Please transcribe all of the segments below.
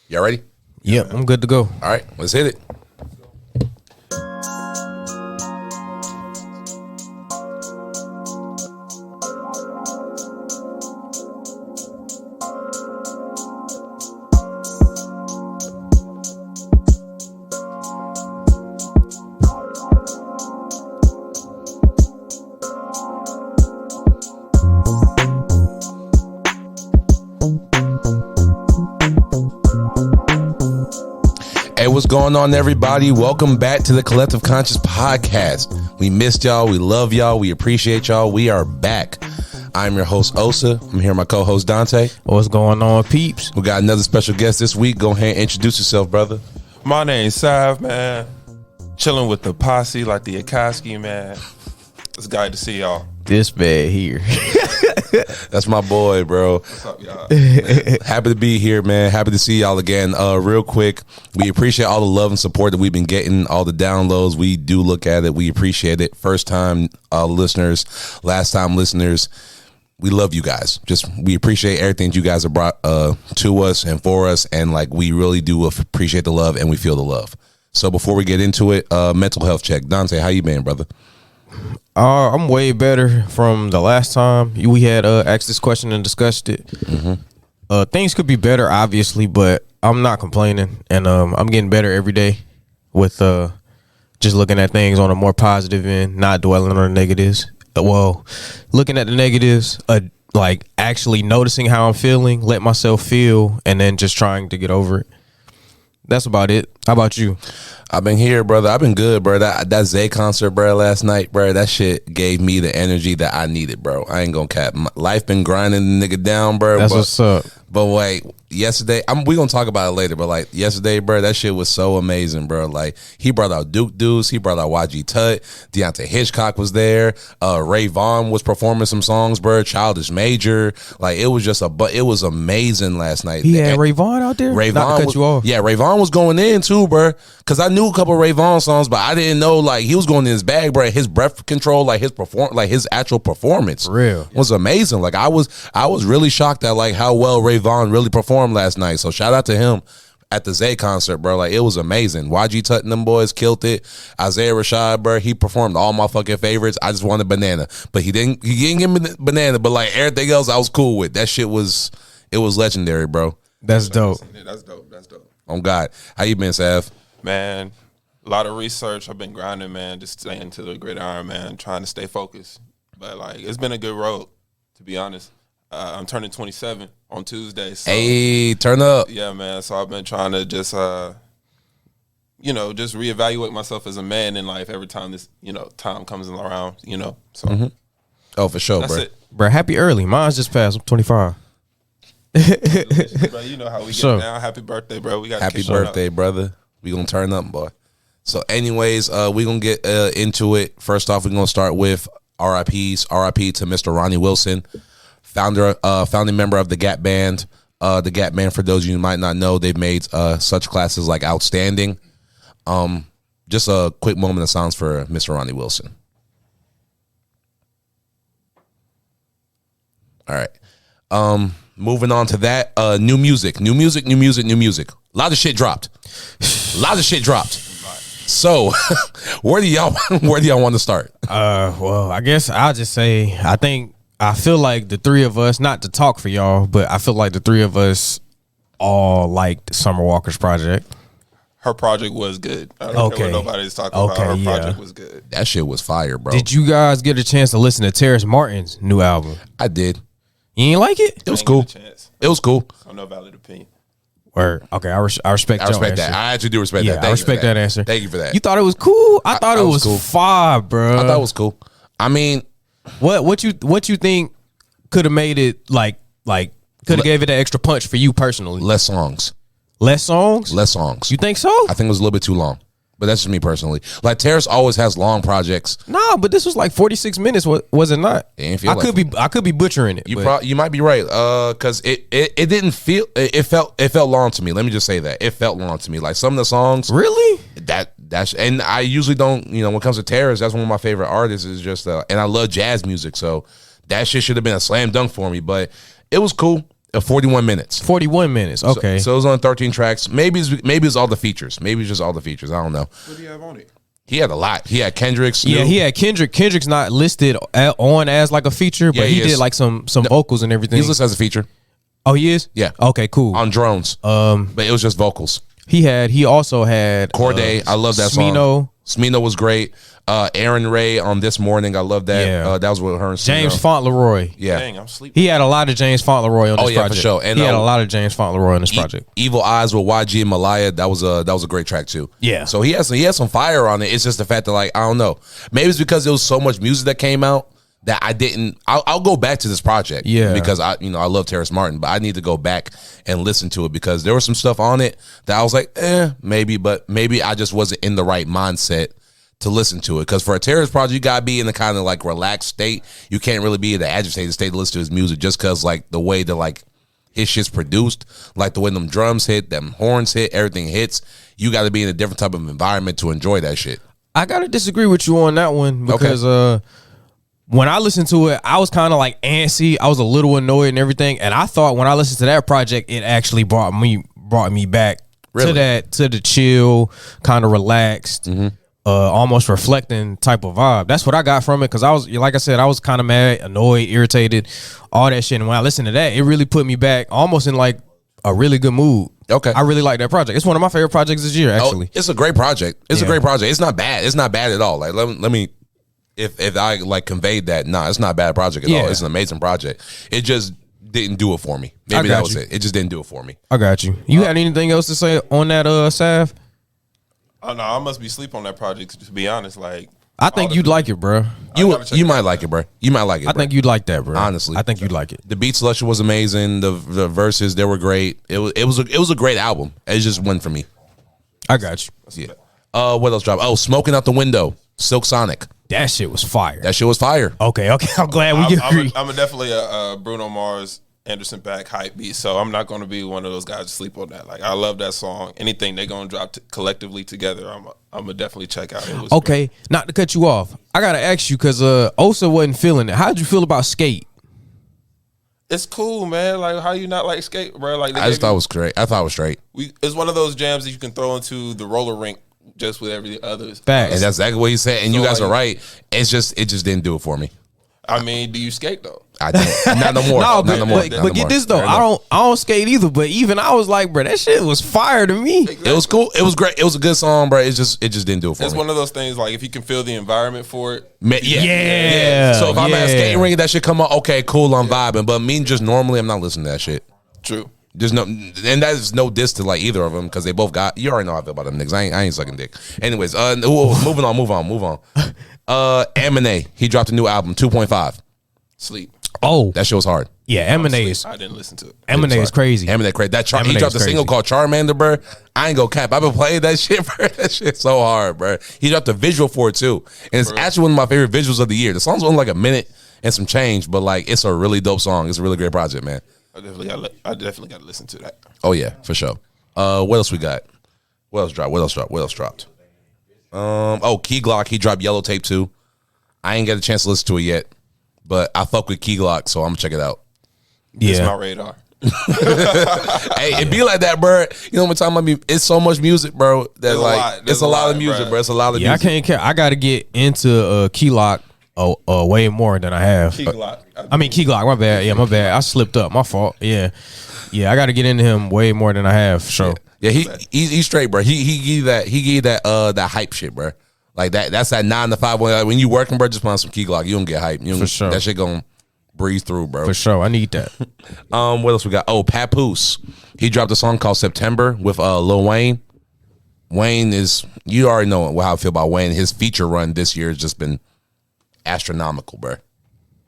Y'all ready? Yep, I'm good to go. All right, let's hit it. Hey, what's going on, everybody? Welcome back to the Collective Conscious Podcast. We missed y'all. We love y'all. We appreciate y'all. We are back. I'm your host, Osa. I'm here with my co-host, Dante. What's going on, peeps? We got another special guest this week. Go ahead and introduce yourself, brother. My name's Sav, man. Chilling with the posse like the Akoski, man. It's glad to see y'all. This man here. That's my boy, bro. What's up, y'all? Happy to be here, man. Happy to see y'all again. Real quick, we appreciate all the love and support that we've been getting, all the downloads. We do look at it. We appreciate it. First time listeners, last time listeners. We love you guys. We appreciate everything you guys have brought to us and for us, and like we really do appreciate the love and we feel the love. So before we get into it, mental health check. Dante, how you been, brother? I'm way better from the last time we had asked this question and discussed it. Mm-hmm. Things could be better, obviously, but I'm not complaining, and I'm getting better every day with just looking at things on a more positive end, not dwelling on the negatives. Well, looking at the negatives, like actually noticing how I'm feeling, let myself feel, and then just trying to get over it. That's about it. How about you? I've been here, brother. I've been good, bro. That Zay concert, bro, last night, bro, that shit gave me the energy that I needed, bro. I ain't gonna cap. Life been grinding the nigga down, bro. That's what's up. But wait, yesterday, we gonna talk about it later, but like yesterday, bro, that shit was so amazing, bro. Like he brought out Duke Deuce, he brought out YG Tut, Deontay Hitchcock was there, Ray Vaughn was performing some songs, bro. Childish Major, like it was just it was amazing last night. He had Ray Vaughn out there. Ray Not Vaughn to cut was, you off. Yeah, Ray Vaughn was going in too, bro. Cause I knew a couple of Ray Vaughn songs, but I didn't know like he was going in his bag, bro. His breath control, like his actual performance, real was amazing. Like I was really shocked at like how well Ray Vaughn really performed last night. So shout out to him at the Zay concert, bro. Like it was amazing. YG Tut and them boys killed it. Isaiah Rashad, bro, he performed all my fucking favorites. I just wanted Banana, but he didn't give me the Banana. But like everything else, I was cool with. That shit was legendary, bro. That's dope. That's dope. That's dope. Oh God, how you been, Sav? Man, a lot of research. I've been grinding, man. Just staying to the gridiron, man. Trying to stay focused. But like, it's been a good road, to be honest. I'm turning 27 on Tuesday. So, hey, turn up. Yeah, man. So I've been trying to just, just reevaluate myself as a man in life every time this, time comes around, So Mm-hmm. Oh, for sure, that's bro. it. Bro, happy early. Mine's just passed. I'm 25. Bro, you know how we Sure. get down. Happy birthday, bro. We got Happy birthday, brother. We gonna turn up, boy. So anyways, we gonna get into it. First off, we're gonna start with RIPs. RIP to Mr. Ronnie Wilson, founding member of the Gap Band. The Gap Band, for those of you who might not know, they've made such classes like Outstanding. Just a quick moment of silence for Mr. Ronnie Wilson. All right. Moving on to that, new music. A lot of shit dropped. So, where do y'all want to start? Well, I guess I'll just say I feel like the three of us, not to talk for y'all, but I feel like the three of us all liked Summer Walker's project. Her project was good. I don't care what nobody's talking about. Her project was good. That shit was fire, bro. Did you guys get a chance to listen to Terrace Martin's new album? I did. You ain't like it? It was cool. It was cool. I have no valid opinion. Or okay, I respect. I respect that. I actually do respect that. I respect that answer. Thank you for that. You thought it was cool? I thought it was cool. fire, bro. I thought it was cool. I mean, what you think could have made it like could have gave it an extra punch for you personally? less songs. Less songs? You think so? I think it was a little bit too long. But that's just me personally. Like Terrace always has long projects. Nah, but this was like 46 minutes. Was it not? It didn't feel I like could be butchering it. You might be right. Because it didn't feel. It felt long to me. Let me just say that it felt long to me. Like some of the songs. Really? That's and I usually don't. When it comes to Terrace, that's one of my favorite artists. Is just and I love jazz music, so that shit should have been a slam dunk for me. But it was cool. 41 minutes. 41 minutes. Okay. So it was on 13 tracks. Maybe it's all the features. Maybe it's just all the features. I don't know. What do you have on it? He had a lot. He had Kendrick. Snoop. Yeah, he had Kendrick. Kendrick's not listed on as like a feature, but he did like some vocals and everything. He's listed as a feature. Oh, he is? Yeah. Okay, cool. On drones. But it was just vocals. He also had Corday. I love that song. Smino was great. Aaron Ray on This Morning. I love that. Yeah. That was with her and James Fauntleroy. Yeah. Dang, I'm sleeping. He had a lot of James Fauntleroy on this project. For sure. And he had a lot of James Fauntleroy on this project. Evil Eyes with YG and Malaya. That was a great track too. Yeah. So he had some fire on it. It's just the fact that like I don't know. Maybe it's because there was so much music that came out that I didn't. I'll go back to this project. Yeah. Because I love Terrace Martin, but I need to go back and listen to it because there was some stuff on it that I was like, maybe, but maybe I just wasn't in the right mindset to listen to it. Because for a Terrace project, you gotta be in the kind of like relaxed state. You can't really be in the agitated state to listen to his music just because like the way that like his shit's produced, like the way them drums hit, them horns hit, everything hits. You got to be in a different type of environment to enjoy that shit. I gotta disagree with you on that one because when I listened to it, I was kind of like antsy. I was a little annoyed and everything, and I thought when I listened to that project, it actually brought me back to the chill, kind of relaxed, almost reflecting type of vibe. That's what I got from it because I was, like I said, I was kind of mad, annoyed, irritated, all that shit. And when I listened to that, it really put me back almost in like a really good mood. Okay. I really like that project. It's one of my favorite projects this year, actually. It's a great project. It's a great project. It's not bad. It's not bad at all. Like let me if I like conveyed that, it's not a bad project at all. It's an amazing project. It just didn't do it for me. Maybe that was it. It just didn't do it for me. I got you. You had anything else to say on that, Sav? Oh no, I must be asleep on that project. To be honest, like I think you'd like it, bro. You might like it, bro. You might like it. I think you'd like that, bro. Honestly, I think you'd like it. The beat selection was amazing. The verses, they were great. It was a great album. It just went for me. I got you. Yeah. What else dropped? Oh, Smoking Out the Window, Silk Sonic. That shit was fire. That shit was fire. Okay. I'm glad we agree. I'm definitely a Bruno Mars, Anderson .Paak hype beat, so I'm not going to be one of those guys to sleep on that. Like I love that song. Anything they're going to drop collectively together, I'm gonna definitely check out. It was okay, great. Not to cut you off, I gotta ask you because Osa wasn't feeling it. How'd you feel about Skate? It's cool, man. Like how you not like Skate, bro? Like I just thought it was great. I thought it was straight. It's one of those jams that you can throw into the roller rink just with every others. Facts. And that's exactly what he said. And So, you guys like, are right. It just didn't do it for me. I mean, do you skate though? I didn't. Not no more. No, Not no more. but get this though. I don't skate either. But even I was like, bro, that shit was fire to me. Exactly. It was cool. It was great. It was a good song, bro. It just didn't do it for It's me. one of those things like if you can feel the environment for it. Yeah. So if I'm at a skating rink, that shit come on. Okay, cool. I'm vibing. But me just normally, I'm not listening to that shit. True. There's no, and that is no diss to like either of them because they both got. You already know how I feel about them niggas. I ain't sucking dick. Anyways, moving on. Eminem, he dropped a new album, 2.5. Sleep. Oh, That shit was hard. yeah. Eminem is I didn't listen to it. Eminem is crazy. Eminem crazy. He Eminem dropped is a single crazy. called Charmander, bro. I ain't gonna cap. I've been playing that shit, bro. That shit's so hard, bro. He dropped a visual for it too, and it's actually one of my favorite visuals of the year. The song's only like a minute and some change, but like it's a really dope song. It's a really great project, man. I definitely got to listen to that. Oh yeah, for sure. What else we got? What else dropped? Key Glock, he dropped Yellow Tape 2. I ain't got a chance to listen to it yet, but I fuck with Key Glock, so I'm gonna check it out. It's Yeah. my radar. Hey, it be like that, bro. You know what I'm talking about? It's so much music, bro. That like it's a lot of music, bro. It's a lot of Yeah, I music. can't care. I got to get into Key Lock way more than I have. Key Glock. I mean, Key Glock. My bad. Yeah, my bad. I slipped up. My fault. Yeah. I got to get into him way more than I have. So Yeah, he's straight, bro. He give you that hype shit, bro. Like that's that 9 to 5 when you working, bro. Just put on some Key Glock. You don't get hype. For sure. That shit gonna breeze through, bro. for sure, I need that. What else we got? Oh, Papoose. He dropped a song called September with Lil Wayne. Wayne is, you already know how I feel about Wayne. His feature run this year has just been astronomical, bro.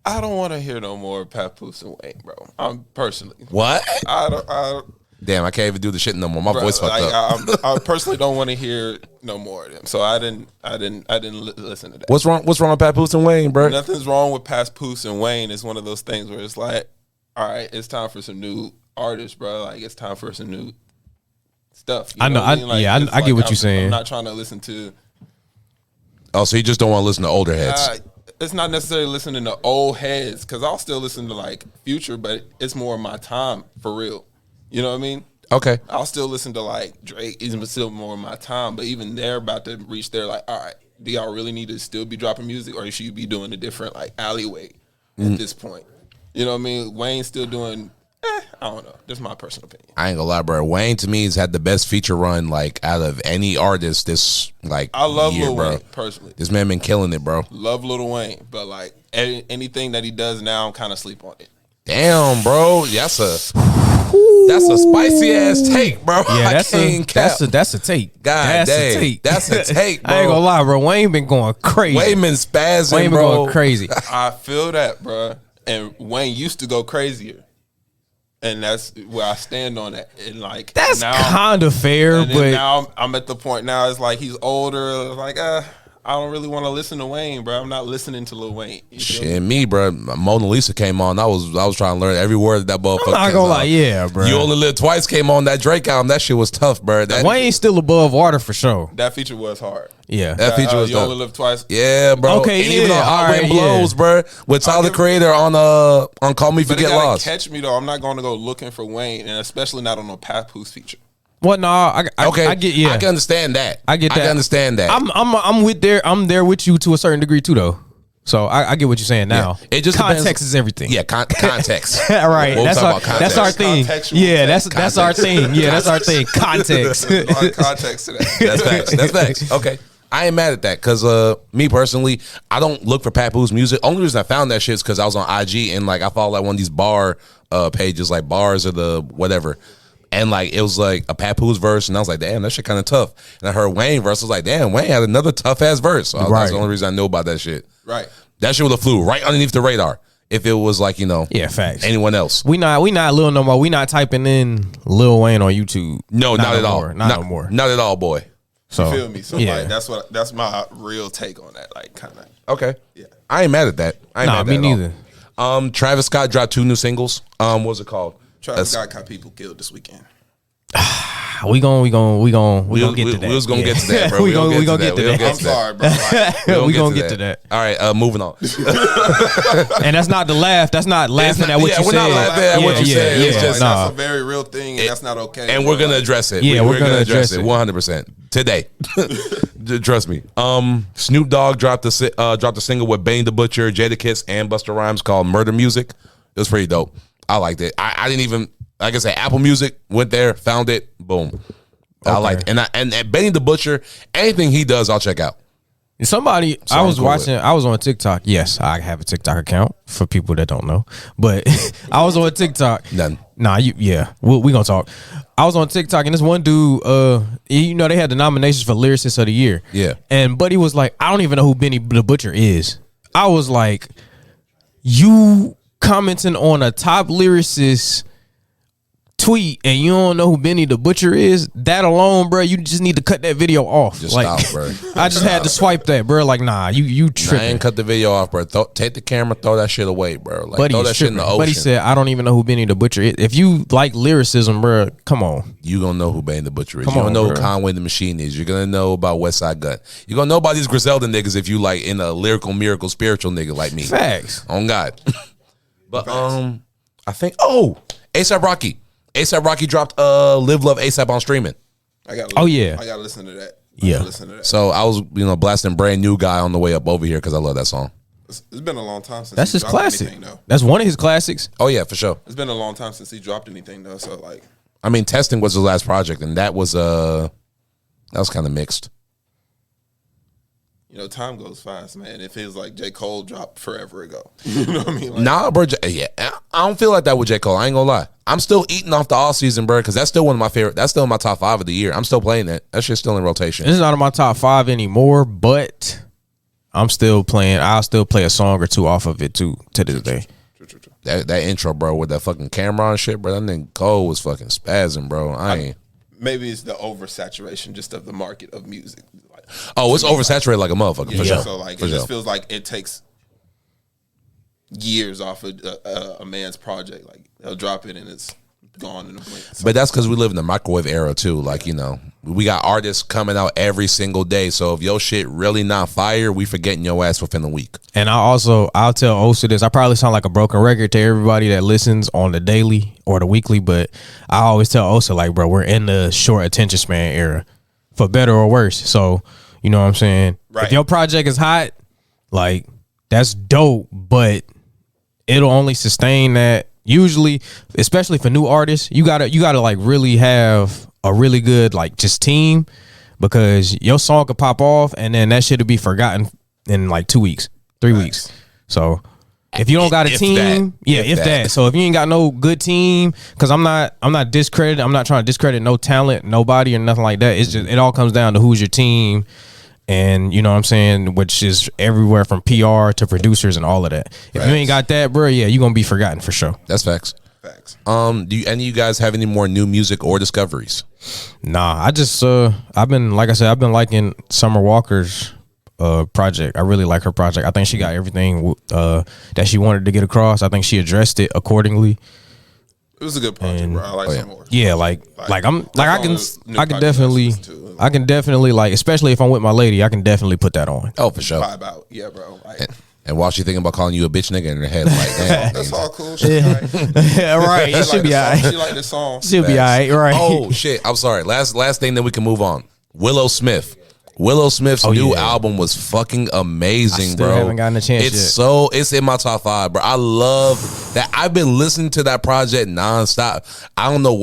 I don't want to hear no more Papoose and Wayne, bro. I'm personally. What? I don't. Damn, I can't even do the shit no more. My Bro, voice fucked up. I personally don't want to hear no more of them. So I didn't listen to that. What's wrong with Papoose and Wayne, bro? Nothing's wrong with Papoose and Wayne. It's one of those things where it's like, all right, it's time for some new artists, bro. Like it's time for some new stuff. You I know. what mean? Like, I it's get what you're saying. I'm not trying to listen to. Oh, so you just don't want to listen to older heads? it's not necessarily listening to old heads because I'll still listen to like Future, but it's more of my time for real. You know what I mean? Okay. I'll still listen to like Drake, even still more of my time. But even they're about to reach their like, all right, do y'all really need to still be dropping music, or should you be doing a different like alleyway at this point? You know what I mean? Wayne's still doing. I don't know. That's my personal opinion. I ain't gonna lie, bro. Wayne to me has had the best feature run like out of any artist this like I love year, Lil bro. Wayne personally. This man been killing it, bro. Love Lil Wayne, but like anything that he does now, I'm kind of sleep on it. Damn, bro. That's a spicy ass take, bro. Yeah, I that's can't cap. a take. God that's dang. a take. That's a take, bro. I ain't gonna lie, bro. Wayne been going crazy. Wayne been spazzing, Wayne been bro. going crazy. I feel that, bro. And Wayne used to go crazier. And that's where I stand on that. And like That's now, kind of fair, and then but now I'm at the point now. It's like he's older. Like I don't really want to listen to Wayne, bro. I'm not listening to Lil Wayne. You feel me? Shit, me, bro. Mona Lisa came on. I was trying to learn every word that motherfucker. I'm not came gonna on. lie, yeah, bro. You Only Live Twice came on that Drake album. That shit was tough, bro. Wayne's still above water for sure. That feature was hard. Yeah, That feature was You tough. Only Live Twice. Yeah, bro. Okay, and even yeah, on Hot Wind alright, Blows, bro, with Tyler the Creator on Call Me If You But it Get gotta Lost. catch me though. I'm not going to go looking for Wayne, and especially not on a Papoose feature. What? No, I get. Yeah, I can understand that. I get that. I can understand that. I'm there with you to a certain degree too, though. So I get what you're saying now. Yeah. It just context depends. is everything. Yeah, context. All right, We'll that's talk our about context. that's our thing. Contextual Yeah, text. that's our thing. Yeah, that's our thing. Context. There's a lot of context to that. That's facts. That's facts. Okay. I ain't mad at that because me personally, I don't look for Papoose music. Only reason I found that shit is because I was on IG and like I follow like one of these bar pages, like bars or the whatever. And like it was like a Papoose verse, and I was like, damn, that shit kind of tough. And I heard Wayne verse, I was like, damn, Wayne had another tough ass verse. So that's the only reason I know about that shit. Right. That shit would have flew right underneath the radar if it was like, you know, Yeah, facts. anyone else. We not Lil no more. We not typing in Lil Wayne on YouTube. No, not at all. Not no more. Not at all, boy. So You feel me? So yeah. like that's my real take on that. Like kind of. Okay. Yeah. I ain't mad at that. I ain't Nah, mad me at that neither. at all. Travis Scott dropped 2 new singles. What's it called? Travis Scott got people killed this weekend. We gonna get to that. We was gonna Yeah. get to that, bro. we gonna get to We'll that. get I'm sorry, bro. Like, We gonna get to that. All right, moving on. And that's not the laugh. That's not laughing at what yeah, you we're said. not laughing at what you said. It's just- that's a very real thing, and that's not okay. And we're gonna address it. Yeah, we're gonna address address it it. 100% today. Trust me. Snoop Dogg dropped a single with Benny the Butcher, Jadakiss, and Busta Rhymes called "Murder Music." It was pretty dope. I liked it. I didn't even, like I said, Apple Music, went there, found it, boom. I liked it. And Benny the Butcher, anything he does, I'll check out. Somebody, So I I'm was cool watching. I was on TikTok. Yes, I have a TikTok account for people that don't know. But I was on TikTok. Nothing. Nah, we gonna talk. I was on TikTok and this one dude, you know, they had the nominations for lyricist of the year. Yeah. And Buddy was like, I don't even know who Benny the Butcher is. I was like, you commenting on a top lyricist tweet and you don't know who Benny the Butcher is? That alone, bro, you just need to cut that video off. Just like, stop, bro. I just had to swipe that, bro. Like, nah, you I tripping. ain't cut the video off, bro. Take the camera, throw that shit away, bro. Like, Buddy throw that shit in the ocean. Buddy said, I don't even know who Benny the Butcher is. If you like lyricism, bro, come on. You gonna know who Benny the Butcher is. Come You're gonna on, know bro. who Conway the Machine is. You're gonna know about West Side Gun. You're gonna know about these Griselda niggas if you like in a lyrical, miracle, spiritual nigga like me. Facts. On God. But I think ASAP Rocky. ASAP Rocky dropped Live Love ASAP on streaming. I got. Oh, yeah. I gotta listen to that. Yeah. Listen to that. So I was, blasting Brand New Guy on the way up over here because I love that song. It's been a long time since That's he his dropped classic. anything, though. That's one of his classics. Oh yeah, for sure. It's been a long time since he dropped anything though. So like, I mean, Testing was his last project, and that was kind of mixed. you know, time goes fast, man. It feels like J. Cole dropped forever ago. You know what I mean? Like, Nah, bro. Yeah, I don't feel like that with J. Cole. I ain't gonna lie. I'm still eating off the all season, bro, because that's still one of my favorite. That's still in my top 5 of the year. I'm still playing it. That shit's still in rotation. This is not in my top 5 anymore, but I'm still playing. I'll still play a song or two off of it too to this day. True. That intro, bro, with that fucking camera and shit, bro. That nigga Cole was fucking spazzing, bro. I ain't. Maybe it's the oversaturation just of the market of music. Like, Oh, it's oversaturated like a motherfucker, for sure. So like, For it just sure. feels like it takes years off of a man's project. Like they'll drop it and it's gone in a blink. So But that's because we live in the microwave era too. Like, we got artists coming out every single day. So if your shit really not fire, we forgetting your ass within a week. And I'll tell Osa this. I probably sound like a broken record to everybody that listens on the daily or the weekly, but I always tell Osa, like, bro, we're in the short attention span era, for better or worse. So, you know what I'm saying? Right. If your project is hot, like, that's dope, but it'll only sustain that. Usually, especially for new artists, you gotta like really have a really good like just team, because your song could pop off and then that shit'll be forgotten in like 2 weeks, 3 weeks. So if you don't got a team, if that. So if you ain't got no good team, because I'm not trying to discredit no talent, nobody or nothing like that. It's just, it all comes down to who's your team. And you know what I'm saying, which is everywhere from PR to producers and all of that. If you ain't got that, bro, yeah, you're gonna be forgotten for sure. That's facts. Facts. Do any of you guys have any more new music or discoveries? Nah, I just I've been liking Summer Walker's project. I really like her project. I think she got everything that she wanted to get across. I think she addressed it accordingly. It was a good project, bro. I like some more. Yeah, I can definitely like, especially if I'm with my lady, I can definitely put that on. Oh, for sure. Vibe out. Yeah, bro. Like, and while she thinking about calling you a bitch nigga in her head, like, damn. that's all cool. She right. Yeah, right. It should be all right. She like the song. She'll be all right. Oh shit. I'm sorry. Last thing that we can move on. Willow Smith. Willow Smith's new album was fucking amazing, bro. Haven't gotten a chance yet. It's in my top 5, bro. I love that. I've been listening to that project nonstop. I don't know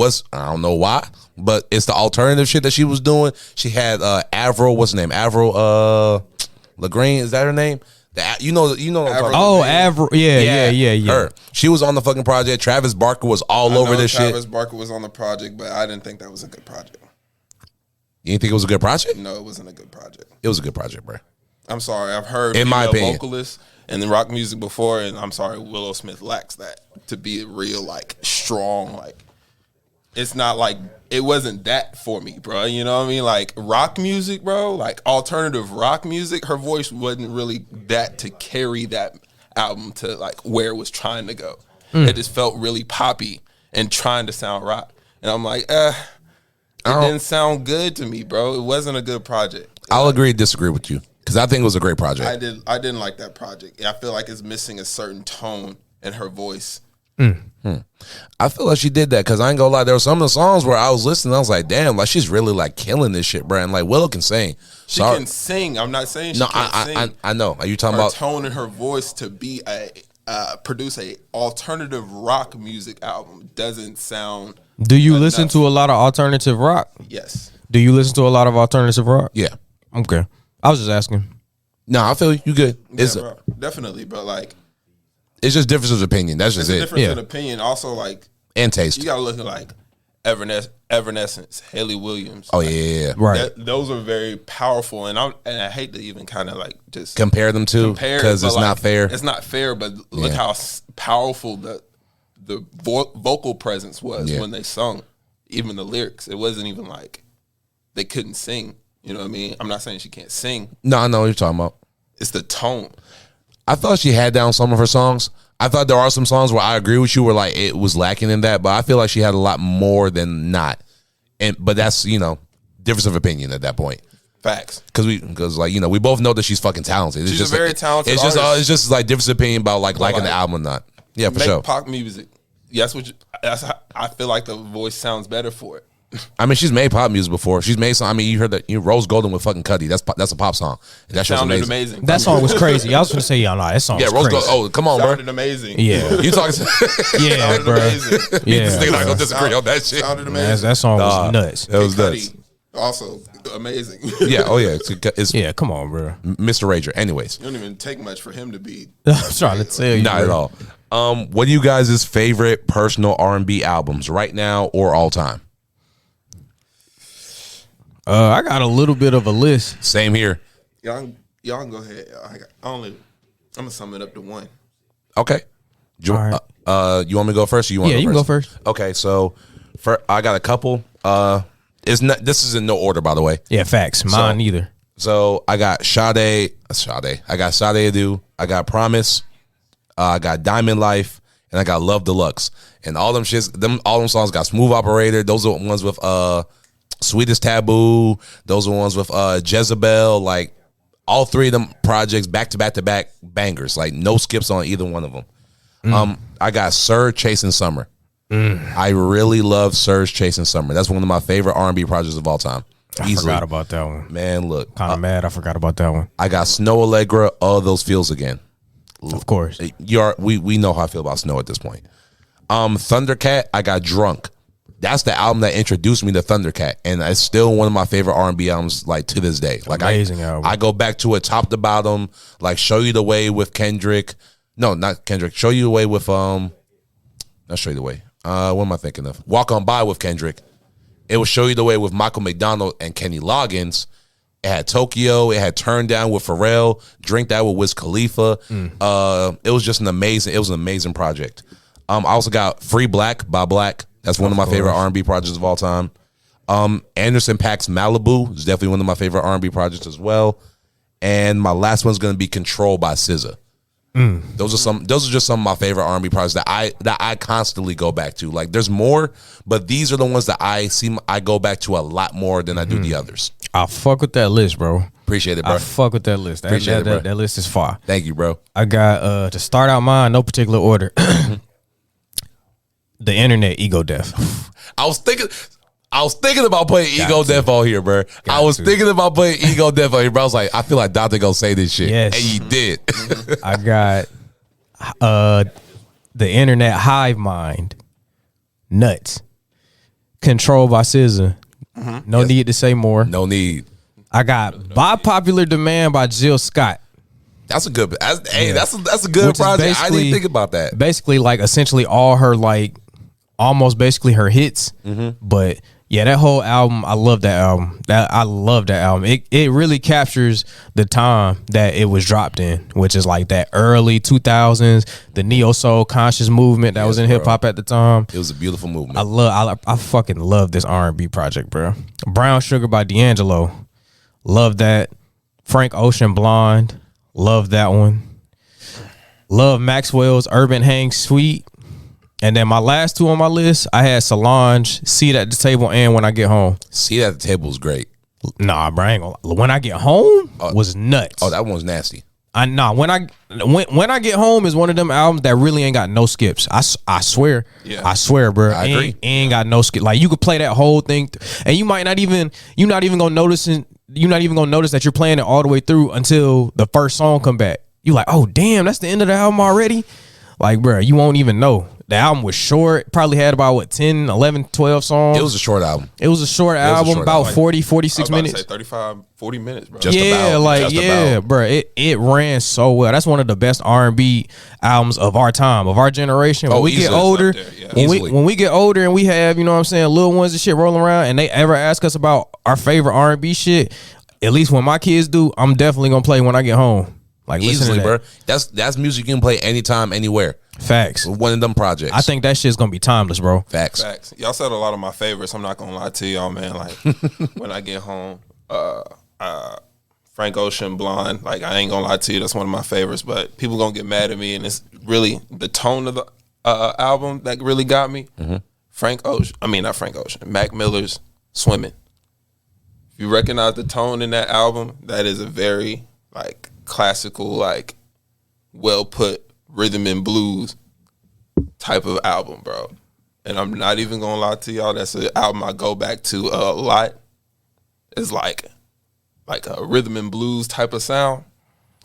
why, but it's the alternative shit that she was doing. She had Avril, what's her name? Avril Lagreen, is that her name? You know what I'm talking about. Oh, Avril. Yeah. Her. She was on the fucking project. Travis Barker was all over this shit. Travis Barker was on the project, but I didn't think that was a good project. You didn't think it was a good project? No, it wasn't a good project. It was a good project, bro. I'm sorry. I've heard in my opinion vocalists and the rock music before, and I'm sorry, Willow Smith lacks that to be a real, like, strong, like, it's not like, it wasn't that for me, bro. You know what I mean? Like, rock music, bro, like alternative rock music, her voice wasn't really that to carry that album to, like, where it was trying to go. It just felt really poppy and trying to sound rock. And I'm like, it didn't sound good to me, bro. It wasn't a good project. I'll agree to disagree with you, because I think it was a great project. I didn't like that project. I feel like it's missing a certain tone in her voice. I feel like she did that, because I ain't gonna lie, there were some of the songs where I was listening, I was like, damn, like she's really like killing this shit, bro. And like Willow can sing. She can sing. I'm not saying she can't sing. I know. Are you talking her about tone in her voice to be produce a alternative rock music album doesn't sound. Do you listen to a lot of alternative rock? Yes. Do you listen to a lot of alternative rock? Yeah. Okay. I was just asking. No, I feel you good. Yeah, bro. Definitely, but like, it's just difference of opinion. That's just it's it. a difference in opinion. Also, like, and taste. You gotta look at like Evanescence, Haley Williams. Oh yeah. Right. Those are very powerful, and I hate to even kind of like just compare them to, because it's like, not fair. It's not fair, but look how powerful the vocal presence was when they sung. Even the lyrics, it wasn't even like they couldn't sing. You know what I mean? I'm not saying she can't sing. No, I know what you're talking about. It's the tone. I thought she had down some of her songs. I thought there are some songs where I agree with you, where like it was lacking in that, but I feel like she had a lot more than not. But that's, difference of opinion at that point. Facts. Because like, we both know that she's fucking talented. She's just a very talented artist. It's just like difference of opinion about like liking the album or not. Yeah, for sure. Pop music. I feel like the voice sounds better for it. I mean, she's made pop music before. She's made some. I mean, you heard that Rose Golden with fucking Cudi. That's a pop song. That shit was amazing. That song was crazy. I was gonna say, that song. Yeah, was Rose Golden. Oh, come on, bro. Sounded amazing. Yeah, you talking? Yeah, bro. Amazing. Yeah, this nigga not gonna disagree on that shit. Sounded amazing. That song was nuts. That was nuts. Also amazing. Yeah. Oh yeah. Yeah. Come on, bro. Mr. Rager. Anyways, you don't even take much for him to be. I'm trying to tell you. Not at all. What are you guys' favorite personal R&B albums right now or all time? I got a little bit of a list. Same here. Y'all can go ahead. I'm gonna sum it up to one. Okay. You want me to go first? Or you want? Yeah, you can go first. Okay, so I got a couple. This is in no order, by the way. Yeah, facts. Mine either. So I got Sade. I got Sade Adu. I got Promise. I got Diamond Life, and I got Love Deluxe. And all them shits, all them songs got Smooth Operator. Those are the ones with Sweetest Taboo. Those are ones with Jezebel. Like all three of them projects back to back to back bangers. Like no skips on either one of them. I got Sir Chasing Summer. I really love Surge Chasing Summer. That's one of my favorite R&B projects of all time. I forgot about that one. Man, look. Kind of mad I forgot about that one. I got Snow Allegra, All Those Feels Again. Of course. We know how I feel about Snow at this point. Thundercat, I got Drunk. That's the album that introduced me to Thundercat, and it's still one of my favorite R&B albums, like to this day. Like amazing album. I go back to it top to bottom. Like Show You the Way with Kendrick. No, not Kendrick. Show You the Way with not Show You the Way. What am I thinking of? Walk On By with Kendrick. It will Show You the Way with Michael McDonald and Kenny Loggins. It had Tokyo. It had Turn Down with Pharrell. Drink That with Wiz Khalifa. It was just an amazing project. I also got Free Black by Black. That's one of my favorite R&B projects of all time. Anderson .Paak's Malibu is definitely one of my favorite R&B projects as well. And my last one's going to be Control by SZA. Those are just some of my favorite R&B projects that I constantly go back to. Like there's more, but these are the ones that I go back to a lot more than I do the others. I fuck with that list, bro. Appreciate it, bro. I fuck with that list. That list is fire. Thank you, bro. I got to start out mine, no particular order. The Internet, Ego Death. I was thinking about putting Ego Death on here, bro. Thinking about putting Ego Death on here, bro. I was like, I feel like Dante gonna say this shit. Yes. And you did. I got The Internet, Hive Mind, Nuts, Control by SZA. No need to say more. No need. I got By Popular Demand by Jill Scott. That's a good. That's a good project. I didn't think about that. Basically, like essentially all her like almost basically her hits. But yeah, that whole album, I love that album. I love that album. It really captures the time that it was dropped in, which is like that early 2000s, the neo soul conscious movement that was in hip hop at the time. It was a beautiful movement. I fucking love this R&B project, bro. Brown Sugar by D'Angelo, love that. Frank Ocean, Blonde, love that one. Love Maxwell's Urban Hang Suite. And then my last two on my list, I had Solange, Seat at the Table, and When I Get Home. Seat at the Table is great. Nah, bro, I ain't gonna lie. When I Get Home was nuts. Oh, that one's nasty. When I Get Home is one of them albums that really ain't got no skips. I swear. Yeah. I swear, bro. I agree. Ain't got no skip. Like you could play that whole thing and you're not even gonna notice that you're playing it all the way through until the first song come back. You like, oh damn, that's the end of the album already? Like, bro, you won't even know. The album was short. Probably had about 10, 11, 12 songs. It was a short album. It was a short album, about 40, 46 minutes. Say 35, 40 minutes, bro. Bro. It ran so well. That's one of the best R&B albums of our time, of our generation. When we get older, when we get older and we have, you know what I'm saying, little ones and shit rolling around, and they ever ask us about our favorite R&B shit, at least when my kids do, I'm definitely gonna play When I Get Home. Like easily, bro. That's music you can play anytime, anywhere. Facts. One of them projects. I think that shit's gonna be timeless, bro. Facts. Y'all said a lot of my favorites. I'm not gonna lie to y'all, man. Like When I Get Home, Frank Ocean, Blonde. Like I ain't gonna lie to you, that's one of my favorites. But people gonna get mad at me, and it's really the tone of the album that really got me. Not Frank Ocean. Mac Miller's Swimming. If you recognize the tone in that album, that is a very like classical, like well put rhythm and blues type of album, bro. And I'm not even gonna lie to y'all, that's an album I go back to a lot. It's like a rhythm and blues type of sound.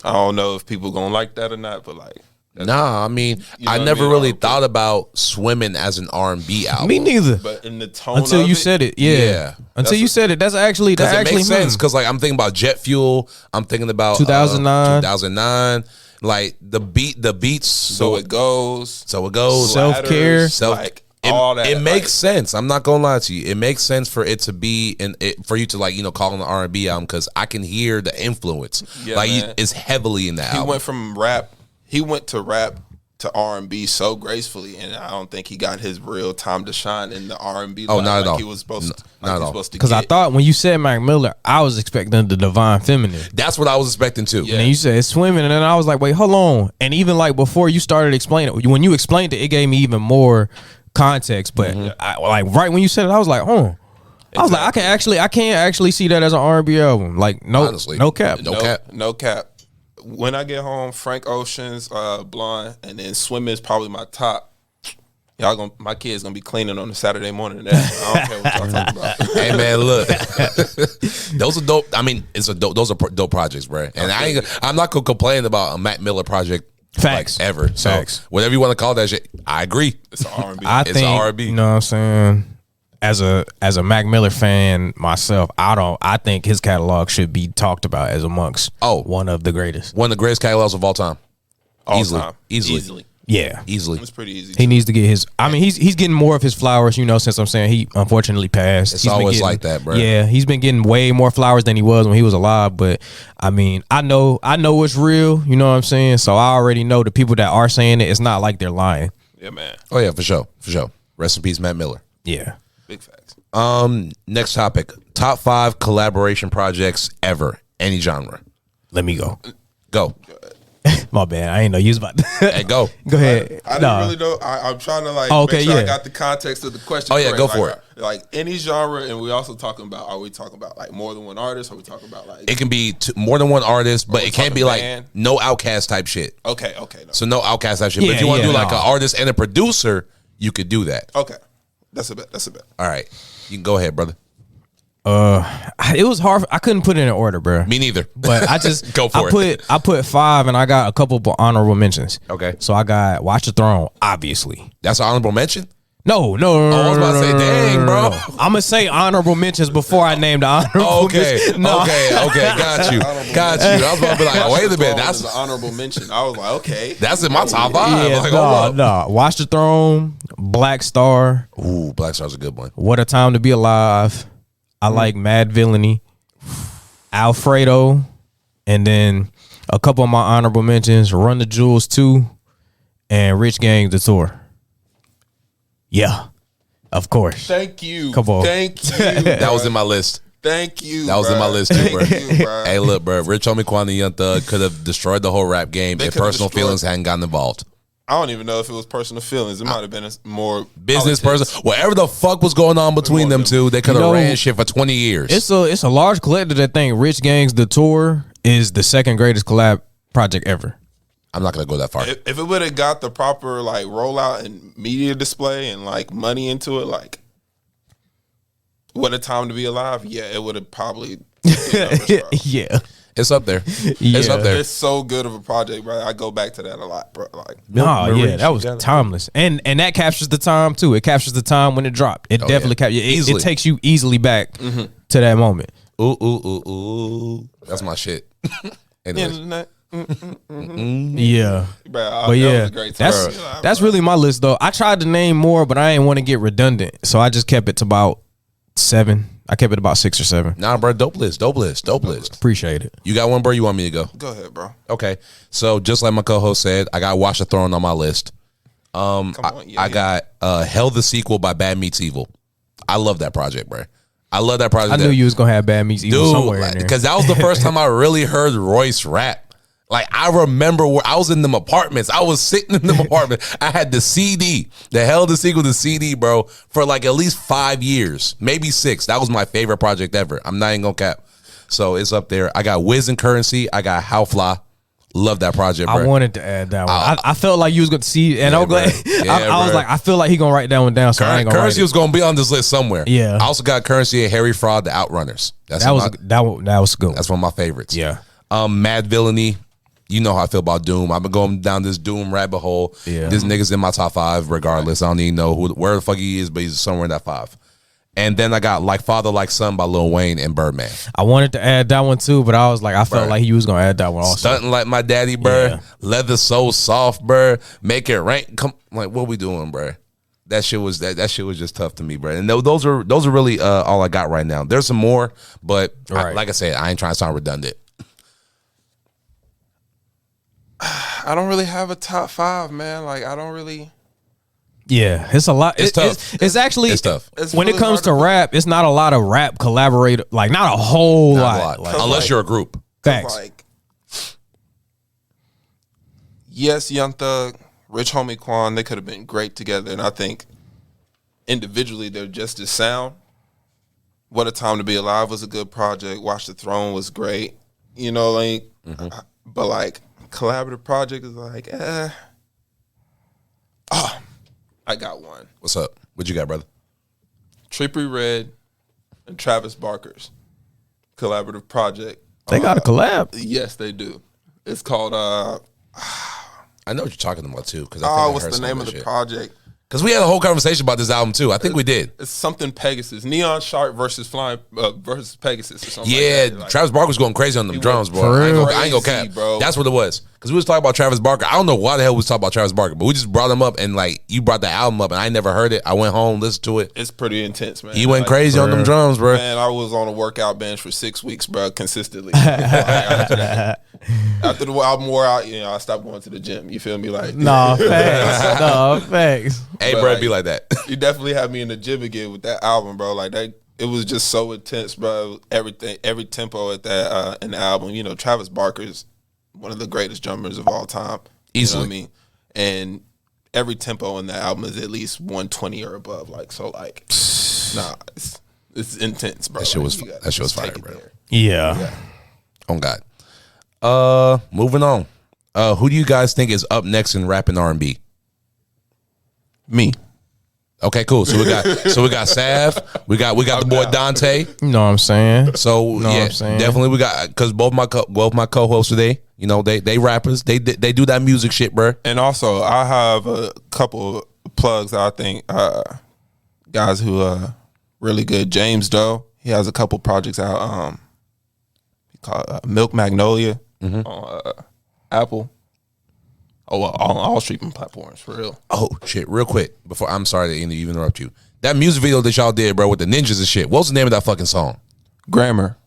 I don't know if people gonna like that or not, but like nah, I mean, I never really thought about Swimming as an R&B album. Me neither. But in the tone until you it, said it, yeah. Until you said it, that actually makes sense. Because like I'm thinking about Jet Fuel, I'm thinking about 2009. Like the beats. So it goes. Self-care. Like all that. It makes sense. I'm not gonna lie to you. It makes sense for it to be for you to like call it an R&B album because I can hear the influence. Yeah, like it's heavily in that. He went from rap. He went to rap to R&B so gracefully, and I don't think he got his real time to shine in the R&B. Oh, not at all. He was supposed to. Not at all. Because I thought when you said Mac Miller, I was expecting the Divine Feminine. That's what I was expecting too. Yeah. And you said Swimming, and then I was like, wait, hold on. And even like before you started explaining it, when you explained it, it gave me even more context. But I, like right when you said it, I was like, I was like, I can't actually see that as an R&B album. Like, no, Honestly, no cap, no cap. When I get home, Frank Ocean's Blonde, and then Swimming is probably my top. My kids gonna be cleaning on a Saturday morning. I don't care what y'all talking about. Hey man, look, those are dope. I mean, those are dope projects, bro. And I'm not gonna complain about a Mac Miller project. Facts. Like, ever. So Facts. whatever you want to call that shit, I agree. It's an R&B. It's R&B. You know what I'm saying? As a Mac Miller fan myself, I think his catalog should be talked about as amongst one of the greatest. One of the greatest catalogs of all time. Easily. Yeah, easily. It's pretty easy. He needs to get his. I mean, he's getting more of his flowers. You know, since I'm saying he unfortunately passed. It's always like that, bro. Yeah, he's been getting way more flowers than he was when he was alive. But I mean, I know it's real. You know what I'm saying? So I already know the people that are saying it. It's not like they're lying. Yeah, man. Oh yeah, for sure. Rest in peace, Matt Miller. Yeah. Big facts. Next topic: top 5 collaboration projects ever, any genre. Let me go. Go. My bad. I ain't know you was about to. Hey, go. Go ahead. I didn't really know. I'm trying to make sure I got the context of the question. Oh yeah, correct. go for it. Like any genre, and we also talking about. Are we talking about like more than one artist? Or are we talking about like? It can be more than one artist, but it can't be like band? no Outcast type shit. Okay. No. So no Outcast type shit. But if you want to do like an artist and a producer, you could do that. Okay, that's a bet. All right, you can go ahead, brother. It was hard. I couldn't put it in order, bro. Me neither. But I just go for it. I put 5, and I got a couple honorable mentions. Okay. So I got Watch the Throne, obviously. That's an honorable mention. No. I was about to say, dang, bro. I'm gonna say honorable mentions before I name the honorable. Okay. No. Okay. Got you. I was about to be like, wait a minute, that's an honorable mention. I was like, okay, that's in my top 5. Yeah, Like, hold up. no. Watch the Throne, Black Star. Ooh, Black Star's a good one. What a Time to Be Alive. I like Mad Villainy, Alfredo, and then a couple of my honorable mentions: Run the Jewels 2 and Rich Gang the Tour. Yeah, of course. Thank you. Come on. Thank you. That was in my list. Thank you. That was in my list too, bro. Thank you, bro. Hey, look, bro. Rich Homie Quan and Young Thug could have destroyed the whole rap game if personal feelings hadn't gotten involved. I don't even know if it was personal feelings. It might have been a more business politics. person. Whatever the fuck was going on between them two, they could have ran shit for 20 years. It's a large collective that think Rich Gang's The Tour is the second greatest collab project ever. I'm not gonna go that far. If it would have got the proper like rollout and media display and like money into it, like What a Time to Be Alive, yeah, it would have probably yeah. It's up there. Yeah. It's up there. It's so good of a project, bro. I go back to that a lot, bro. Like, that was timeless, and that captures the time too. It captures the time when it dropped. It definitely captures. It takes you easily back to that moment. Ooh. That's my shit. Anyways. Yeah, but yeah, was a great time. That's really my list though. I tried to name more, but I didn't want to get redundant, so I just kept it to about 7. I kept it about 6 or 7. Nah, bro, dope list. Appreciate it. You got one, bro? You want me to go? Go ahead, bro. Okay. So just like my co-host said, I got Watch the Throne on my list. I got Hell the Sequel by Bad Meets Evil. I love that project, bro. I love that project. I knew you was gonna have Bad Meets Evil somewhere in there. Because that was the first time I really heard Royce rap. Like, I remember where I was in them apartments. I was sitting in them apartments. I had the CD, the Hell the Sequel, the CD, bro, for like at least 5 years, maybe 6. That was my favorite project ever. I'm not even gonna cap. So it's up there. I got Wiz and Currency. I got How Fly. Love that project, bro. I wanted to add that one. I felt like you was going to see, and I'm glad. I was like, I feel like he gonna write that one down. So I ain't gonna Currency was gonna be on this list somewhere. Yeah. I also got Currency and Harry Fraud, The Outrunners. That was good. That's one of my favorites. Yeah. Mad Villainy. You know how I feel about Doom. I've been going down this Doom rabbit hole. Yeah. This nigga's in my top 5 regardless. I don't even know where the fuck he is, but he's somewhere in that 5. And then I got Like Father, Like Son by Lil Wayne and Birdman. I wanted to add that one too, but I was like, I felt like he was gonna add that one also. Stunting Like My Daddy, bro. Yeah. Leather So Soft, bro. Make It Rain. Come, like, what we doing, bro? That shit was just tough to me, bro. And those are really all I got right now. There's some more, but like I said, I ain't trying to sound redundant. I don't really have a top 5, man. Like, I don't really. Yeah, it's a lot. It's tough. It's actually tough. When it comes to rap, it's not a lot of rap collaborate. Like, not a whole lot. Like, unless you're a group. Facts. Like, yes, Young Thug, Rich Homie Quan, they could have been great together, and I think individually they're just as sound. What a Time to Be Alive was a good project. Watch the Throne was great. You know, like, but like collaborative project is like, I got one. What's up? What you got, brother? Trippie Redd and Travis Barker's collaborative project. They got a collab. Yes, they do. It's called I know what you're talking about too. Because what's the name of the project? Because we had a whole conversation about this album too. I think we did. It's something Pegasus, Neon Shark versus versus Pegasus or something. Yeah, like that. Like, Travis Barker was going crazy on them drums, bro. For real? I ain't gonna cap, Crazy, bro. That's what it was. Because we was talking about Travis Barker. I don't know why the hell we was talking about Travis Barker, but we just brought him up and like you brought the album up and I never heard it. I went home, listened to it. It's pretty intense, man. He went Like, crazy on them drums, bro. Man, I was on a workout bench for 6 weeks, bro, consistently. After the album wore out, you know, I stopped going to the gym. You feel me? Like, Nah, facts. Nah, facts. Hey, But, bro, like, be like that. You definitely had me in the gym again with that album, bro. Like that, it was just so intense, bro. Everything, every tempo at that in the album. You know, Travis Barker's one of the greatest drummers of all time. Easily. You know what I mean? And every tempo in that album is at least 120 or above. Like, so like, nah, it's intense, bro. That shit was fire, take it bro. there. Yeah. Oh God. Moving on. Who do you guys think is up next in rap and R&B? Me. Okay, cool. So we got Sav. We got the boy Dante. You know what I'm saying? So Know what yeah, I'm saying? definitely we got because both my co-hosts today. You know they rappers. They do that music shit, bro. And also, I have a couple of plugs that I think guys who are really good. James Doe, he has a couple projects out. He called Milk Magnolia on Apple. Oh, well, on all streaming platforms, for real. Oh shit! Real quick before I'm sorry to even interrupt you. That music video that y'all did, bro, with the ninjas and shit. What's the name of that fucking song? Grammar.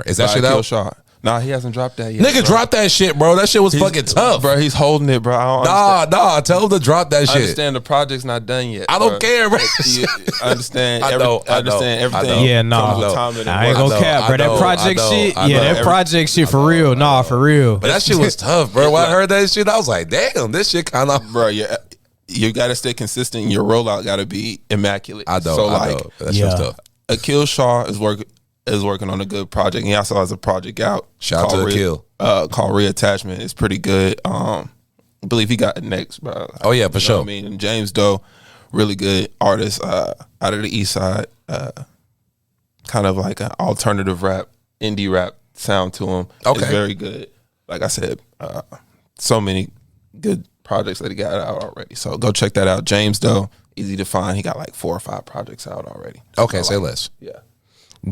Is that by shit Kill out? Shot. Nah, he hasn't dropped that yet. Nigga, bro. drop that shit, bro. That shit was fucking tough, Bro, he's holding it, bro. I don't understand. Nah, tell him to drop that I shit. understand the project's not done yet. I don't care, bro. I understand. I understand everything. Yeah, nah. comes with time and I ain't work. gonna cap, bro. That project shit, I know. that project shit for real. Nah, for real. But that shit was tough, bro. When I heard that shit, I was like, damn, this shit kind of. Bro, yeah. You got to stay consistent. And your rollout got to be immaculate. I know. So I like, know. That shit was Yeah. tough. Akil Shaw is working on a good project. He also has a project out. Shout out to Akil. Called Reattachment. It's pretty good. I believe he got it next, bro. Oh, yeah, for You know sure. what I mean, and James Doe, really good artist out of the East Side. Kind of like an alternative rap, indie rap sound to him. Okay. It's very good. Like I said, so many good projects that he got out already. So go check that out. James Doe, easy to find. He got like 4 or 5 projects out already. Okay, So, say like, less. Yeah.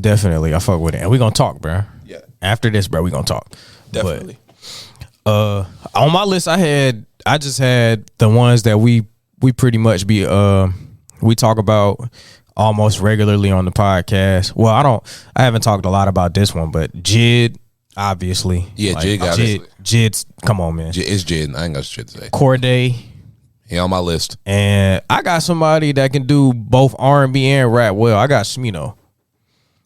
Definitely, I fuck with it. And we gonna talk, bro. Yeah. After this, bro, we gonna talk. Definitely. But, on my list, I just had the ones that we pretty much we talk about almost regularly on the podcast. Well, I haven't talked a lot about this one, but Jid, obviously. Yeah, Jid got it. Jid's, come on, man. It's Jid. I ain't got shit to say. Corday. He on my list. And I got somebody that can do both R&B and rap well. I got Smino.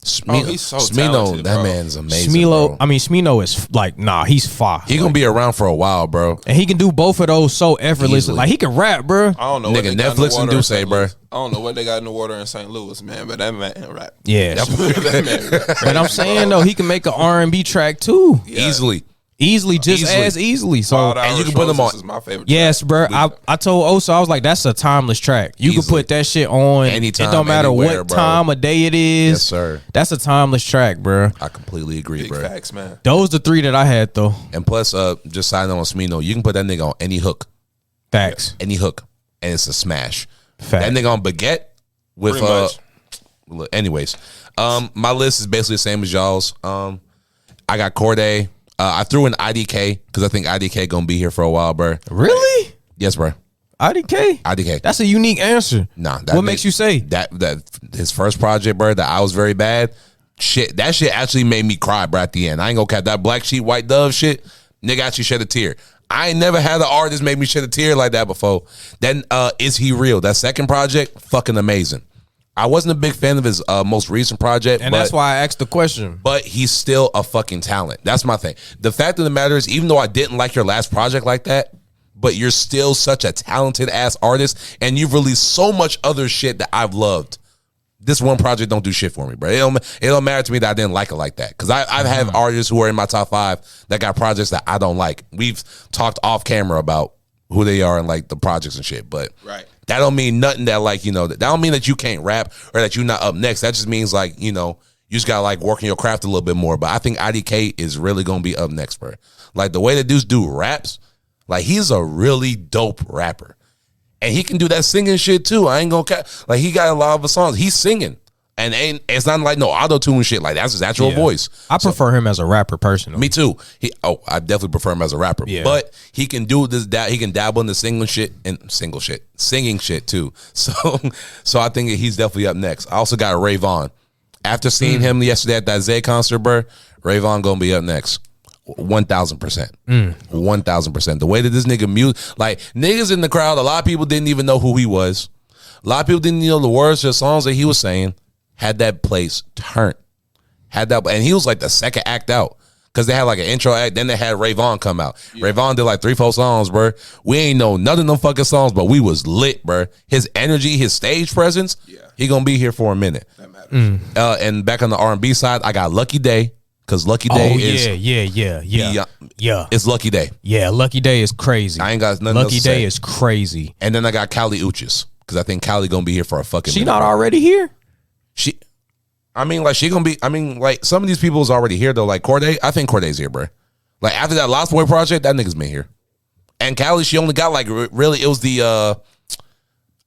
He's so talented, that bro. man's amazing. Smino, bro. I mean, Smino is like, he's fire. He gonna be around for a while, bro. And he can do both of those so effortlessly. Easily. Like, he can rap, bro. I don't know what Nigga, they got in the Netflix and water in Duce, St. bro. Louis. I don't know what they got in the water in St. Louis, man, but that man rap. Yeah. That man rap. But I'm saying, though, he can make an R&B track, too. Yeah. Easily, just Easily. as easily. So, Wild and you Irish can put them Roses on- is my favorite. yes, bro. track. I told Oso, I was like, that's a timeless track. You can Easily. put that shit on Anytime, It don't matter anywhere, what bro. time of day it is. Yes, sir. That's a timeless track, bro. I completely agree, Big bro. facts, man. Those the 3 that I had, though. And plus, just side note on Smino, you can put that nigga on any hook, Facts. and it's a smash. Fact. That nigga on Baguette with Pretty much. look, anyways, my list is basically the same as y'all's. I got Corday. I threw in IDK because I think IDK gonna be here for a while, bro. Really? Yes, bro. IDK? IDK. That's a unique answer. Nah. What makes you say? that his first project, bro? That I was very bad. Shit, that shit actually made me cry, bro. At the end, I ain't gonna cap that Black Sheep, White Dove shit. Nigga actually shed a tear. I ain't never had an artist make me shed a tear like that before. Then Is He Real? That second project, fucking amazing. I wasn't a big fan of his most recent project, And but, that's why I asked the question. but he's still a fucking talent. That's my thing. The fact of the matter is, even though I didn't like your last project like that, but you're still such a talented ass artist, and you've released so much other shit that I've loved. this one project don't do shit for me, bro. It don't matter to me that I didn't like it like that. Because I've had artists who are in my top 5 that got projects that I don't like. We've talked off camera about who they are and like the projects and shit. But that don't mean nothing that like, you know, that don't mean that you can't rap or that you're not up next. That just means like, you know, you just gotta like work on your craft a little bit more. But I think IDK is really gonna be up next, bro. Like the way that this dude raps, like he's a really dope rapper. And he can do that singing shit too. I ain't gonna like he got a lot of the songs. He's singing. And it's not like no auto-tune shit. Like that's his natural voice. I prefer him as a rapper personally. Me too. I definitely prefer him as a rapper. Yeah. But he can do this. He can dabble in the singing shit too. So I think he's definitely up next. I also got Ray Vaughn. After seeing him yesterday at that Zay concert, bro, Ray Vaughn gonna be up next. 1,000%. 1,000%. The way that this nigga like niggas in the crowd, a lot of people didn't even know who he was. A lot of people didn't know the words to the songs that he was saying. Had that place turned. And he was like the second act out. Because they had like an intro act, then they had Ray Vaughn come out. Yeah. Ray Vaughn did like 3-4 songs, bro. We ain't know none of them fucking songs, but we was lit, bro. His energy, his stage presence, he gonna be here for a minute. That matters. And back on the R&B side, I got Lucky Day. Because Lucky Day it's Lucky Day. Yeah, Lucky Day is crazy. I ain't got nothing Lucky else to Day say. is crazy. And then I got Kali Uchis. Because I think Kali gonna be here for a fucking She minute. not already here? She gonna be, like some of these people is already here though. Like Corday, I think Corday's here, bro. Like after that Lost Boy project, that nigga's been here. And Kali, she only got like really, it was the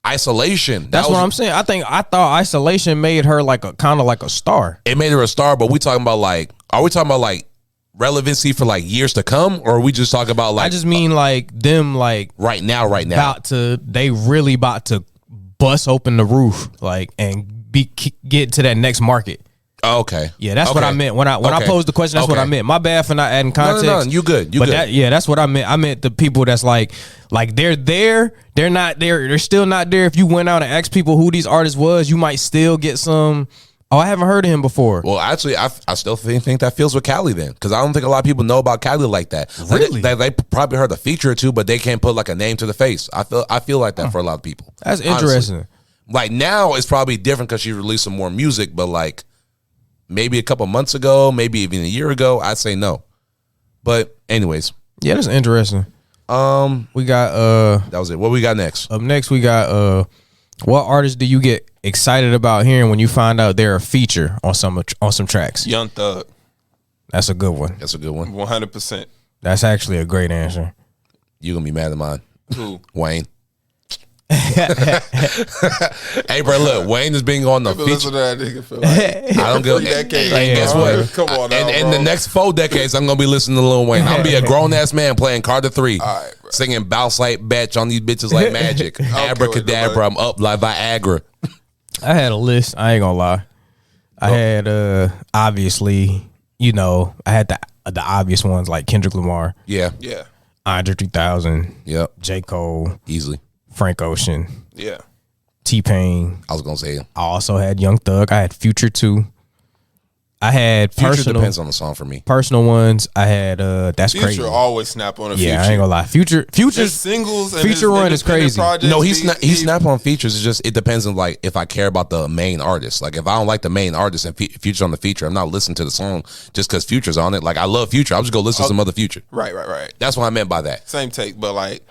Isolation. That's what I'm saying. I thought Isolation made her like a kind of like a star. It made her a star, but we talking about like, are we talking about like relevancy for like years to come, or are we just talking about like? I just mean like them like right now. They really about to bust open the roof like and get to that next market. Okay. Yeah, that's what I meant when I posed the question. That's what I meant. My bad for not adding context. No, you good. You good. That's what I meant. I meant the people that's like they're there, they're not there, they're still not there. If you went out and asked people who these artists was, you might still get some. Oh, I haven't heard of him before. Well, actually, I still think that feels with Kali then, because I don't think a lot of people know about Kali like that. Really? They probably heard a feature or two, but they can't put like a name to the face. I feel like that for a lot of people. That's interesting. Honestly. Like now, it's probably different because she released some more music, but like maybe a couple months ago, maybe even a year ago, I'd say no. But anyways, yeah, that's interesting. We got that was it. What we got next? Up next, we got what artists do you get excited about hearing when you find out they're a feature on some tracks? Young Thug. That's a good one. 100%. That's actually a great answer. You gonna be mad at mine? Who? Wayne. Hey, bro, look, Wayne is being on the feature. Listen to that nigga for like I don't give a guess what? Come on now, in the next 4 decades, I'm gonna be listening to Lil Wayne. I'm gonna be a grown ass man playing Carter 3, right, singing Bounce Like Batch on these bitches like magic. Abracadabra, I'm up like Viagra. I had a list. I ain't gonna lie. I had obviously, you know, I had the obvious ones like Kendrick Lamar. Yeah. Andre 3000. Yep. J. Cole. Easily. Frank Ocean. Yeah. T-Pain. I was gonna say him. I also had Young Thug. I had Future too. I had Future personal. Depends on the song for me. Personal ones. I had That's Future Crazy. Always snap on a Future. Yeah, I ain't gonna lie. Future's his singles and Future run is crazy. No, he snap on features. It's just it depends on like if I care about the main artist. Like if I don't like the main artist and Future's on the feature, I'm not listening to the song just because Future's on it. Like I love Future. I'll just go listen to some other Future. Right. That's what I meant by that. Same take, but like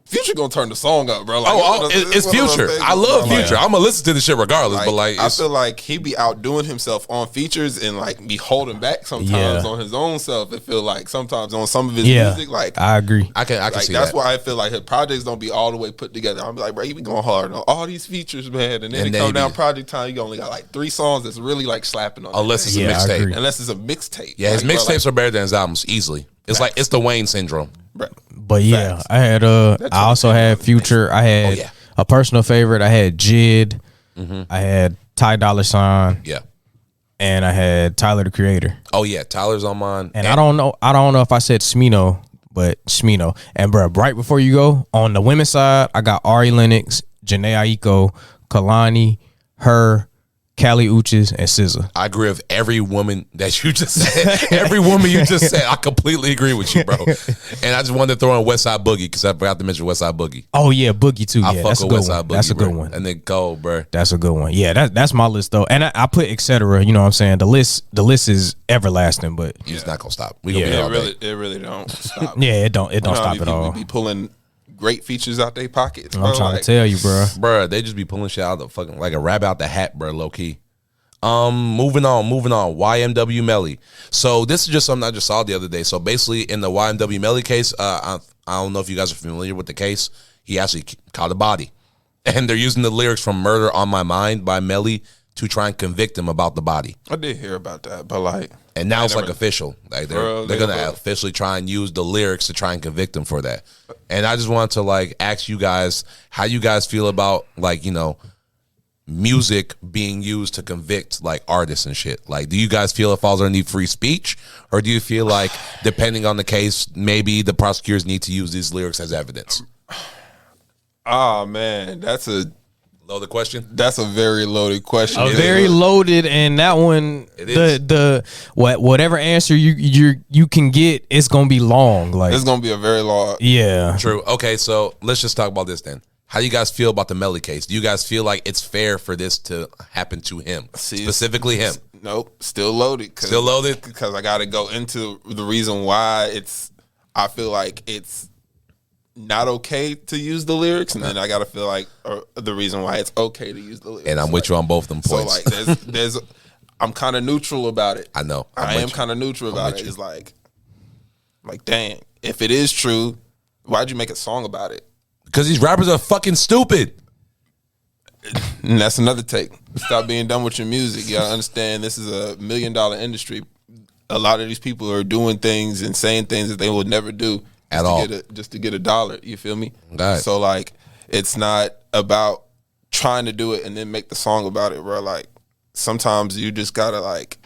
Future gonna turn the song up, bro. Like, it's Future. I love Future. I'm gonna listen to the shit regardless. But like, I feel like he be outdoing himself on features and like be holding back sometimes on his own self. It feel like sometimes on some of his music, like I agree. I can see that's that. why I feel like his projects don't be all the way put together. I'm like, bro, you be going hard on all these features, man, and then it come down project time, you only got like 3 songs that's really like slapping on. Unless it's a mixtape. Unless it's a mixtape. Yeah, his mixtapes are better than his albums easily. It's like it's the Wayne syndrome. Right. But yeah, facts. I had I also had Future. I had a personal favorite. I had Jid. I had Ty Dolla $ign. Yeah. And I had Tyler the Creator. Oh yeah, Tyler's on mine. And I don't know if I said Smino, but Smino. And bro, right before you go, on the women's side, I got Ari Lennox, Janae Aiko, Kalani, her, Kali Uchis, and SZA. I agree with every woman that you just said. Every woman you just said, I completely agree with you, bro. And I just wanted to throw in West Side Boogie because I forgot to mention West Side Boogie. Oh yeah, Boogie too. I Yeah, fuck that's a with good West Side one. Boogie, That's a good bro. one. And then go, bro. That's a good one. Yeah, that's my list though. And I put etc. You know what I'm saying? The list is everlasting, but You're just not gonna stop. We gonna be It here all really, day. it really don't stop. yeah, it don't You know how stop many at people all. be pulling great features out their pockets. I'm bro? trying Like, to tell you, bro. Bro, they just be pulling shit out the fucking like a rabbit out the hat, bro, low key. Moving on. YMW Melly. So this is just something I just saw the other day. So basically, in the YMW Melly case, I don't know if you guys are familiar with the case. He actually caught a body, and they're using the lyrics from "Murder on My Mind" by Melly to try and convict him about the body. I did hear about that, but like, And now it's like never- official. Like Bro, they're they- gonna officially try and use the lyrics to try and convict him for that. And I just wanted to like ask you guys how you guys feel about like, you know, music being used to convict like artists and shit. Like, do you guys feel it falls underneath free speech, or do you feel like depending on the case, maybe the prosecutors need to use these lyrics as evidence? oh man, that's a Question. very loaded question. Very loaded, and that one, is. whatever answer you can get, it's gonna be long. Like It's gonna be a very long. yeah, True. Okay, so let's just talk about this then. How do you guys feel about the Melly case? Do you guys feel like it's fair for this to happen to him, specifically him? Nope, still loaded. Still loaded? Because I got to go into the reason why I feel like it's not okay to use the lyrics, and then I got to feel like the reason why it's okay to use the lyrics. And I'm with you on both them So points. like, there's I'm kind of neutral about it. I know. I am kind of neutral about it. It's like, dang, if it is true, why'd you make a song about it? Because these rappers are fucking stupid. And that's another take. Stop being done with your music. You gotta understand this is a $1 million industry. A lot of these people are doing things and saying things that they would never do At all. just to get $1. You feel me? Right. So like, it's not about trying to do it and then make the song about it, bro. Like, sometimes you just gotta like,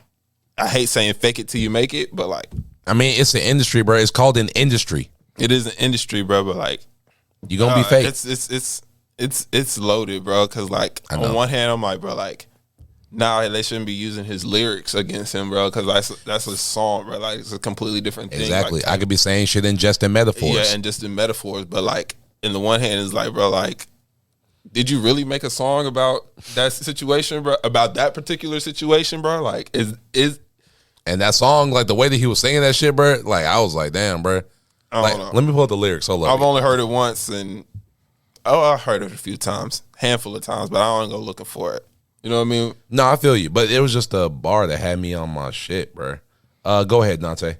I hate saying fake it till you make it, but like, I mean, it's an industry, bro. It's called an industry. it is an industry, bro. But like, You gonna be fake. It's loaded, bro. Cause like, on one hand, I'm like, bro, like, nah, they shouldn't be using his lyrics against him, bro. Cause that's a song, bro. Like, it's a completely different thing. Exactly. Like, I could be saying shit in just in metaphors. yeah, and just in metaphors. But like, in the one hand, it's like, bro, like, did you really make a song about that situation, bro? About that particular situation, bro? Like, is And that song, like the way that he was singing that shit, bro, like I was like, damn, bro. I Like, don't know. let me pull up the lyrics. Hold I've up. only heard it once, and I heard it a few times, handful of times, but I don't go looking for it. You know what I mean? No, I feel you, but it was just a bar that had me on my shit, bro. Go ahead, Dante.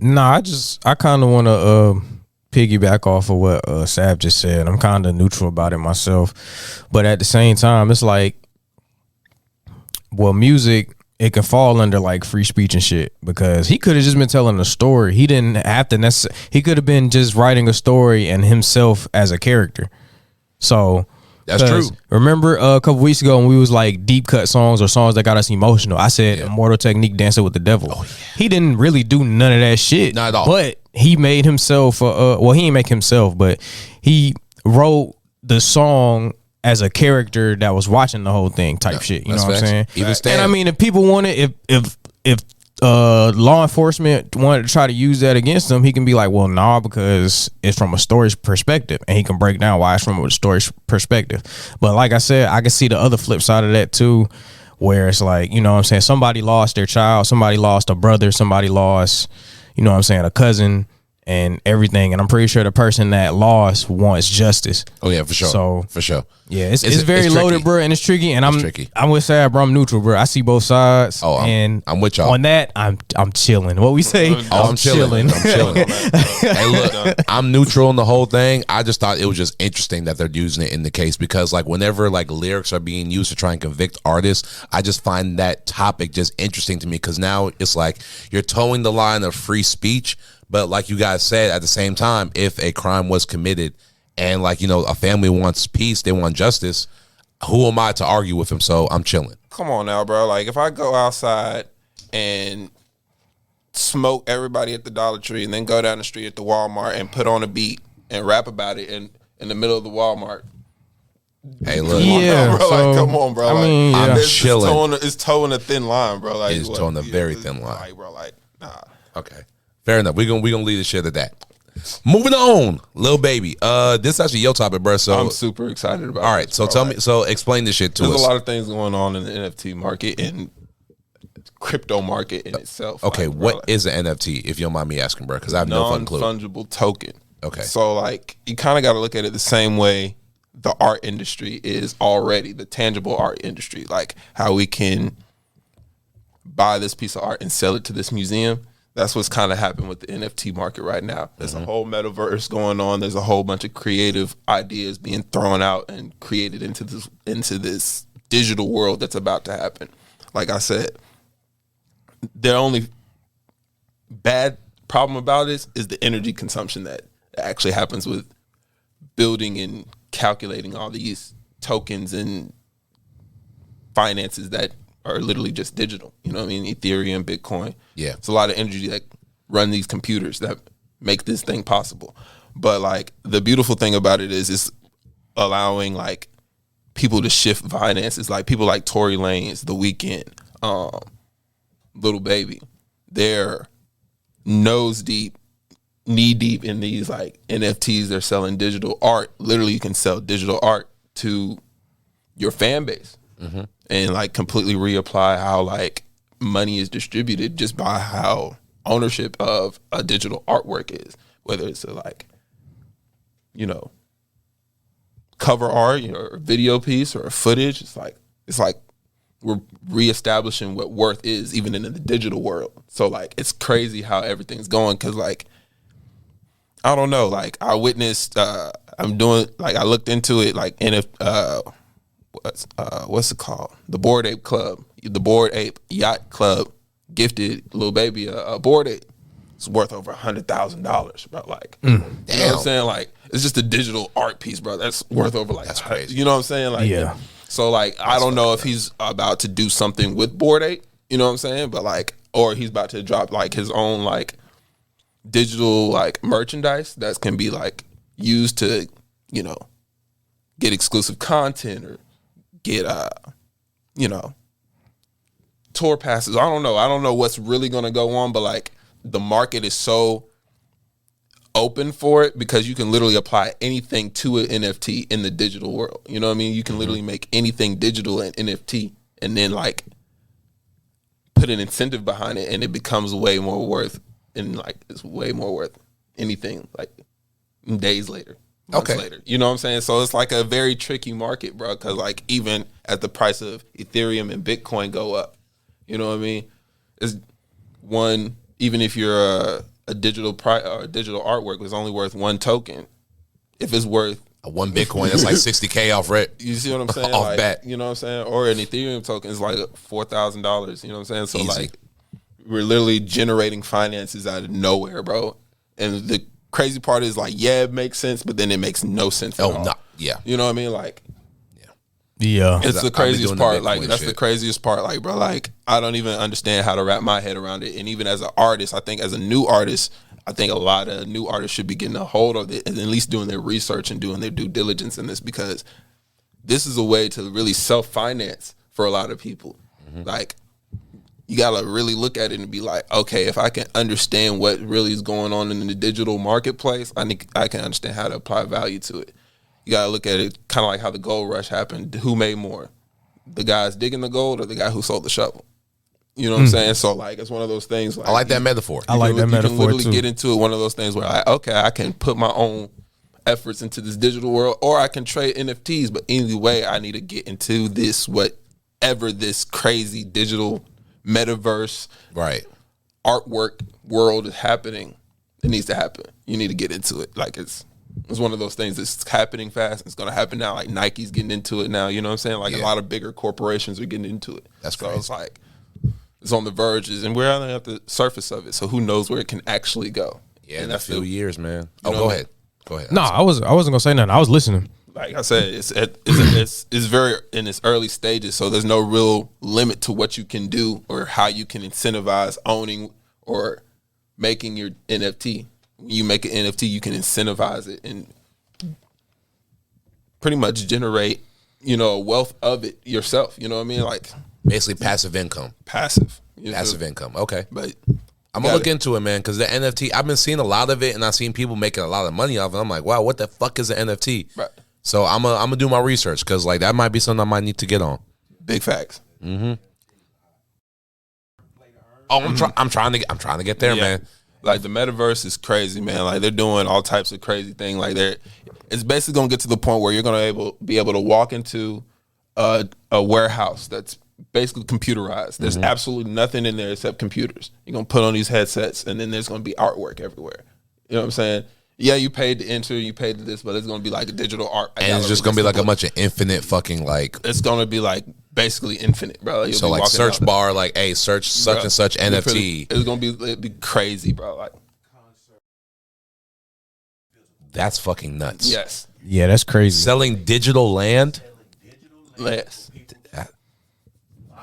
Nah, I kind of want to piggyback off of what Sav just said. I'm kind of neutral about it myself, but at the same time, it's like, well, music, it can fall under like free speech and shit, because he could have just been telling a story. He didn't have to he could have been just writing a story and himself as a character. So That's true. Remember a couple weeks ago when we was like deep cut songs or songs that got us emotional, I said Immortal Technique, Dancing with the Devil. Oh, yeah. He didn't really do none of that shit. Not at all. But he made himself well, he didn't make himself, but he wrote the song as a character that was watching the whole thing type shit. You know what I'm saying? Even Stan. And I mean, if people want it, if law enforcement wanted to try to use that against him, he can be like, well, nah, because it's from a story's perspective, and he can break down why it's from a story's perspective. But like I said, I can see the other flip side of that too, where it's like, you know what I'm saying, somebody lost their child, somebody lost a brother, somebody lost, you know what I'm saying, a cousin and everything, and I'm pretty sure the person that lost wants justice. Oh yeah, for sure. So for sure. Yeah, it's very loaded, tricky. bro, and it's tricky. And tricky. I'm with Sad, bro. I'm neutral, bro. I see both sides. Oh, I'm with y'all. On that, I'm chilling. What we say? Oh, I'm chilling. I'm chilling. Hey, look, I'm neutral in the whole thing. I just thought it was just interesting that they're using it in the case, because like whenever like lyrics are being used to try and convict artists, I just find that topic just interesting to me, because now it's like you're towing the line of free speech, but like you guys said, at the same time, if a crime was committed and like, you know, a family wants peace, they want justice, who am I to argue with him? So I'm chilling. Come on now, bro. Like, if I go outside and smoke everybody at the Dollar Tree and then go down the street at the Walmart and put on a beat and rap about it in the middle of the Walmart, Hey, look. Yeah, bro. so, Like, come on, bro. I Like, mean, yeah. I'm it's chilling. It's towing a thin line, bro. Like, It's towing a very thin line. Like, bro, like, nah. Okay, fair enough. We're gonna leave the shit at that. Moving on, Lil Baby. This is actually your topic, bro. So I'm super excited about. all right, this, so bro. tell Like, me. So explain this shit to us. there's a lot of things going on in the NFT market and crypto market in itself. Okay, like, bro, what like, is an NFT? If you don't mind me asking, bro, because I have no fucking clue. non-fungible token? Okay. So like you kind of got to look at it the same way the art industry is already, the tangible art industry, like how we can buy this piece of art and sell it to this museum. That's what's kind of happened with the NFT market right now. There's a whole metaverse going on. There's a whole bunch of creative ideas being thrown out and created into this digital world that's about to happen. Like I said, the only bad problem about this is the energy consumption that actually happens with building and calculating all these tokens and finances that are literally just digital. You know what I mean? Ethereum, Bitcoin. Yeah. It's a lot of energy that run these computers that make this thing possible. But like the beautiful thing about it is it's allowing like people to shift finances. Like people like Tory Lanez, The Weeknd, Little Baby. They're nose deep, knee deep in these like NFTs. They're selling digital art. Literally, you can sell digital art to your fan base and like completely reapply how like money is distributed just by how ownership of a digital artwork is. Whether it's a like, you know, cover art, you know, or a video piece or a footage. It's like we're reestablishing what worth is even in the digital world. So like it's crazy how everything's going because like I don't know, like I witnessed I'm doing like I looked into it like what's it called? The Bored Ape Club. The Bored Ape Yacht Club gifted Lil Baby a Bored Ape. It's worth over $100,000, bro. Like, you know what I'm saying? Like, it's just a digital art piece, bro. That's worth over like, That's crazy. You know what I'm saying? Like, Yeah. So like, I don't know if he's about to do something with Bored Ape. You know what I'm saying? But like, or he's about to drop like his own like digital like merchandise that can be like used to, you know, get exclusive content or get you know, tour passes. I don't know what's really gonna go on, but like the market is so open for it because you can literally apply anything to an NFT in the digital world. You know what I mean? You can literally make anything digital and NFT and then like put an incentive behind it and it becomes way more worth and like it's way more worth anything like days later. Months later. You know what I'm saying? So it's like a very tricky market, bro, because like even as the price of Ethereum and Bitcoin go up, you know what I mean? It's one, even if you're a digital digital artwork was only worth one token, if it's worth one Bitcoin, that's like 60K off rent. you see what I'm saying? Off like, bat. You know what I'm saying? Or an Ethereum token is like $4,000. You know what I'm saying? So Easy. like we're literally generating finances out of nowhere, bro. And the crazy part is like, yeah, it makes sense, but then it makes no sense at all. No, yeah. You know what I mean? Like, Yeah. it's the I've been craziest doing the part. Bitcoin Like, that's shit. the craziest part. Like, bro, like, I don't even understand how to wrap my head around it. And even as an artist, I think as a new artist, I think a lot of new artists should be getting a hold of it and at least doing their research and doing their due diligence in this because this is a way to really self-finance for a lot of people. Like, you got to really look at it and be like, okay, if I can understand what really is going on in the digital marketplace, I think I can understand how to apply value to it. You got to look at it kind of like how the gold rush happened. Who made more? The guys digging the gold or the guy who sold the shovel? You know what I'm saying? So, like, it's one of those things. Like, I like that metaphor. I like that you metaphor can literally too. get into it. One of those things where, like, okay, I can put my own efforts into this digital world, or I can trade NFTs. But either way, I need to get into this whatever this crazy digital metaverse Right. artwork world is happening. It needs to happen. You need to get into it. Like it's one of those things that's happening fast. It's going to happen now. Like Nike's getting into it now. You know what I'm saying? Like a lot of bigger corporations are getting into it. That's so crazy. it's like it's on the verges, and we're only at the surface of it. So who knows where it can actually go? Yeah, and in a that's few years, man. know Go what I ahead. Go ahead. No, I wasn't gonna say nothing. I was listening. like I said, it's very in its early stages, so there's no real limit to what you can do or how you can incentivize owning or making your NFT. When you make an NFT, you can incentivize it and pretty much generate a wealth of it yourself. You know what I mean? Like Basically passive income. passive. Passive income. Okay. But I'm going to look into it, man, because the NFT, I've been seeing a lot of it, and I've seen people making a lot of money off it. I'm like, wow, what the fuck is an NFT? Right. So I'm gonna do my research, because like that might be something I might need to get on. Big facts. Mm-hmm. Oh, I'm trying to get there, man. Like the metaverse is crazy, man. Like they're doing all types of crazy things. Like it's basically gonna get to the point where you're gonna be able to walk into a warehouse that's basically computerized. There's absolutely nothing in there except computers. You're gonna put on these headsets, and then there's gonna be artwork everywhere. You know what I'm saying? Yeah, you paid to enter, you paid to this, but it's gonna be like a digital art. And it's just gonna be like a bunch of infinite fucking like. It's gonna be like basically infinite, bro. You'll so like search bar, like, hey, search such and such NFT. It's gonna be crazy, bro. Like that's fucking nuts. yes, Yeah, that's crazy. Selling digital land. yes.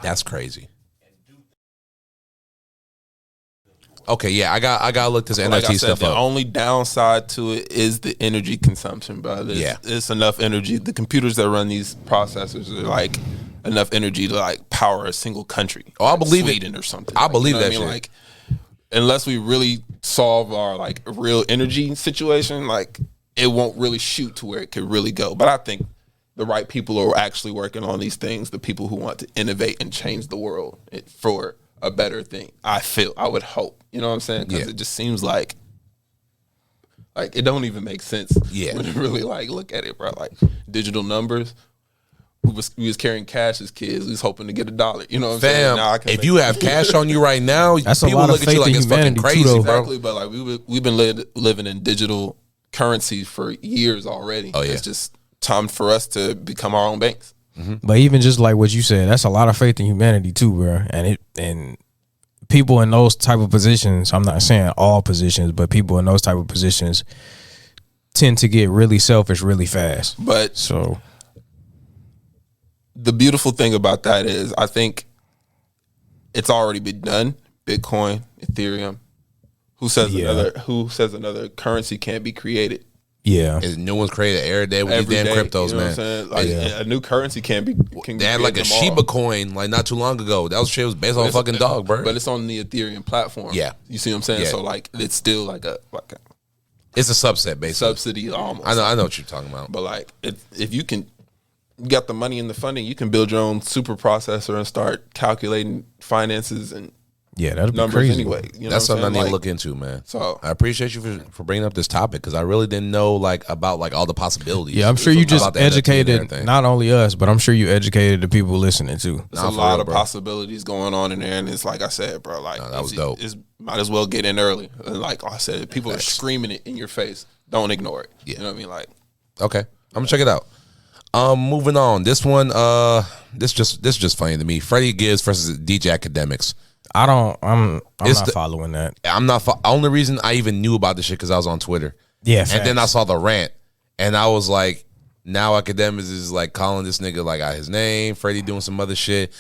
That's crazy. Okay, yeah, I got to look this NFT Like I said, stuff the up. only downside to it is the energy consumption, bro. It's enough energy. The computers that run these processors are like enough energy to like power a single country. Oh, I like believe Sweden it. or something. I believe you know that what I mean? shit. Like, unless we really solve our like real energy situation, like it won't really shoot to where it could really go. But I think the right people are actually working on these things. The people who want to innovate and change the world for a better thing. I would hope. You know what I'm saying? Because it just seems like it don't even make sense. Yeah. When you really like look at it, bro. Like digital numbers. We was carrying cash as kids. We was hoping to get $1. You know what I'm saying? Now Fam, if you have cash on you right now, That's a people lot of look at you faith like in it's fucking humanity, too, crazy, though. bro. exactly, but like we've been living in digital currency for years already. Oh, yeah. It's just time for us to become our own banks. But even just like what you said, that's a lot of faith in humanity too, bro. And people in those type of positions, I'm not saying all positions, but people in those type of positions tend to get really selfish really fast. But So the beautiful thing about that is I think it's already been done. Bitcoin, Ethereum. Who says another currency can't be created? yeah, No one's created every day with Every these damn day, cryptos, you know man. What I'm saying? Like a new currency can They had like a tomorrow. Shiba coin like not too long ago. That shit was based on a fucking dog, bro. But it's on the Ethereum platform. Yeah. You see what I'm saying? Yeah. So like it's still like a It's a subset, basically. subsidy almost. I know what you're talking about. But like if you got the money and the funding, you can build your own super processor and start calculating finances and yeah, that'd be numbers crazy. anyway. You know That's what I'm something I need saying? to look into, man. So I appreciate you for bringing up this topic, because I really didn't know like about like all the possibilities. Yeah, I'm sure you about just the NFT and educated everything. not only us, but I'm sure you educated the people listening too. There's Nah, a for lot real, of bro. possibilities going on in there, and it's like I said, bro. Like that was dope. It's might as well get in early. And like I said, people are screaming it in your face. Don't ignore it. Yeah. You know what I mean? Like Okay, I'm gonna check it out. Moving on. This one, this just funny to me. Freddie Gibbs versus DJ Academics. I'm not It's the- following that. I'm not. Only reason I even knew about this shit because I was on Twitter. Yeah, and then I facts. saw the rant, and I was like, now Academics is like calling this nigga like out his name. Freddie doing some other shit.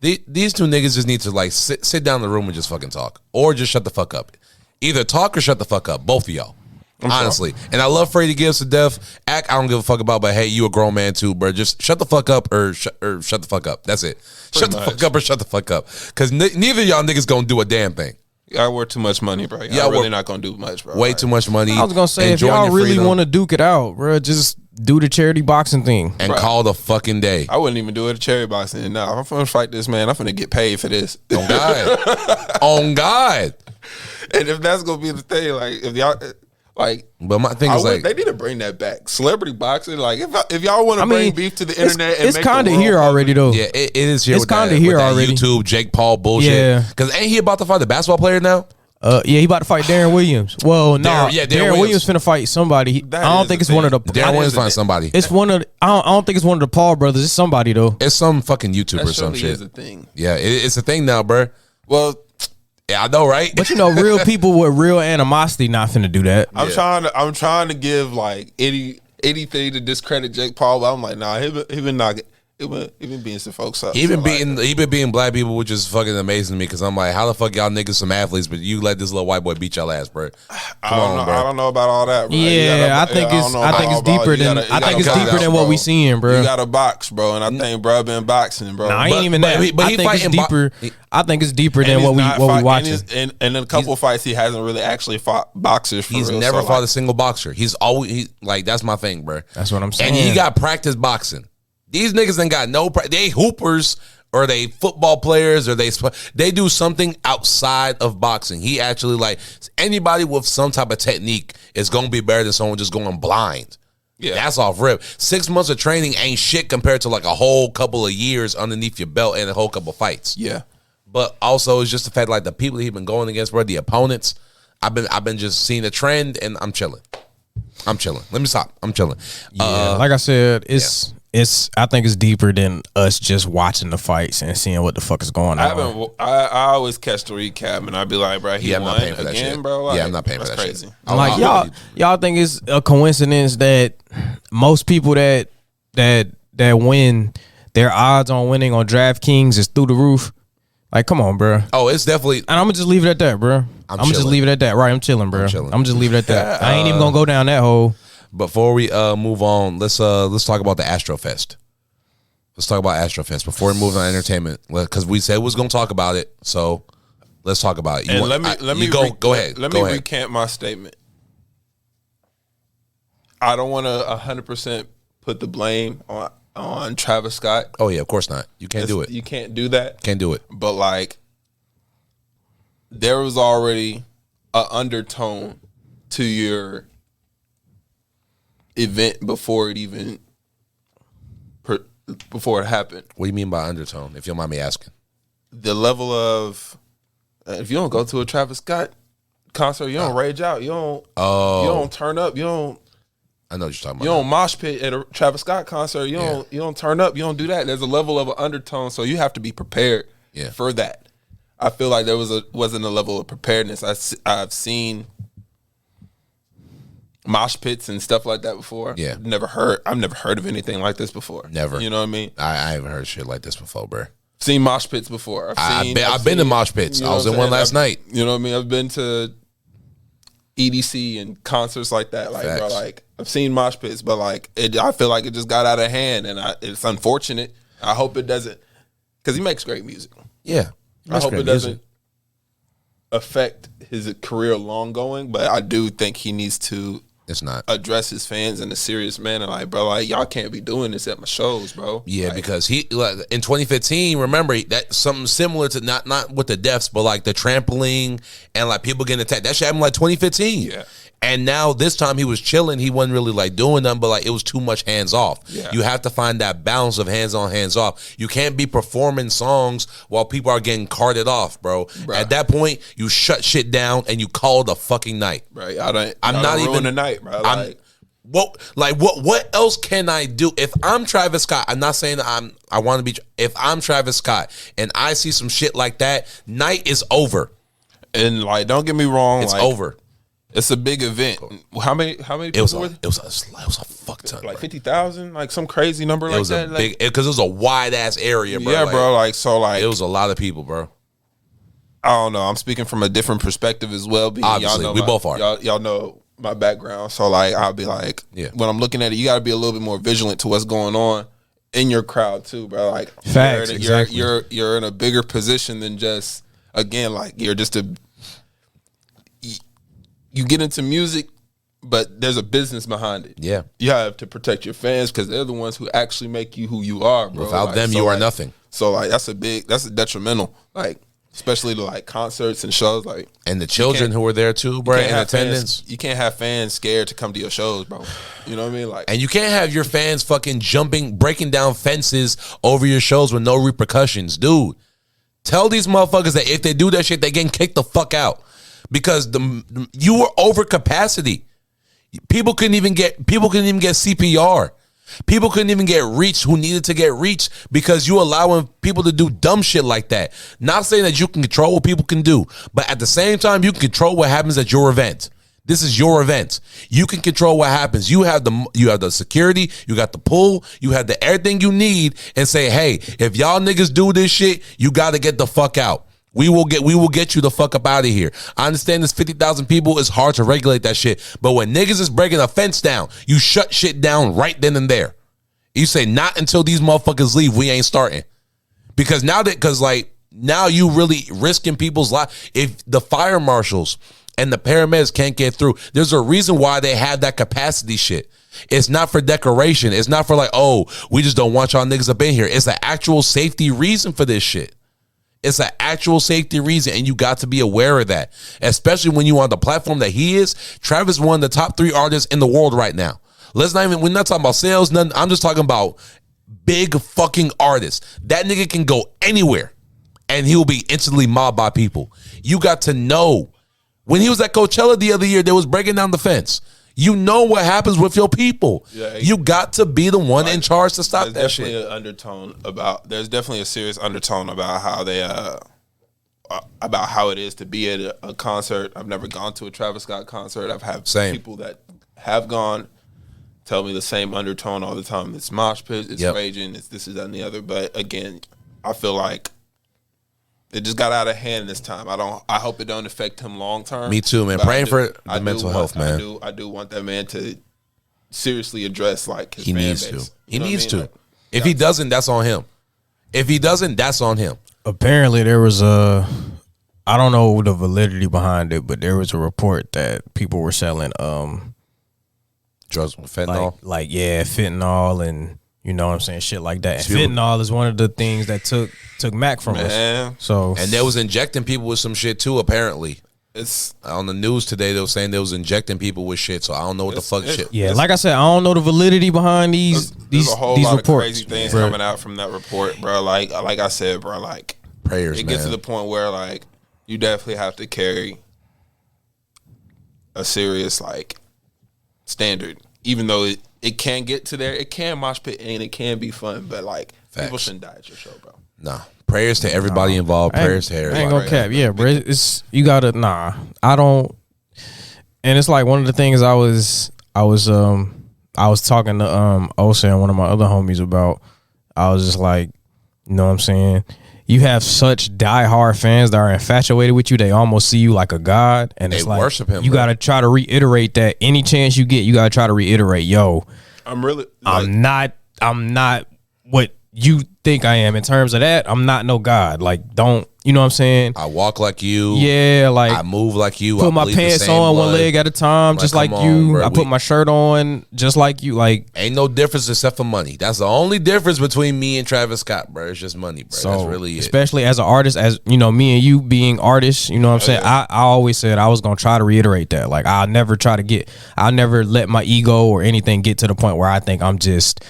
These two niggas just need to like sit down in the room and just fucking talk, or just shut the fuck up. Either talk or shut the fuck up. Both of y'all. Honestly. And I love Freddie Gibbs to death. Act, I don't give a fuck about, but hey, you a grown man too, bro. Just shut the fuck up or shut the fuck up. That's it. Shut the fuck up or shut the fuck up. Because neither of y'all niggas gonna do a damn thing. y'all worth too much money, bro. Y'all really not gonna do much, bro. Way Like, too much money. I was gonna say, if Enjoying y'all your really freedom want to duke it out, bro, just do the charity boxing thing. and Bruh. call the fucking day. I wouldn't even do it at cherry boxing. No, if I'm gonna fight this man, I'm gonna get paid for this. On God. On God. And if that's gonna be the thing, like if y'all like, But my thing is like, they need to bring that back. Celebrity boxing, like if y'all want to bring beef to the internet, and it's make the kind of world here public- already though. yeah, it is here. It's with that- kinda here with that already. YouTube Jake Paul bullshit. Yeah. Because ain't he about to fight the basketball player now? Yeah, he about to fight Darren Williams. Well, no, Darren Darren Williams. Williams finna fight somebody. I That don't is think the it's one of the. thing. Darren That Williams is find a- somebody. It's one of. I don't think it's one of the Paul brothers. It's somebody though. It's some fucking YouTuber That or some surely shit. is a thing. Yeah, it's a thing now, bro. Well, Yeah, I know, right? But you know, real people with real animosity not finna do that. I'm trying to give like anything to discredit Jake Paul, but I'm like, nah, he been knocking. Even beating some folks up. Even beating black people, which is fucking amazing to me because I'm like, how the fuck y'all niggas some athletes, but you let this little white boy beat y'all ass, bro? I don't know about all that, bro. Yeah, I think it's deeper than deeper than what we seeing, bro. You got to box, bro, and I think bro been boxing, bro. Nah, I ain't even that. But I think it's deeper. I think it's deeper than what we watching. And in a couple of fights, he hasn't really actually fought boxers. He's never fought a single boxer. He's always like that's my thing, bro. That's what I'm saying. And he got practice boxing. These niggas ain't got no they hoopers or they football players or they do something outside of boxing. He actually like anybody with some type of technique is gonna be better than someone just going blind. Yeah, that's off rip. 6 months of training ain't shit compared to like a whole couple of years underneath your belt and a whole couple of fights. Yeah, but also it's just the fact like the people he's been going against, bro, the opponents. I've been just seeing a trend and I'm chilling. Let me stop. I'm chilling. Yeah, like I said, I think it's deeper than us just watching the fights and seeing what the fuck is going on. I always catch the recap and I'd be like, bro, he won again, bro. Like, I'm not paying for that crazy. Shit. I'm like y'all think it's a coincidence that most people that win, their odds on winning on DraftKings is through the roof. Like, come on, bro. Oh, it's definitely. And I'm gonna just leave it at that, bro. I'm gonna just leave it at that. Right, I'm chilling, bro. I'm gonna just leave it at that. I ain't even gonna go down that hole. Before we move on, let's talk about the Astrofest. Let's talk about Astrofest before we move on to entertainment, because we said we was gonna talk about it. So let's talk about it. Let me go ahead. Let me recant my statement. I don't want to 100% put the blame on Travis Scott. Oh yeah, of course not. You can't do it. You can't do that. Can't do it. But like, there was already an undertone to your event before it happened. What do you mean by undertone? If you don't mind me asking, the level of if you don't go to a Travis Scott concert, you don't rage out. You don't turn up. You don't. I know what you're talking about. You don't mosh pit at a Travis Scott concert. You don't turn up. You don't do that. There's a level of an undertone, so you have to be prepared for that. I feel like there wasn't a level of preparedness. I've seen mosh pits and stuff like that before. Yeah, I've never heard of anything like this before. Never. You know what I mean? I haven't heard shit like this before, bro. Seen mosh pits before. I've been to mosh pits. I was in one last night. You know what I mean? I've been to EDC and concerts like that. Like, bro, like I've seen mosh pits, but like I feel like it just got out of hand, and it's unfortunate. I hope it doesn't, because he makes great music. Yeah, I hope it doesn't affect his career long going, but I do think he needs to. It's not address his fans in a serious manner, like, bro, like y'all can't be doing this at my shows, bro. Yeah, like, because he in 2015, remember that something similar to not with the deaths, but like the trampling and like people getting attacked. That shit happened like 2015. Yeah. And now this time he was chilling. He wasn't really like doing nothing, but like it was too much hands off. Yeah. You have to find that balance of hands on, hands off. You can't be performing songs while people are getting carted off, bro. Bruh. At that point, you shut shit down and you call it a fucking night. Right. I'm not even the night, bro. What else can I do? If I'm Travis Scott, I'm not saying I want to be. If I'm Travis Scott and I see some shit like that, night is over. And like, don't get me wrong, it's over. It's a big event. How many people it was a fuck ton. Like 50,000, like some crazy number like that. Because it was a wide ass area, bro. Yeah, like, bro. Like, so like it was a lot of people, bro. I don't know. I'm speaking from a different perspective as well. Obviously, y'all know we both are. Y'all know my background, so like I'll be like, when I'm looking at it, you got to be a little bit more vigilant to what's going on in your crowd too, bro. Like, facts, you're in a bigger position than just, again, like you're just you get into music, but there's a business behind it. Yeah, you have to protect your fans because they're the ones who actually make you who you are, bro. Without them, you are nothing. So like that's a detrimental, like. Especially to like concerts and shows, like, and the children who were there too, bro, in attendance. You can't have fans scared to come to your shows, bro. You know what I mean? Like, and you can't have your fans fucking breaking down fences over your shows with no repercussions, dude. Tell these motherfuckers that if they do that shit, they getting kicked the fuck out because you were over capacity. People couldn't even get CPR. People couldn't even get reached who needed to get reached because you allowing people to do dumb shit like that. Not saying that you can control what people can do, but at the same time, you can control what happens at your event. This is your event. You can control what happens. You have the security, you got the pool, you have the everything you need, and say, hey, if y'all niggas do this shit, you gotta get the fuck out. We will get you the fuck up out of here. I understand this 50,000 people is hard to regulate that shit, but when niggas is breaking a fence down, you shut shit down right then and there. You say, not until these motherfuckers leave, we ain't starting. Because now you really risking people's life. If the fire marshals and the paramedics can't get through, there's a reason why they have that capacity shit. It's not for decoration. It's not for like, oh, we just don't want y'all niggas up in here. It's an actual safety reason for this shit. It's an actual safety reason, and you got to be aware of that, especially when you on the platform that he is. Travis is one of the top 3 artists in the world right now. We're not talking about sales, nothing. I'm just talking about big fucking artists. That nigga can go anywhere, and he'll be instantly mobbed by people. You got to know. When he was at Coachella the other year, they was breaking down the fence. You know what happens with your people. Yeah, you got to be the one in charge to stop that shit. There's definitely a serious undertone about how they about how it is to be at a concert. I've never gone to a Travis Scott concert. I've had people that have gone tell me the same undertone all the time. It's mosh pit, it's raging, it's this, that, and the other. But again, I feel like it just got out of hand this time. I hope it don't affect him long term. Me too, man. Praying for the mental health, man. I do want that man to seriously address like his he fan needs base. to. He needs to. Like, if he doesn't, that's on him. If he doesn't, that's on him. Apparently, there was I don't know the validity behind it, but there was a report that people were selling drugs with fentanyl, like fentanyl and. You know what I'm saying? Shit like that. And fentanyl is one of the things that took Mac from us. So and they was injecting people with some shit too, apparently. It's on the news today, they were saying they was injecting people with shit, so I don't know what the fuck shit. Yeah, like I said, I don't know the validity behind these a whole lot reports. Of crazy things coming out from that report, bro. Like I said, bro, like prayers, it gets to the point where like you definitely have to carry a serious like standard, even though it can get to there. It can mosh pit and it can be fun, but like people shouldn't die at your show, bro. Nah. Prayers to everybody involved. Prayers to everybody. I ain't gonna cap. Yeah, bro. It's you gotta I don't. And it's like one of the things I was talking to Osa and one of my other homies about. I was just like, you know what I'm saying? You have such diehard fans that are infatuated with you. They almost see you like a god, and they it's like worship him. You got to try to reiterate that any chance you get. You got to try to reiterate, yo. I'm not what you think I am in terms of that. I'm not no god. Like, don't you know what I'm saying? I walk like you. Yeah, like I move like you. Put my pants on one leg at a time, just like you. Bro, I put my shirt on just like you. Like, ain't no difference except for money. That's the only difference between me and Travis Scott, bro. It's just money, bro. So, that's really it. Especially as an artist, as you know, me and you being artists, you know what I'm saying? Yeah. I always said I was gonna try to reiterate that. Like, I'll never let my ego or anything get to the point where I think I'm just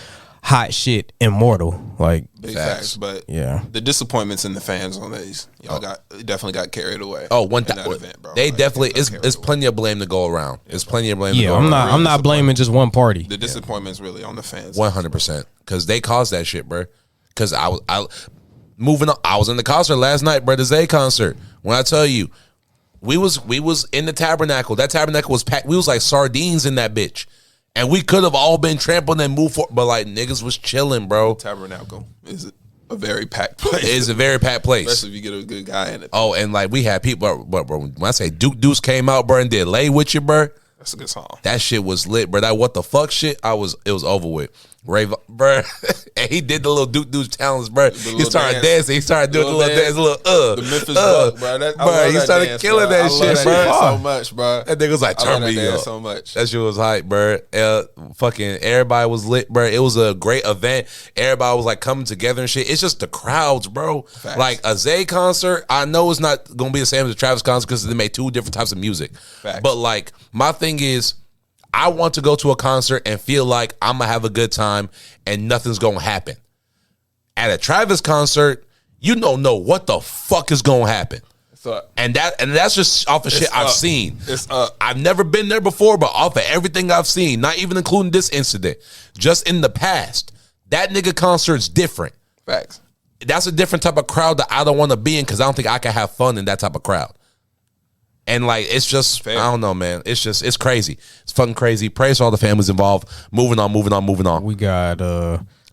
hot shit immortal. Like, big facts, but yeah, the disappointments in the fans on these, y'all definitely got carried away. Oh, event, bro. They definitely it's plenty of blame to go around. It's plenty of blame. Yeah, I'm not blaming just one party. The disappointment's really on the fans. 100%, because they caused that shit, bro. Because I moving on. I was in the concert last night, bro. The Zay concert. When I tell you, we was in the tabernacle. That tabernacle was packed. We was like sardines in that bitch. And we could have all been trampled and moved forward, but like niggas was chilling, bro. Tabernacle is a very packed place. It is a very packed place, especially if you get a good guy in it. Oh, and like we had people, but bro, when I say Duke Deuce came out, bro, and did Lay With You, bro. That's a good song. That shit was lit, bro. That what the fuck shit, it was over with. Ray, bro, and he did the little Duke Deuce talents, bro. He started dancing. He started doing the little dance, the Memphis Buck, bro. Bro, he started dance, killing that shit, bro. So much, bro. That nigga was like, turn me up so much. That shit was hype, bro. Fucking everybody was lit, bro. It was a great event. Everybody was like coming together and shit. It's just the crowds, bro. Facts. Like a Zay concert, I know it's not gonna be the same as a Travis concert because they made two different types of music. Facts. But like my thing is, I want to go to a concert and feel like I'm going to have a good time and nothing's going to happen. At a Travis concert, you don't know what the fuck is going to happen. And that's just off of shit I've seen. It's up. I've never been there before, but off of everything I've seen, not even including this incident, just in the past, that nigga concert's different. Facts. That's a different type of crowd that I don't want to be in because I don't think I can have fun in that type of crowd. And like it's just I don't know, man. It's crazy. It's fucking crazy. Praise for all the families involved. Moving on. We got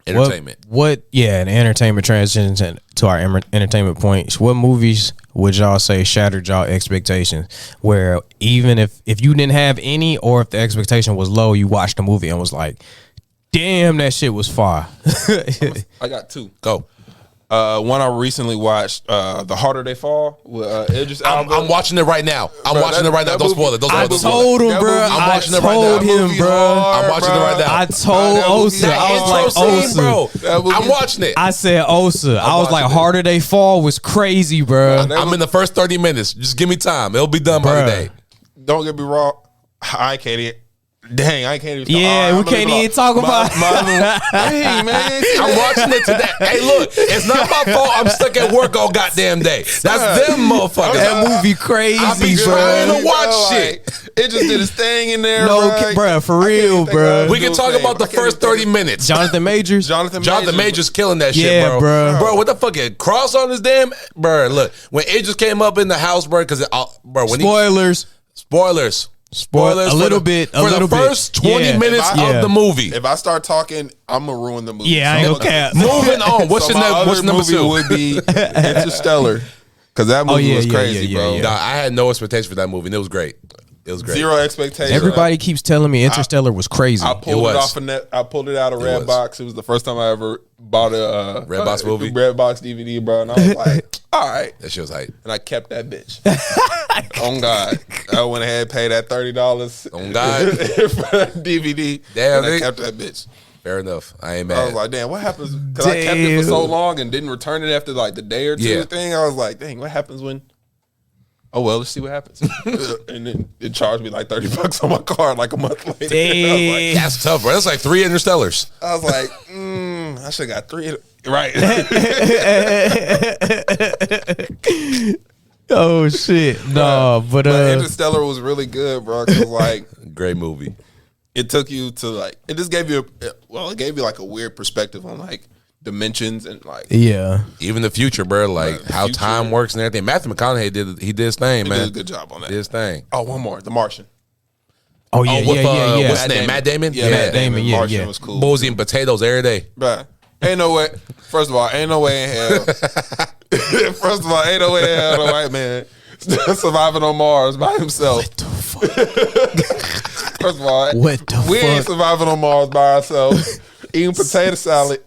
entertainment. The entertainment transitions to our entertainment points. What movies would y'all say shattered y'all expectations? Where even if you didn't have any, or if the expectation was low, you watched the movie and was like, damn, that shit was fire. I got two. Go. One I recently watched, The Harder They Fall with Idris Elba. I'm watching it right now. Don't spoil it. I told him, bro. I'm watching it right now. I told him, bro. I'm watching it right now. I told Osa. I was like, Osa. Bro. I'm watching it. I said Osa. I was like, Harder They Fall was crazy, bro. I'm in the first 30 minutes. Just give me time. It'll be done by the day. Don't get me wrong. I can't even. Dang, I can't even. Yeah, we can't even talk about. Hey, man, I'm watching it today. Hey, look, it's not my fault. I'm stuck at work all goddamn day. That's them motherfuckers. That movie crazy, I be bro. trying to watch shit. It just did its thing in there. No, bro, for real, bro. We can talk about the first 30 minutes. Jonathan Majors. Jonathan Majors killing that shit, bro. Bro. What the fuck? A cross on his damn, bro. Look, when it just came up in the house, bro, because bro, when spoilers. A little bit. For the first 20 minutes of the movie. If I start talking, I'm gonna ruin the movie. Yeah, I ain't gonna cap. Moving on. What's number two? Would be Interstellar, because that movie was crazy, bro. Nah, I had no expectation for that movie, and it was great. It was great. Zero expectations. Everybody keeps telling me Interstellar was crazy. I pulled it off I pulled it out of Redbox. It was the first time I ever bought a Redbox movie, Redbox DVD, bro. And I was like, all right, that shit was hype. And I kept that bitch. On God, I went ahead and paid that $30. On God, for that DVD. Damn, and I kept that bitch. Fair enough. I ain't mad. I was like, damn, what happens? Because I kept it for so long and didn't return it after like the day or two thing. I was like, dang, what happens when? Oh well, let's see what happens. And then it charged me like $30 on my card like a month later. Damn. I was like, that's tough, bro. That's like 3 Interstellars. I was like, I should have got 3. Right. Oh shit. No, but Interstellar was really good, bro. Cause like, great movie. It took you to like, it just gave you it gave you like a weird perspective on like dimensions and like even the future, bro. Like how time works and everything. Matthew McConaughey did his thing, man. Did a good job on that. Did his thing. Oh, one more, The Martian. Oh yeah. What's his name? Matt Damon. Yeah, Matt Damon. Martian was cool. Boys eating potatoes every day, bro. Ain't no way. First of all, ain't no way in hell. First of all, ain't no way in hell the white man surviving on Mars by himself. What the fuck? First of all, we ain't surviving on Mars by ourselves. Eating potato salad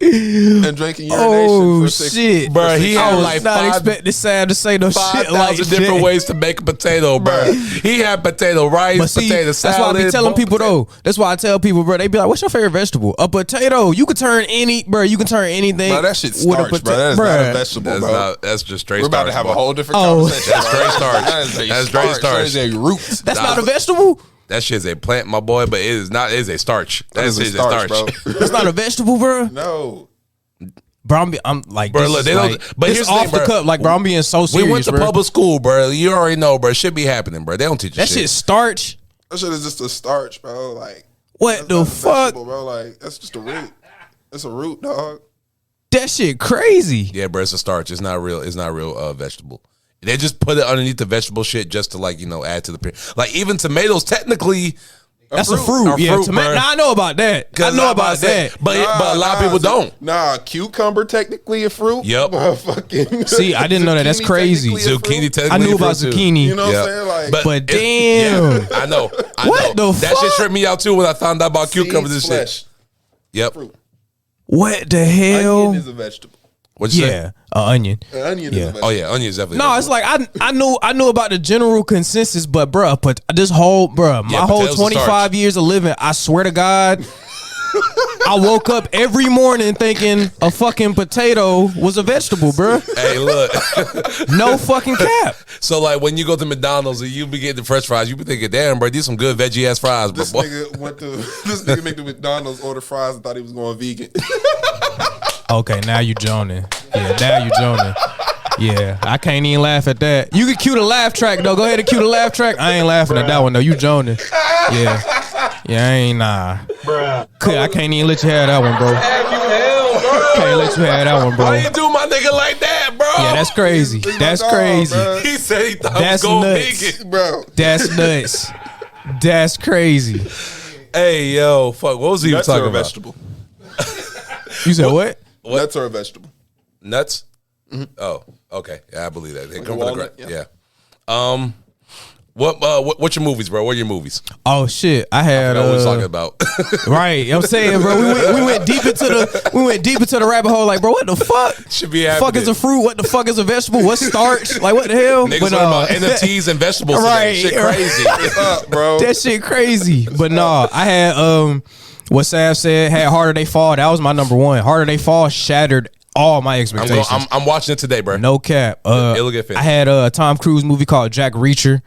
and drinking urination for 6 shit, bro. He had like not expecting Sam to say no shit like that. different ways to make a potato, bro. He had potato rice, potato salad. That's why I be telling people though. That's why I tell people, bro. They be like, "What's your favorite vegetable?" A potato. You can turn anything. Bro, that shit's starch, bro. That is not a vegetable, bro. That's just straight. We're about to have a whole different conversation. That's straight starch. That's straight starch. That is a root. That's not a vegetable. That shit's a plant, my boy, but it is not. It is a starch. That is a starch, bro. That's not a vegetable, bro. No. Bro, I'm like, bro, look, they don't. But it's off the cup. Like, bro, I'm being so serious. We went to public school, bro. You already know, bro. It should be happening, bro. They don't teach you that shit. Starch. That shit is just a starch, bro. Like, what the fuck, bro? Like, that's just a root. It's a root, dog. That shit crazy. Yeah, bro. It's a starch. It's not real. It's not real vegetable. They just put it underneath the vegetable shit just to like add to the. Like even tomatoes, technically. That's a fruit. Yeah, I know about that. I know about that. But a lot of people don't. Nah, cucumber technically a fruit. Yep. Fucking see, I didn't know that. That's crazy. Zucchini technically I knew about zucchini. You know what I'm saying? Like, but damn. Yeah, I know. What the fuck? That shit tripped me out too when I found out about cucumbers and shit. Yep. Fruit. What the hell? Onion is a vegetable. What'd you say? Onion. Onion is a vegetable. Oh yeah, onion is definitely. No, it's like I knew about the general consensus, but bruh, this whole my whole 25 years of living, I swear to God, I woke up every morning thinking a fucking potato was a vegetable, bruh. Hey, look, no fucking cap. So like when you go to McDonald's and you be getting the French fries, you be thinking, damn, bro, these some good veggie ass fries. This nigga make the McDonald's order fries and thought he was going vegan. Okay, now you joning. Yeah, now you joning. Yeah, I can't even laugh at that. You can cue the laugh track though. Go ahead and cue the laugh track. I ain't laughing at that one though. You joning. Yeah, I ain't Bruh. I can't even let you have that one, bro. Can't let you have that one, bro. Why you do my nigga like that, bro? Yeah, that's crazy. That's crazy. He said he thought That's it was gonna nuts. make it. bro. That's nuts. That's crazy. Hey, yo, fuck. What was he Nuts talking or a about? vegetable? You said what? Nuts or a vegetable? Nuts? Oh, okay. Yeah, I believe that. They come from the walnut, ground. Yeah. What's your movies, bro? What are your movies? Oh shit! I had I was talking about. right. I'm saying, bro. We went deep into the rabbit hole. Like, bro, what the fuck? Should be Fuck happening. is a fruit? What the fuck is a vegetable? What's starch? Like, what the hell? Niggas But, learn about NFTs and vegetables today. Right, Shit right. crazy. What's up, bro? that shit crazy. But no, I had what Sav said. Had Harder They Fall. That was my number one. Harder They Fall shattered all my expectations. I'm watching it today, bro. No cap. It'll get finished. I had a Tom Cruise movie called Jack Reacher.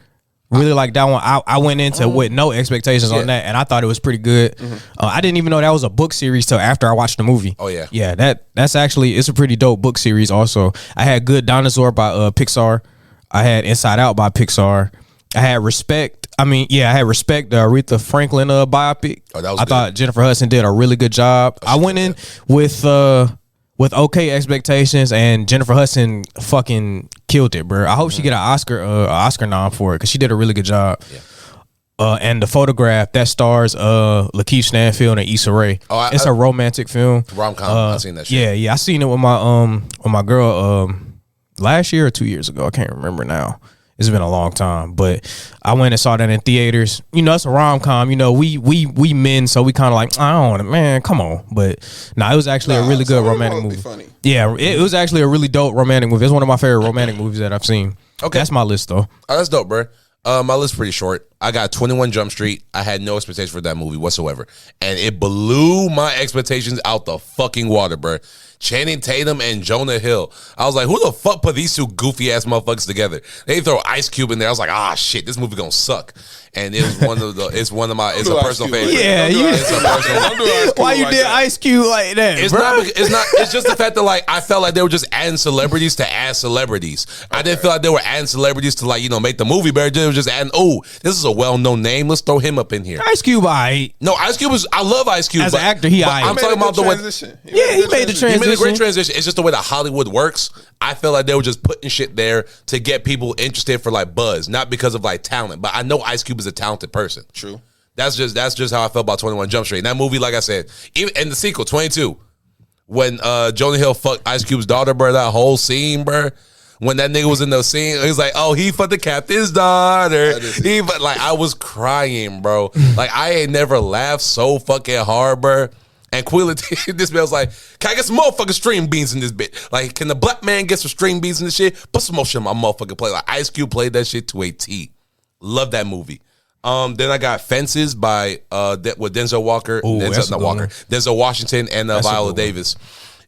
Really like that one. I went into with no expectations on that, and I thought it was pretty good. I didn't even know that was a book series till after I watched the movie. Oh, yeah. Yeah. That's actually it's a pretty dope book series. Also, I had Good Dinosaur by Pixar. I had Inside Out by Pixar. I had Respect. I had Respect, the Aretha Franklin biopic. Oh, that was I good. thought Jennifer Hudson did a really good job. I went in with okay expectations, and Jennifer Hudson fucking killed it, bro. I hope she get an Oscar nom for it because she did a really good job. Yeah. And The Photograph that stars Lakeith Stanfield and Issa Rae. Oh, it's a romantic film, rom-com. I've seen that shit. Yeah, I seen it with my girl last year or 2 years ago. I can't remember now. It's been a long time, but I went and saw that in theaters. You know, it's a rom-com. You know, we men, so we kind of like, I don't want it, man. Come on, but it was actually a really good romantic movie. Funny. Yeah, it was actually a really dope romantic movie. It's one of my favorite romantic movies that I've seen. Okay. That's my list though. Oh, that's dope, bro. My list's pretty short. I got 21 Jump Street. I had no expectation for that movie whatsoever. And it blew my expectations out the fucking water, bro. Channing Tatum and Jonah Hill. I was like, who the fuck put these two goofy ass motherfuckers together? They throw Ice Cube in there. I was like, shit, this movie gonna suck. And it's a personal favorite. Yeah, It's a personal. why you did Ice Cube like that? It's bro? not. It's just the fact that like I felt like they were just adding celebrities to add celebrities. I didn't feel like they were adding celebrities to make the movie better. They were just adding. Oh, this is a well-known name. Let's throw him up in here. Ice Cube, I love Ice Cube as an actor. He I'm talking about the way. he made the He transition. made a great transition. It's just the way that Hollywood works. I feel like they were just putting shit there to get people interested for like buzz, not because of like talent. But I know Ice Cube is a talented person. True. That's just how I felt about 21 Jump Street. And that movie, like I said, even and the sequel 22, when Jonah Hill fucked Ice Cube's daughter, bro, that whole scene, bro. When that nigga was in the scene, he's like, "Oh, he fucked the captain's daughter." I was crying, bro. Like I ain't never laughed so fucking hard, bro. And Quilla, this man was like, "Can I get some motherfucking string beans in this bit? Like, can the black man get some string beans in this shit? Put some more shit in my motherfucking play." Like Ice Cube played that shit to a T. Love that movie. Then I got Fences by with Denzel Walker, Denzel Washington, and Viola Davis.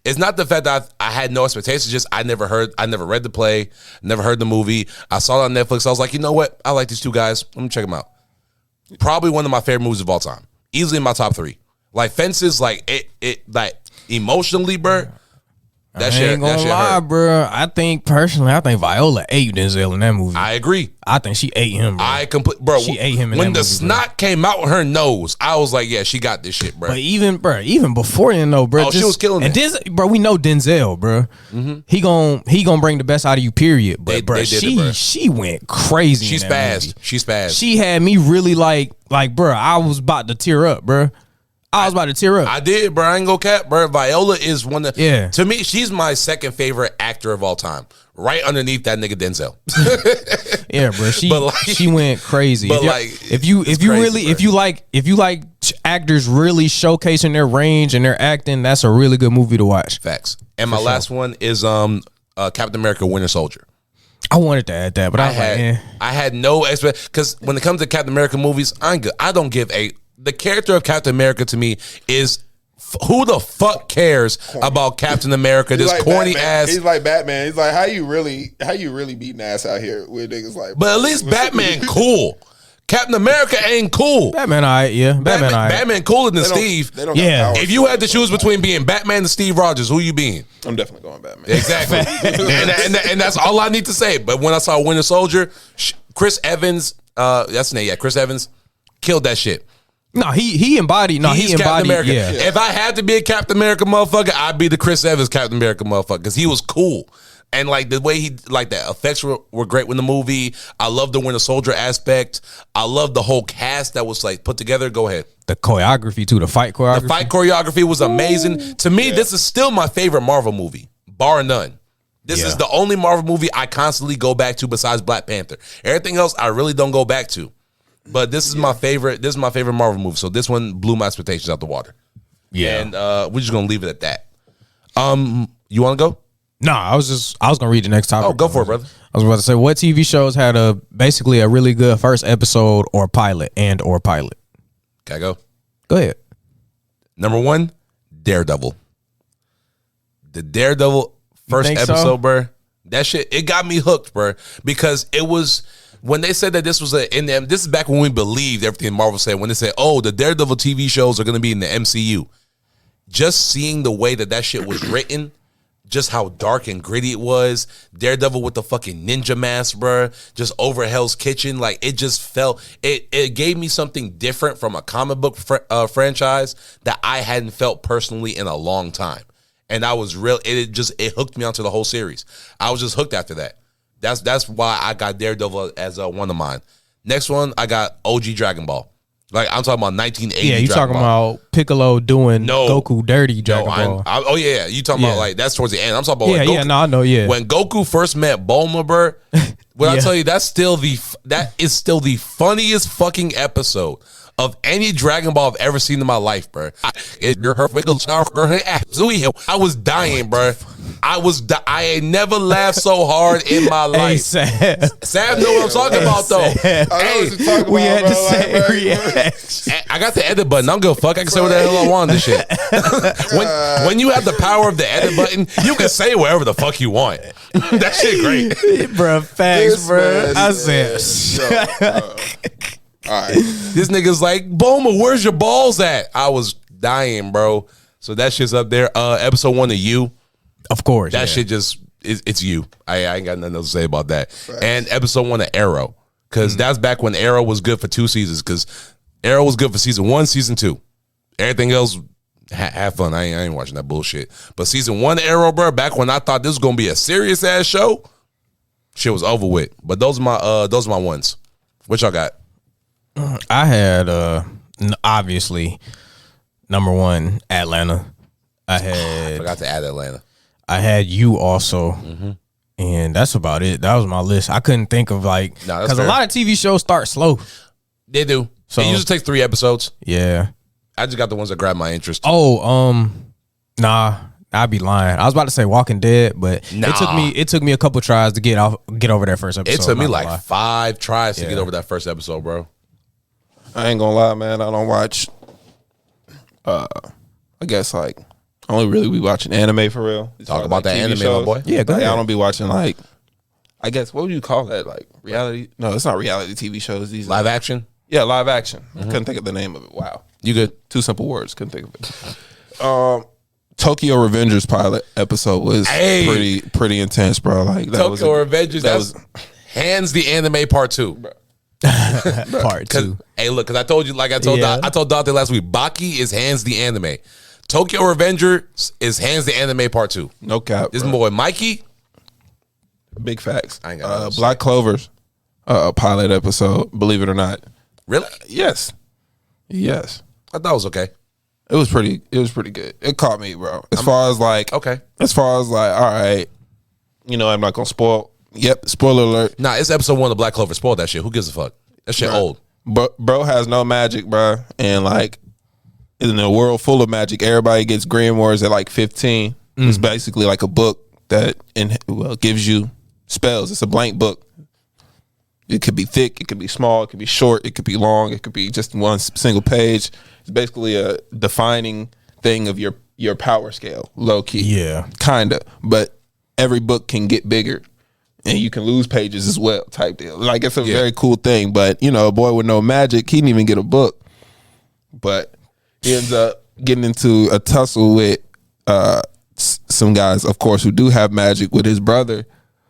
It's not the fact that I had no expectations. Just I never read the play, never heard the movie. I saw it on Netflix. I was like, you know what? I like these two guys. Let me check them out. Probably one of my favorite movies of all time. Easily in my top 3. Like Fences, like it like emotionally, bro. That shit, ain't gonna lie, hurt. bro. I think Viola ate Denzel in that movie. I agree. I think she ate him, bro. Bro. She ate him in when that the movie, snot came out with her nose. I was like, yeah, she got this shit, bro. But even before then, though, bro. She was killing and it. Bro, we know Denzel, bro. Mm-hmm. He gon' bring the best out of you, period. But bro, she went crazy. She spazzed. She spazzed. She had me really like, bro. I was about to tear up, bro. I was about to tear up. I did, bro. I ain't gonna cap, bro. Viola is one of to me, she's my second favorite actor of all time. Right underneath that nigga Denzel. Yeah, bro. She went crazy. But if you like actors really showcasing their range and their acting, that's a really good movie to watch. Facts. And my last one is Captain America: Winter Soldier. I wanted to add that, but I had no expect because when it comes to Captain America movies, I'm good. I don't give a. The character of Captain America to me is who the fuck cares about Captain America? This like corny Batman. ass. He's like Batman. He's like, how you really beating ass out here with niggas like. But at least Batman cool. Captain America ain't cool. Batman, Batman cooler than Steve. They don't if you had to choose between being Batman and Steve Rogers, who you being? I'm definitely going Batman. Exactly. and that's all I need to say. But when I saw Winter Soldier, Chris Evans, that's the name. Yeah, Chris Evans killed that shit. No, he embodied. No, he embodied. Captain America. Yeah. If I had to be a Captain America motherfucker, I'd be the Chris Evans Captain America motherfucker because he was cool. And like the way the effects were great with the movie. I love the Winter Soldier aspect. I love the whole cast that was like put together. Go ahead. The choreography too, the fight choreography. The fight choreography was amazing. To me, this is still my favorite Marvel movie, bar none. This is the only Marvel movie I constantly go back to besides Black Panther. Everything else I really don't go back to. But this is my favorite. This is my favorite Marvel movie. So this one blew my expectations out the water. Yeah, and we're just gonna leave it at that. You want to go? No, I was gonna read the next topic. Oh, go for it, brother. I was about to say, what TV shows had basically a really good first episode or pilot? Can I go? Go ahead. Number 1, Daredevil. The Daredevil first episode, bro. That shit, it got me hooked, bro. Because it was when they said that this was this is back when we believed everything Marvel said. When they said, "Oh, the Daredevil TV shows are gonna be in the MCU," just seeing the way that shit was written. Just how dark and gritty it was. Daredevil with the fucking ninja mask, bruh. Just over Hell's Kitchen. Like, it just felt... It gave me something different from a comic book franchise that I hadn't felt personally in a long time. And I was real... It hooked me onto the whole series. I was just hooked after that. That's why I got Daredevil as one of mine. Next one, I got OG Dragon Ball. Like, I'm talking about 1980. Yeah, you talking about Piccolo doing Goku dirty Dragon Ball. Oh, yeah. You talking about, like, that's towards the end. I'm talking about Goku. I know, When Goku first met Bulma, bro, when I tell you, that is still the funniest fucking episode of any Dragon Ball I've ever seen in my life, bro. I was dying, bro. I ain't never laughed so hard in my life. Sam know what I'm talking about, though. We had the same reaction. I got the edit button. I don't give a fuck. I can say whatever the hell I want this shit. when you have the power of the edit button, you can say whatever the fuck you want. That shit great. Bro, facts, bro. I said... All right. This nigga's like, Bulma, where's your balls at? I was dying, bro. So that shit's up there. Episode 1 of You. Of course. That shit just, it's You. I ain't got nothing else to say about that. Right. And episode 1 of Arrow. Because that's back when Arrow was good for 2 seasons. Because Arrow was good for season 1, season 2. Everything else, have fun. I ain't watching that bullshit. But season 1 of Arrow, bro, back when I thought this was going to be a serious ass show, shit was over with. But those are my ones. What y'all got? I had obviously number 1 Atlanta. I forgot to add Atlanta. I had You also, and that's about it. That was my list. I couldn't think of because a lot of TV shows start slow. They do. So it usually takes 3 episodes. Yeah, I just got the ones that grab my interest. Oh, nah. I'd be lying. I was about to say Walking Dead, but it took me a couple tries to get over that first episode. It took me like 5 tries to get over that first episode, bro. I ain't gonna lie, man. I don't watch. I guess I only really be watching anime for real. Talk about that anime, my boy. Yeah, go ahead. I don't be watching I guess what would you call that? Like reality? No, it's not reality TV shows. These live action. Yeah, live action. I couldn't think of the name of it. Wow, you good? 2 simple words. Couldn't think of it. Tokyo Revengers pilot episode was pretty intense, bro. Like that Tokyo Revengers. That was hands the anime part 2. Bro. Part 2. Hey, look, because I told you, I told Dante last week, Baki is hands the anime. Tokyo Revengers is hands the anime part 2. No cap. This boy Mikey. Big facts. I ain't got Black Clover's pilot episode. Believe it or not. Really? Yes. I thought it was okay. It was pretty good. It caught me, bro. As far as all right, I'm not gonna spoil. Yep, spoiler alert. Nah, it's episode 1 of Black Clover. Spoil that shit. Who gives a fuck? That shit old. But bro has no magic, bro. And in a world full of magic, everybody gets grimoires at 15. It's basically like a book that gives you spells. It's a blank book. It could be thick, it could be small, it could be short, it could be long, it could be just one single page. It's basically a defining thing of your power scale, low key. Yeah. Kinda. But every book can get bigger. And you can lose pages as well, type deal. It's a very cool thing. But, a boy with no magic, he didn't even get a book. But he ends up getting into a tussle with some guys, of course, who do have magic, with his brother,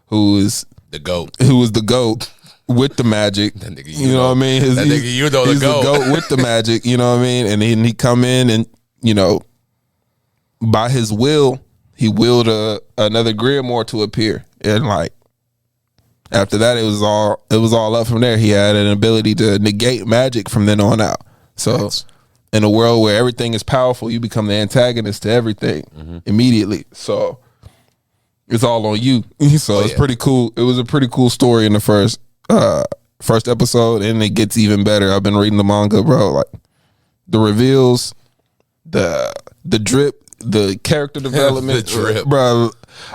who is the GOAT. Who was the GOAT with the magic. That nigga, you know what I mean? He's the GOAT with the magic, you know what I mean? And he come in and, by his will, he willed another grimoire to appear. and like after that, it was all up from there. He had an ability to negate magic from then on out. So in a world where everything is powerful, you become the antagonist to everything immediately. So it's all on you. So it's pretty cool. It was a pretty cool story in the first episode, and it gets even better. I've been reading the manga, bro. Like the reveals, the drip, the character development, The drip. bro.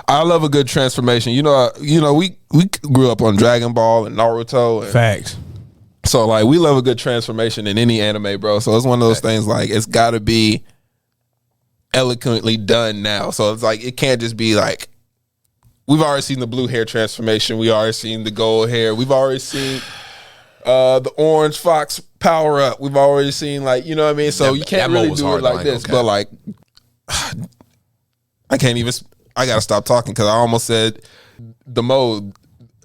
I love a good transformation. You know, we grew up on Dragon Ball and Naruto. And Facts. so like we love a good transformation in any anime, bro. So it's one of those things like it's got to be eloquently done now. So it's like it can't just be like we've already seen the blue hair transformation. We already seen the gold hair. We've already seen the orange fox power up. We've already seen like you know what I mean. So you can't really do it like this. But like I can't even. I gotta stop talking because I almost said the mode,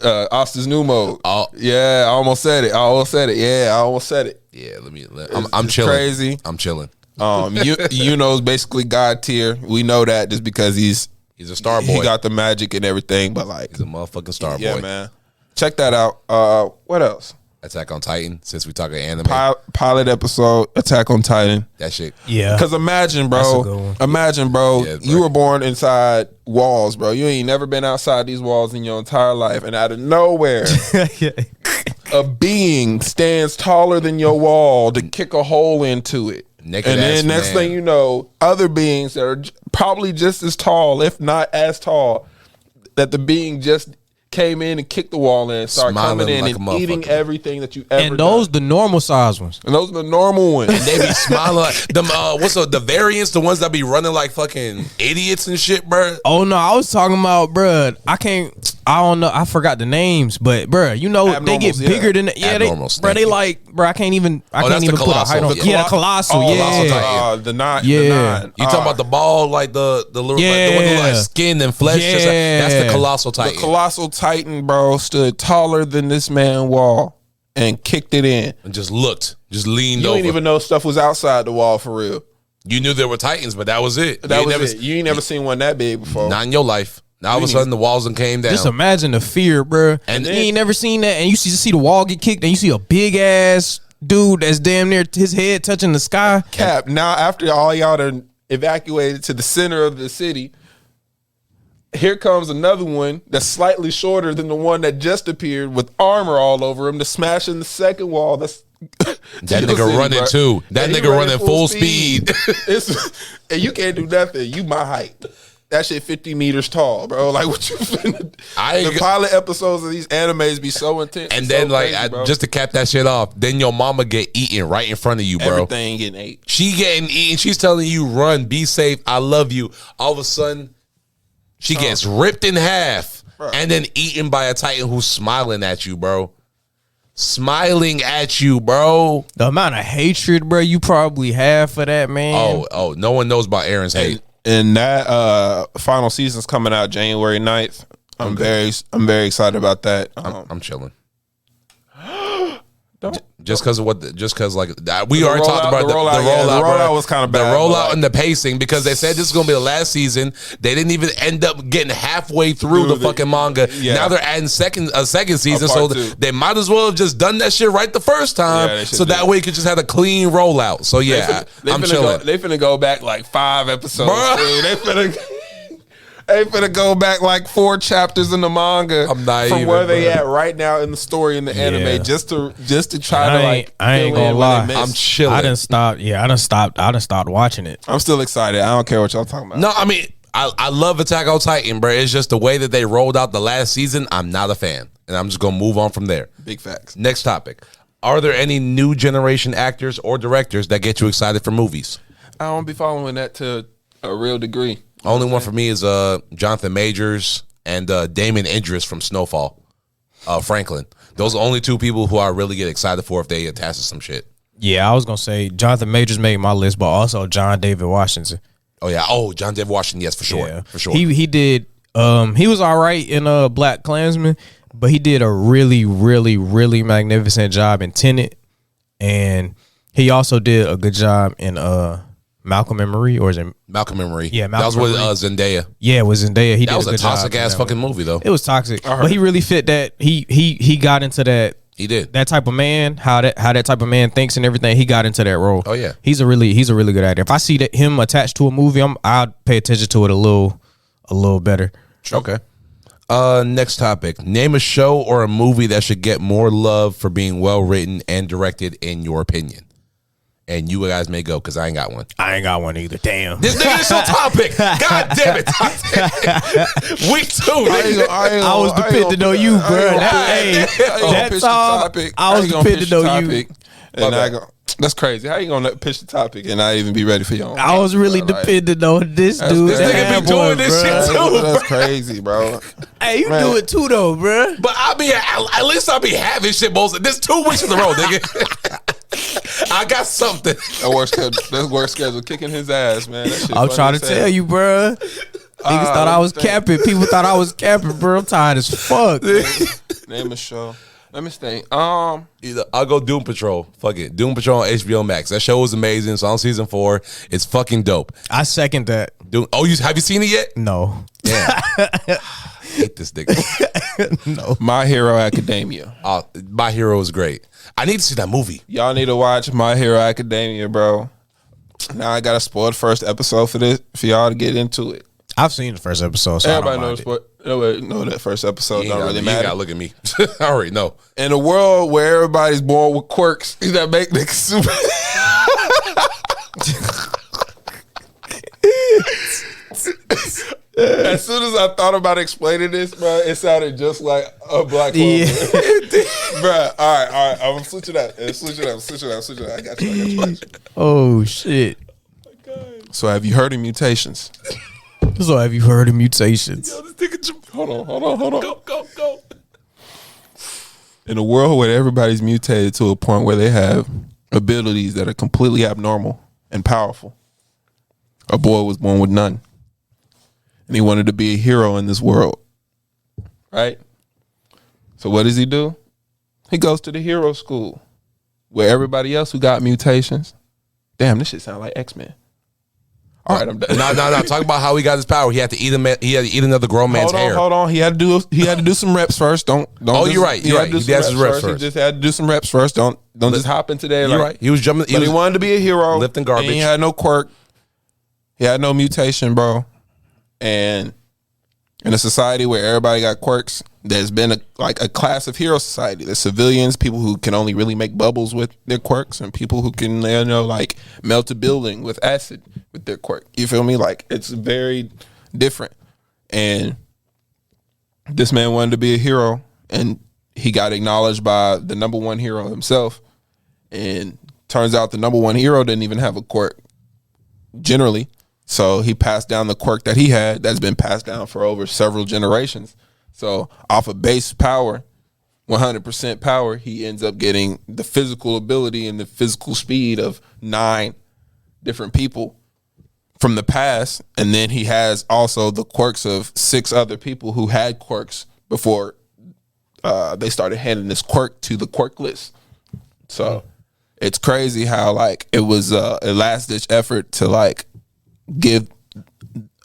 Osta's new mode. Oh. Yeah, I almost said it. Yeah, I almost said it. Yeah, I'm chilling. Crazy. I'm chilling. Yuno's basically God tier. We know that just because he's a star boy. He got the magic and everything, but like He's a motherfucking star boy. yeah, man. Check that out. What else? Attack on Titan. Since we talking anime, Pilot episode, Attack on Titan. that shit. Yeah. Because imagine, That's a good bro. one. Imagine, bro. Yeah, bro. You were born inside walls, bro. You ain't never been outside these walls in your entire life, and out of nowhere, a being stands taller than your wall to kick a hole into it. Naked And ass then next man. thing you know, other beings that are probably just as tall, if not as tall, that the being just came in and kicked the wall in and started Smiling coming in like a and eating motherfucker. everything that you ever And those done. the normal size ones. And those are the normal ones. They be smiling like them. What's the variants? The ones that be running like fucking idiots and shit, bro. Oh no, I was talking about, bruh. I don't know. I forgot the names, but bruh, you know they get Abnormals, bigger yeah. than Abnormals, bruh. thank They you. like, bruh. I can't even that's the put a height on. Colossal. Yeah, the colossal. Oh, Yeah, Colossal Titan. the nine. Yeah. The nine. You talking about the ball, like the little, like the one with like Yeah. skin and flesh? Just like, that's the Yeah. Colossal Titan. The colossal Titan, bro, stood taller than this man wall and kicked it in. and just leaned You over. didn't even know stuff was outside the wall for real. You knew there were Titans, but that was it. That was never, it. You ain't never seen one that big before. Not in your life. Now all of a sudden the walls and came down. Just imagine the fear, bruh. And And you then- ain't never seen that, and you see the wall get kicked, and you see a big ass dude that's damn near his head touching the sky. Cap. Now, after all y'all done evacuated to the center of the city, here comes another one that's slightly shorter than the one that just appeared with armor all over him to smash in the second wall. That's That nigga running too. That And he nigga running full speed. It's, and you can't do nothing. You my height. That shit 50 meters tall, bro. Like what you finna I- the pilot episodes of these animes be so intense. And It's then so like crazy, bro. just to cap that shit off, then your mama get eaten right in front of you, bro. everything getting ate. She getting eaten. She's telling you, run, be safe. I love you. All of a sudden, she gets ripped in half and then eaten by a Titan who's smiling at you, bro. Smiling at you, bro. The amount of hatred, bruh, you probably have for that man. Oh, no one knows about Aaron's hate. And that final season's coming out January 9th. I'm very excited about that. I'm chilling. Don't- Just because of like that, we already talked rollout- about the rollout, yeah, the bro. rollout was kinda bad, The but rollout like- and the pacing, because they said this is gonna be the last season. They didn't even end up getting halfway through the fucking manga. yeah. Now they're adding a second season, part so two. they might as well have just done that shit right the first time, Yeah, they should so do that it. way you could just have a clean rollout. So yeah, I'm chilling. They finna go back like 5 episodes. Bruh. Dude. They finna go back like 4 chapters in the manga. I'm not from even, where they bruh. at right now in the story in the Yeah. anime, just to try to like. I ain't fill in gonna when lie. they missed. I'm chilling. I done stopped. Yeah, I done stopped watching it. I'm still excited. I don't care what y'all talking about. No, I mean, I love Attack on Titan, bro. It's just the way that they rolled out the last season. I'm not a fan, and I'm just gonna move on from there. Big facts. Next topic. Are there any new generation actors or directors that get you excited for movies? I don't be following that to a real degree. Only one for me is Jonathan Majors and Damon Idris from Snowfall. Franklin. Those are the only 2 people who I really get excited for if they attach to some shit. Yeah, I was gonna say Jonathan Majors made my list, but also John David Washington. Oh yeah. Oh, John David Washington. Yes, for sure. Yeah, For sure. He did. He was all right in Black Klansman, but he did a really, really, really magnificent job in Tenet, and he also did a good job in Malcolm and Marie, or is it? Malcolm and Marie. Yeah, that was Malcolm with and Marie. Zendaya. Yeah, it was Zendaya. He That did was a good job toxic in ass that fucking one. movie though. It was toxic, but he really fit that. He got into that. He did. That type of man, how that type of man thinks and everything. He got into that role. Oh yeah, he's a really good actor. If I see that him attached to a movie, I'll pay attention to it a little better. Okay. Next topic. Name a show or a movie that should get more love for being well written and directed, in your opinion. And you guys may go, because I ain't got one. I ain't got one either. Damn. This nigga is your topic. God damn it. Week 2. I was depending to know you, bro. That's all. I was depending to know you. And I go, that's crazy. How you gonna pitch the topic and not even be ready for your own? I was really depending on this dude. This nigga be doing this shit too. That's crazy, bro. Hey, you do it too, though, bro. But at least I'll be having shit most. This 2 weeks in a row, nigga. I got something. That work schedule kicking his ass, man. I'm trying to tell you, bro. Niggas thought I was capping. People thought I was capping, bro. I'm tired as fuck. Name a show. Let me think. Either I'll go Doom Patrol. Fuck it. Doom Patrol on HBO Max. That show was amazing. It's on season 4. It's fucking dope. I second that. Have you seen it yet? No. Yeah. Hate this nigga. No. My Hero Academia. My Hero is great. I need to see that movie. Y'all need to watch My Hero Academia, bro. Now I got to spoil the first episode for y'all to get into it. I've seen the first episode, so everybody know that first episode don't really matter. You gotta look at me. I already know. In a world where everybody's born with quirks that make niggas super. As soon as I thought about explaining this, bro, it sounded just like a black woman. Yeah. Bro, all right. I'm switching out. Switch it out. I got you. Oh, shit. So have you heard of mutations? So have you heard of mutations? Yo, this nigga, hold on. Go. In a world where everybody's mutated to a point where they have abilities that are completely abnormal and powerful, a boy was born with none. And he wanted to be a hero in this world. Right? So what does he do? He goes to the hero school where everybody else who got mutations. Damn, this shit sound like X-Men. All right, I'm done. No. Talk about how he got his power. He had to eat another grown man's hair. Hold on. He had to do some reps first. Don't. Oh, you're right. He has his reps first. He just had to do some reps first. Don't just hop into there. You're right. He was jumping. He wanted to be a hero, lifting garbage. And he had no quirk. He had no mutation, bro. And in a society where everybody got quirks, there's been a class of hero society. There's civilians, people who can only really make bubbles with their quirks, and people who can, melt a building with acid with their quirk. You feel me? Like, it's very different. And this man wanted to be a hero, and he got acknowledged by the number one hero himself. And turns out the number one hero didn't even have a quirk, generally. So he passed down the quirk that he had that's been passed down for over several generations. So off of base power, 100% power, he ends up getting the physical ability and the physical speed of 9 different people from the past. And then he has also the quirks of 6 other people who had quirks before they started handing this quirk to the quirkless. So it's crazy how it was a last-ditch effort to give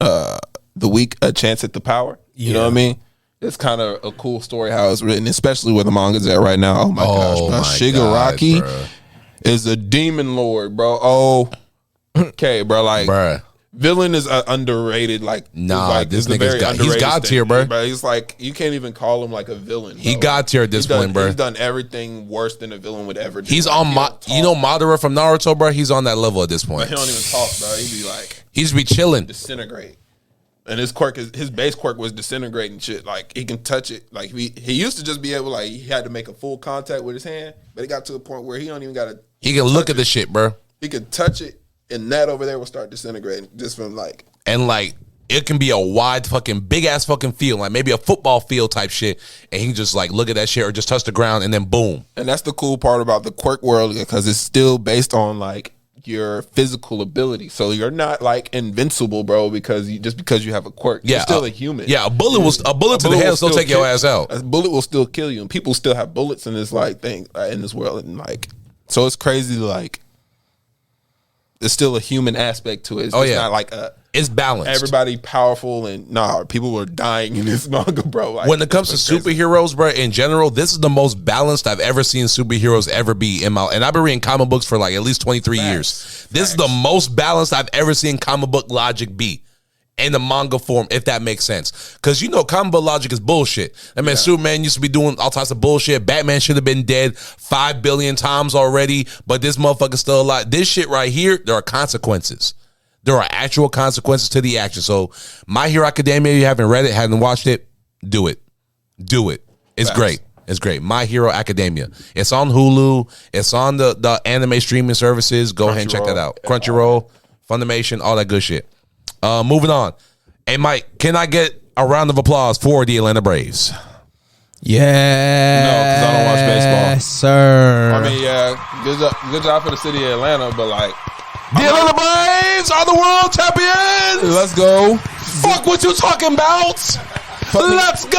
the weak a chance at the power. You know what I mean? It's kind of a cool story how it's written, especially where the manga's at right now. Oh my gosh, bro. Shigaraki is a demon lord, bro. Oh, okay, bro. Bruh. Villain is underrated. This nigga's he's God tier, bro. But he's you can't even call him a villain. Bro. He God tier at this point, bro. He's done everything worse than a villain would ever do. He's on Madara from Naruto, bro. He's on that level at this point. But he don't even talk, bro. He just be chilling, disintegrate. And his base quirk was disintegrating shit. He can touch it. He used to just be able he had to make a full contact with his hand, but it got to a point where he don't even gotta. He can look at the shit, bro. He could touch it, and that over there will start disintegrating just from And it can be a wide fucking big ass fucking field, maybe a football field type shit, and he can just look at that shit or just touch the ground and then boom. And that's the cool part about the quirk world, because it's still based on your physical ability. So you're not invincible, bro, because you have a quirk. You're still a human. Yeah, a bullet to the head will still take your ass out. A bullet will still kill you, and people still have bullets in this thing in this world, and so it's crazy. there's still a human aspect to it. It's not like it's balanced. Everybody powerful and people were dying in this manga, bro. Like, when it comes to superheroes, bro, in general, this is the most balanced I've ever seen superheroes ever be and I've been reading comic books for like at least 23 years. This is the most balanced I've ever seen comic book logic be in the manga form, if that makes sense. Because comic book logic is bullshit. I mean, Superman used to be doing all types of bullshit. Batman should have been dead 5 billion times already, but this motherfucker's still alive. This shit right here, there are consequences. There are actual consequences to the action. So, My Hero Academia, you haven't read it, haven't watched it, do it. Do it. It's great. It's great. My Hero Academia. It's on Hulu. It's on the anime streaming services. Go ahead and check that out. Crunchyroll, Funimation, all that good shit. Moving on. Hey, Mike, can I get a round of applause for the Atlanta Braves? Yeah. No, because I don't watch baseball. Yes, sir. I mean, yeah, good job for the city of Atlanta, but like, The Atlanta Braves are the world champions. let's go. Fuck what you talking about. Let's go.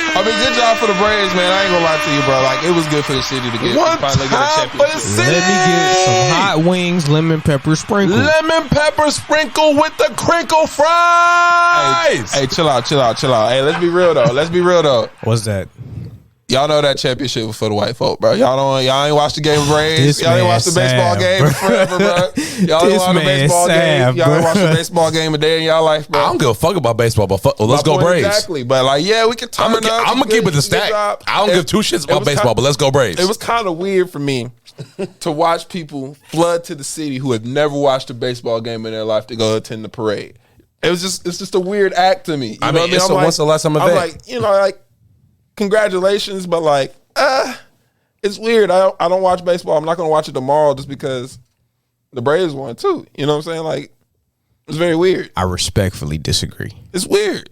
I mean, good job for the Braves, man. I ain't gonna lie to you, bro. Like, it was good for the city to finally get a championship. Let me get some hot wings, lemon pepper sprinkle. Lemon pepper sprinkle with the crinkle fries. Hey, chill out. Hey, let's be real though. What's that? Y'all know that championship was for the white folk, bro. Y'all ain't watched the game of Braves. Y'all ain't watched the baseball game forever, bro. Y'all ain't watched the baseball game. Y'all ain't watched the baseball game a day in y'all life, bro. I don't give a fuck about baseball, but let's go Braves. Exactly, but like, yeah, we can turn up. I'm gonna keep it the stack. I don't give two shits about baseball, but let's go Braves. It was kind of weird for me to watch people flood to the city who have never watched a baseball game in their life to go attend the parade. It's just a weird act to me. I mean, it's a once in a lifetime event. I'm like, congratulations, but like, it's weird. I don't watch baseball. I'm not going to watch it tomorrow just because the Braves won too. You know what I'm saying? Like, it's very weird. I respectfully disagree. It's weird.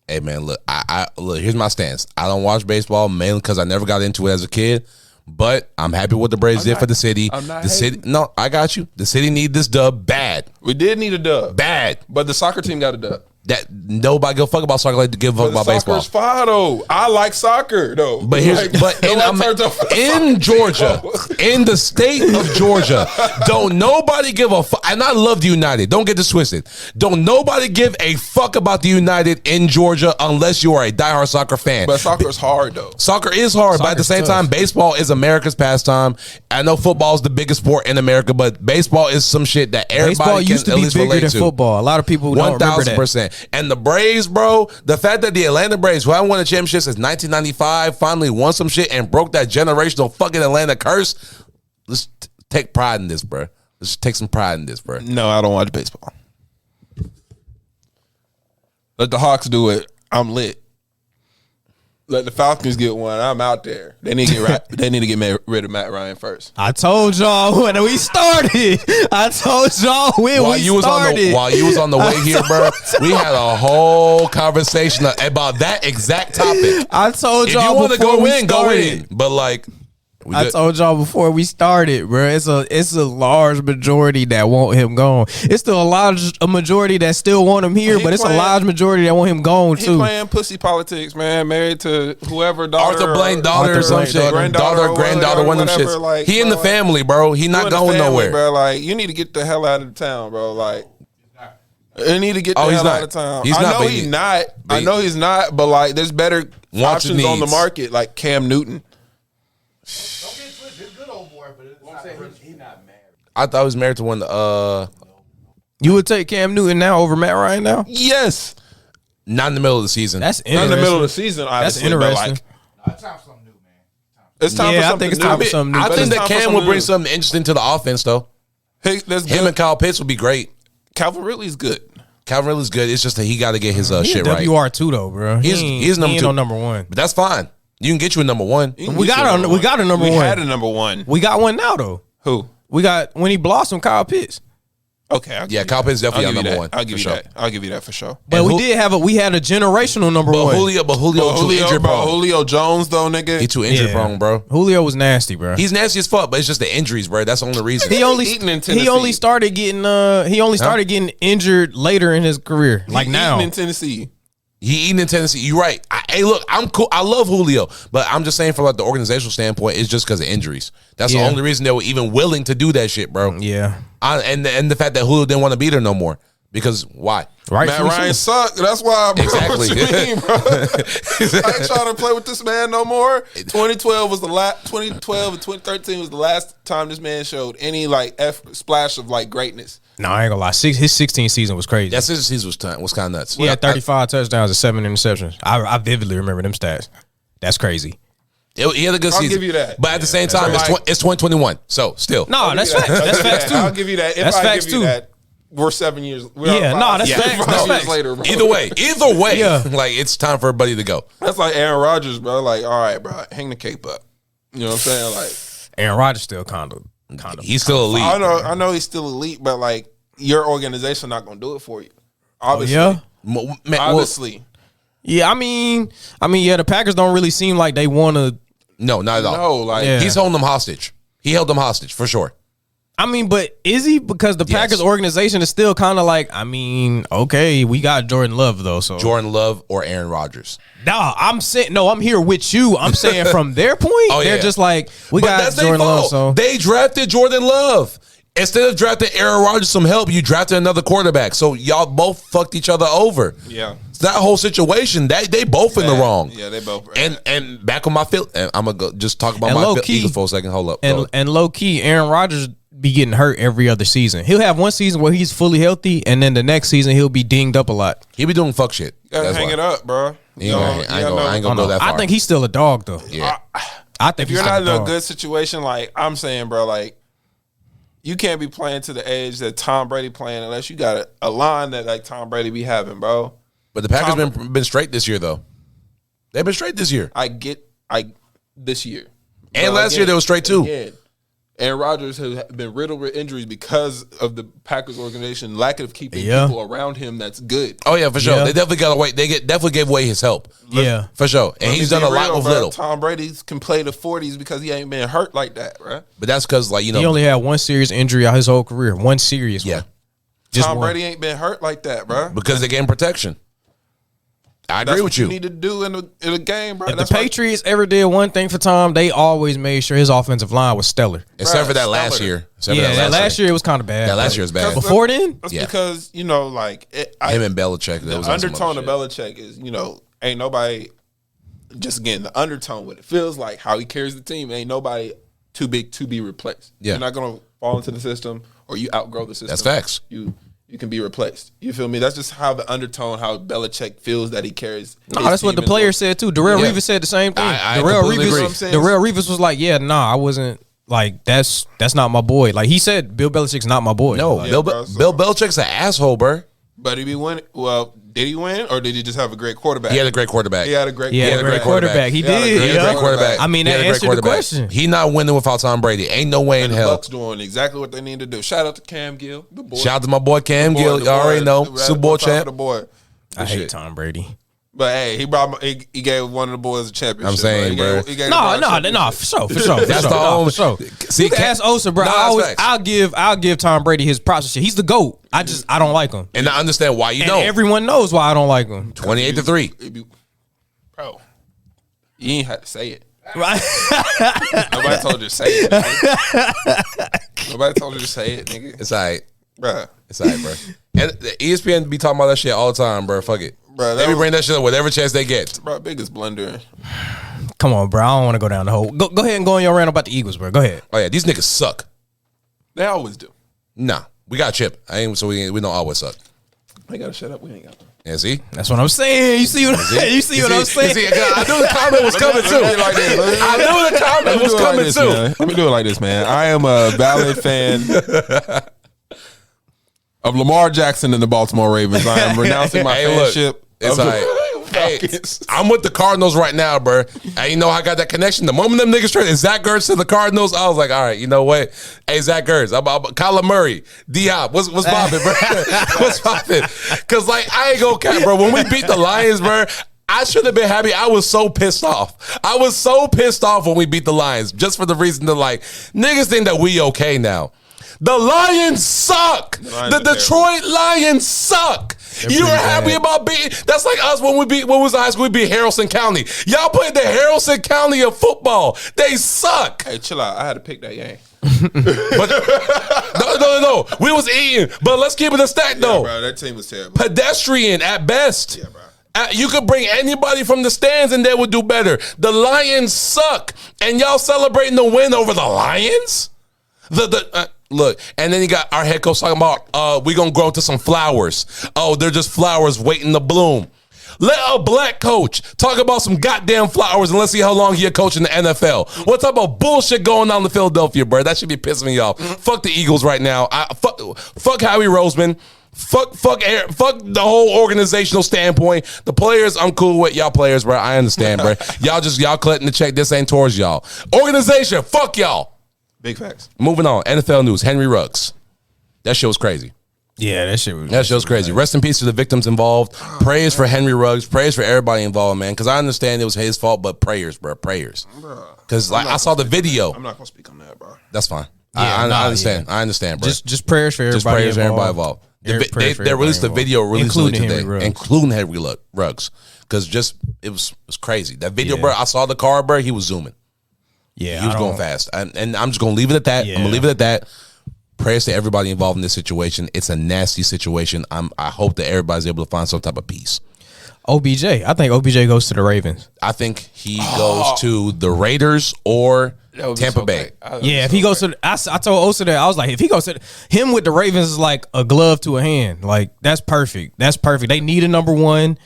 Hey man, look, I look. Here's my stance. I don't watch baseball mainly because I never got into it as a kid. But I'm happy what the Braves did for the city. I'm not the city. No, I got you. The city need this dub bad. We did need a dub. Bad. But the soccer team got a dub. That nobody give a fuck about soccer like to give a fuck about baseball. Soccer's fine though. I like soccer though. But here's in Georgia, in the state of Georgia, don't nobody give a fuck. And I love the United. Don't get this twisted. Don't nobody give a fuck about the United in Georgia unless you are a diehard soccer fan. But soccer is hard though. Soccer is hard, but at the same time, baseball is America's pastime. I know football is the biggest sport in America, but baseball is some shit that everybody can at least relate to. Baseball used to be bigger than football. A lot of people don't remember that. 1,000%. And the Braves, bro, the fact that the Atlanta Braves, who haven't won a championship since 1995, finally won some shit and broke that generational fucking Atlanta curse. Let's take pride in this, bro. Let's take some pride in this, bro. No, I don't watch baseball. Let the Hawks do it. I'm lit. Let the Falcons get one. I'm out there. They need to get rid of Matt Ryan first. I told y'all when we started. I told y'all when we started. While you was on the way here, bro, we had a whole conversation about that exact topic. I told y'all if you want to go in. But like, I told y'all before we started, bro. It's a large majority that want him gone. It's still a majority that still want him here, but it's a large majority that want him gone too. He playing pussy politics, man. Married to whoever daughter, Arthur Blaine daughter or some shit, granddaughter, one of them shits. Like, he in the family, bro. He not going nowhere, bro. Like, you need to get the hell out of the town, bro. Like, you need to get the hell out of town. I know he's not, but like, there's better options on the market, like Cam Newton. I thought he was married to one. You would take Cam Newton now over Matt Ryan now? Yes. Not in the middle of the season. That's interesting. Not in the middle of the season. Obviously, that's interesting. It's time for something new, man. It's time for something new. I think it's time for something new. I think that Cam will bring something interesting to the offense, though. Hey, him and Kyle Pitts would be great. Calvin Ridley's good. Calvin Ridley's good. It's just that he got to get his shit right. WR2 though, bro. He's number 2. On number 1. But that's fine. You can get you a number 1. We got a number 1. We had a number 1. We got one now though. Who? We got when he blossomed, Kyle Pitts. Okay, Kyle Pitts definitely our number 1. I'll give you that. I'll give you that for sure. But we had a generational number 1. Julio Jones though, nigga. He too injury prone, bro. Julio was nasty, bro. He's nasty as fuck, but it's just the injuries, bro. That's the only reason. He only started getting injured later in his career. Like now in Tennessee. He eating in Tennessee. You're right. Hey, look, I'm cool. I love Julio, but I'm just saying from like the organizational standpoint, it's just because of injuries. That's the only reason they were even willing to do that shit, bro. Yeah. And the fact that Julio didn't want to be there no more. Because why? Right. Matt Ryan sucked. That's why, bro. Exactly. What you mean, bro? I ain't trying to play with this man no more. 2012 was the last. 2012 and 2013 was the last time this man showed any like splash of like greatness. No, I ain't gonna lie. His 16th season was crazy. That's his season was kind of nuts. He had 35 touchdowns and 7 interceptions. I vividly remember them stats. That's crazy. He had a good season. I'll give you that. But at the same time, it's 2021. So still. No, that's facts. That's facts too. I'll give you that. If That's I facts give you too. that, we're 7 years. That's facts. That's facts. Later, bro. Either way, Yeah. like it's time for everybody to go. That's like Aaron Rodgers, bro. Like, all right, bro, hang the cape up. You know what I'm saying? Like, Aaron Rodgers still kind of. He's still elite. I know he's still elite, but like your organization not gonna do it for you. Obviously, obviously. Yeah, I mean, the Packers don't really seem like they want to. No, not at all. No, like He's holding them hostage. He held them hostage for sure. I mean, but is he? Because the Packers organization is still kind of like, I mean, okay, we got Jordan Love though. So Jordan Love or Aaron Rodgers. Nah, I'm here with you. I'm saying from their point, they're just like, we got Jordan Love. So they drafted Jordan Love. Instead of drafting Aaron Rodgers some help, you drafted another quarterback. So y'all both fucked each other over. Yeah. That whole situation, they both in the wrong. Yeah, they both. And back on my field, and I'm gonna go just talk about my Eagles for a second. Hold up. And low key, Aaron Rodgers be getting hurt every other season. He'll have one season where he's fully healthy, and then the next season he'll be dinged up a lot. He be doing fuck shit. Gotta hang it up, bro. I ain't gonna go that far. I think he's still a dog though. Yeah. I think if you're not in a a good situation, like I'm saying, bro, like you can't be playing to the age that Tom Brady playing unless you got a line that like Tom Brady be having, bro. But the Packers been straight this year though. They've been straight this year. This year. And last year they were straight too. Again, Aaron Rodgers has been riddled with injuries because of the Packers organization lack of keeping people around him that's good. Oh yeah, for sure. Yeah. They definitely got away. Definitely gave away his help. Yeah, for sure. And he's done a lot with little. Tom Brady can play the 40s because he ain't been hurt like that, right? But that's because he only had one serious injury out his whole career. One serious one. Just Tom Brady ain't been hurt like that, bro. Because they gave him protection. I agree with you. Need to do in a game, bro. If the Patriots ever did one thing for Tom, they always made sure his offensive line was stellar. Except for that last year. Last year it was kind of bad. That last year was bad. Before then, that's because like him and Belichick. The undertone of Belichick is ain't nobody. Just again, the undertone what it feels like, how he carries the team. Ain't nobody too big to be replaced. Yeah. You're not gonna fall into the system or you outgrow the system. That's facts. You can be replaced. You feel me? That's just how the undertone, how Belichick feels that he carries. No, that's what the player said too. Darrell Reeves said the same thing. Darrell Reeves was like, I wasn't like that's not my boy. Like he said, Bill Belichick's not my boy. No, Bill Belichick's an asshole, bro. But he be winning. Well, did he win or did he just have a great quarterback? He had a great quarterback. He had a great quarterback. He did. He had a great quarterback. I mean, that answered the question. He not winning without Tom Brady. Ain't no way in hell. The Bucks doing exactly what they need to do. Shout out to Cam Gill, the boy. Shout out to my boy Cam Gill. You already know, Super Bowl champ. The boy. I hate Tom Brady. But hey, he gave one of the boys a championship. I'm saying, bro. No, for sure. That's the only. See, ask Osa, bro. I'll give Tom Brady his props. He's the GOAT. I don't like him, and I understand why you don't. Everyone knows why I don't like him. 28-3, bro. You ain't had to say it. Right? Nobody told you to say it. Nigga. Nobody told you to say it, nigga. It's all right, bro. It's all right, bro. And the ESPN be talking about that shit all the time, bro. Fuck it. Bro, they be bring that shit up whatever chance they get. Bro, biggest blunder. Come on, bro. I don't want to go down the hole. Go ahead and go on your rant about the Eagles, bro. Go ahead. Oh yeah, these niggas suck. They always do. Nah, we got a chip. We don't always suck. They gotta shut up. We ain't got them. Yeah, see? That's what I'm saying. You see what I'm saying? I knew the comment was coming too. I knew the comment was coming too. Let me do it like this, man. I am a valid fan of Lamar Jackson and the Baltimore Ravens. I am renouncing my fanship. It's like, I'm with the Cardinals right now, bro. And you know I got that connection. The moment them niggas traded Zach Ertz to the Cardinals, I was like, all right, you know what? Hey, Zach Ertz, Kyler Murray, D-Hop, what's poppin', bro? What's poppin'? Because, like, I ain't gonna cap, bro. When we beat the Lions, bro, I should have been happy. I was so pissed off. I was so pissed off when we beat the Lions just for the reason that, like, niggas think that we okay now. The Lions suck. The Detroit Lions suck. You are happy about beating? That's like us when we was in high school. We beat Haralson County. Y'all played the Haralson County of football. They suck. Hey, chill out. I had to pick that game. But no. We was eating. But let's keep it a stack though. Bro, that team was terrible. Pedestrian at best. Yeah, bro. You could bring anybody from the stands and they would do better. The Lions suck, and y'all celebrating the win over the Lions? Look, and then you got our head coach talking about we gonna grow into some flowers. Oh, they're just flowers waiting to bloom. Let a black coach talk about some goddamn flowers and let's see how long he'll coach in the NFL. What type of bullshit going on in Philadelphia, bro? That should be pissing me off. Fuck the Eagles right now. Fuck Howie Roseman. Fuck the whole organizational standpoint. The players, I'm cool with y'all players, bro. I understand, bro. Y'all collecting the check. This ain't towards y'all. Organization, fuck y'all. Big facts. Moving on. NFL news. Henry Ruggs. That shit was crazy. Yeah, that shit was crazy. Rest in peace to the victims involved. Prayers for Henry Ruggs. Prayers for everybody involved, man. Because I understand it was his fault, but prayers, bro. Prayers. Because like I saw the video. I'm not gonna speak on that, bro. That's fine. Yeah, I understand. Yeah. I understand, bro. Just prayers for everybody. Just prayers for everybody involved. They released the video recently today, including Henry Ruggs, because it was crazy. That video, bro. I saw the car, bro. He was zooming. Yeah, he was going fast, and I'm just gonna leave it at that. Yeah. I'm gonna leave it at that. Prayers to everybody involved in this situation. It's a nasty situation. I hope that everybody's able to find some type of peace. OBJ, I think OBJ goes to the Ravens. I think he goes to the Raiders or Tampa Bay. Yeah, if he goes to, I told Osa that I was like, if he goes to him with the Ravens is like a glove to a hand. Like that's perfect. That's perfect. They need a number one.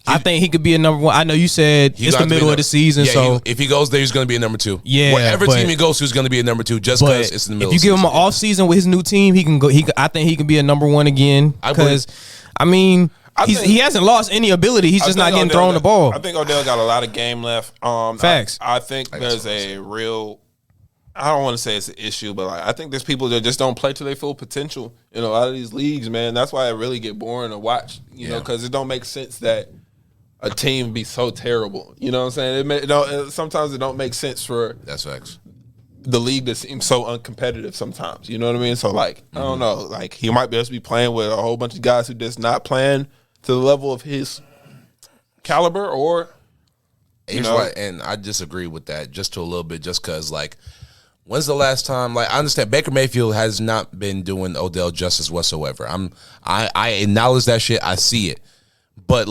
I think he could be a number one. I know you said it's the middle of the season, so if he goes there, he's going to be a number two. Yeah, whatever team he goes to is going to be a number two, just because it's in the middle. If you give him an off season with his new team, he can go. I think he can be a number one again. Because he hasn't lost any ability. He's just not getting thrown the ball. I think Odell got a lot of game left. Facts. I think there's a real. I don't want to say it's an issue, but I think there's people that just don't play to their full potential in a lot of these leagues, man. That's why it really get boring to watch, you know, because it don't make sense that a team be so terrible. You know what I'm saying? Sometimes it don't make sense for that's facts. The league that seems so uncompetitive sometimes. You know what I mean? So, I don't know. Like, he might just be playing with a whole bunch of guys who just not playing to the level of his caliber or, and I disagree with that just to a little bit just because, when's the last time? I understand Baker Mayfield has not been doing Odell justice whatsoever. I acknowledge that shit. I see it. But,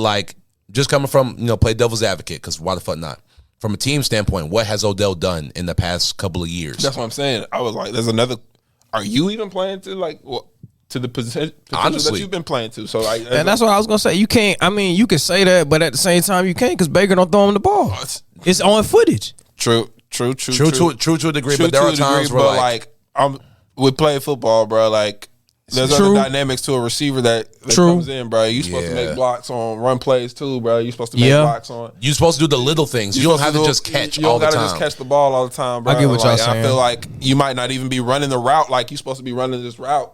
just coming from, play devil's advocate, because why the fuck not? From a team standpoint, what has Odell done in the past couple of years? That's what I'm saying. I was like, there's another. Are you even playing to to the position that you've been playing to? So and that's what I was gonna say. You can't. I mean, you can say that, but at the same time, you can't because Baker don't throw him the ball. It's on footage. True to a degree. But there are times where we play football, bro. There's other dynamics to a receiver that comes in, bro. You supposed to make blocks on run plays too, bro. You supposed to make blocks on. You supposed to do the little things. You don't have to just catch all the time. You don't got to just catch the ball all the time, bro. I get what y'all saying. I feel like you might not even be running the route like you're supposed to be running this route.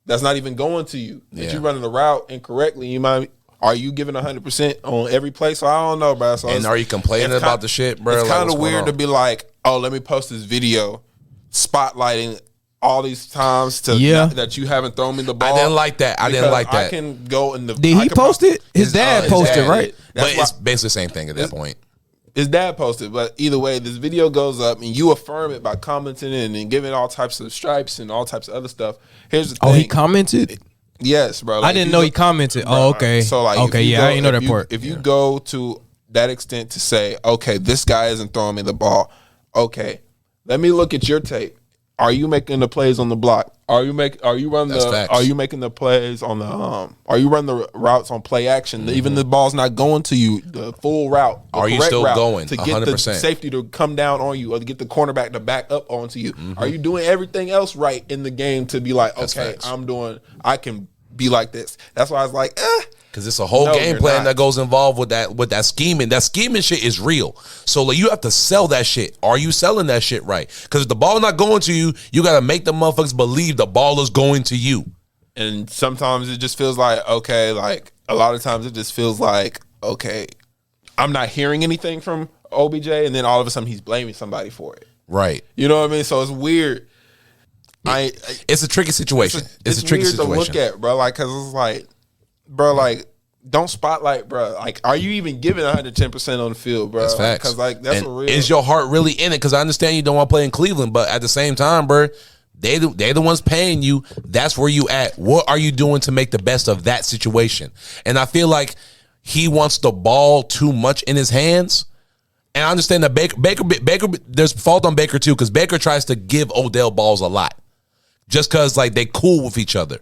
That's not even going to you. If you're running the route incorrectly, you might. Are you giving 100% on every play? So I don't know, bro. So and are you complaining about the shit, bro? It's kind of weird to be like, oh, let me post this video spotlighting all these times that you haven't thrown me the ball. I didn't like that. I can go in the. Did he post it? His dad posted, right? But it's basically the same thing at that point. His dad posted, but either way, this video goes up and you affirm it by commenting and giving all types of stripes and all types of other stuff. Here's the thing. Oh, he commented? Yes, bro. I didn't know he commented. Bro, okay. So I didn't know that part. If you go to that extent to say, okay, this guy isn't throwing me the ball. Okay, let me look at your tape. Are you making the plays on the block? Are you making the plays on the are you running the routes on play action? Mm-hmm. Even the ball's not going to you, the full route. Are you still going to get 100%. The safety to come down on you or to get the cornerback to back up onto you? Mm-hmm. Are you doing everything else right in the game to be like, okay, I can be like this. That's why I was like, because it's a whole game plan that goes involved with that scheming. That scheming shit is real. So you have to sell that shit. Are you selling that shit right? Because if the ball not going to you, you got to make the motherfuckers believe the ball is going to you. And sometimes it just feels like, okay, a lot of times it just feels like, okay, I'm not hearing anything from OBJ, and then all of a sudden he's blaming somebody for it. Right. You know what I mean? So it's weird. It's a tricky situation. It's a tricky weird situation to look at, bro. Like, cause it's like, bro, like, don't spotlight, bro. Like, are you even giving 110% on the field, bro? That's facts. Because like that's and a real. Is your heart really in it? Because I understand you don't want to play in Cleveland, but at the same time, bro, they the ones paying you. That's where you at. What are you doing to make the best of that situation? And I feel like he wants the ball too much in his hands. And I understand that Baker. There's fault on Baker too, because Baker tries to give Odell balls a lot, just because like they cool with each other.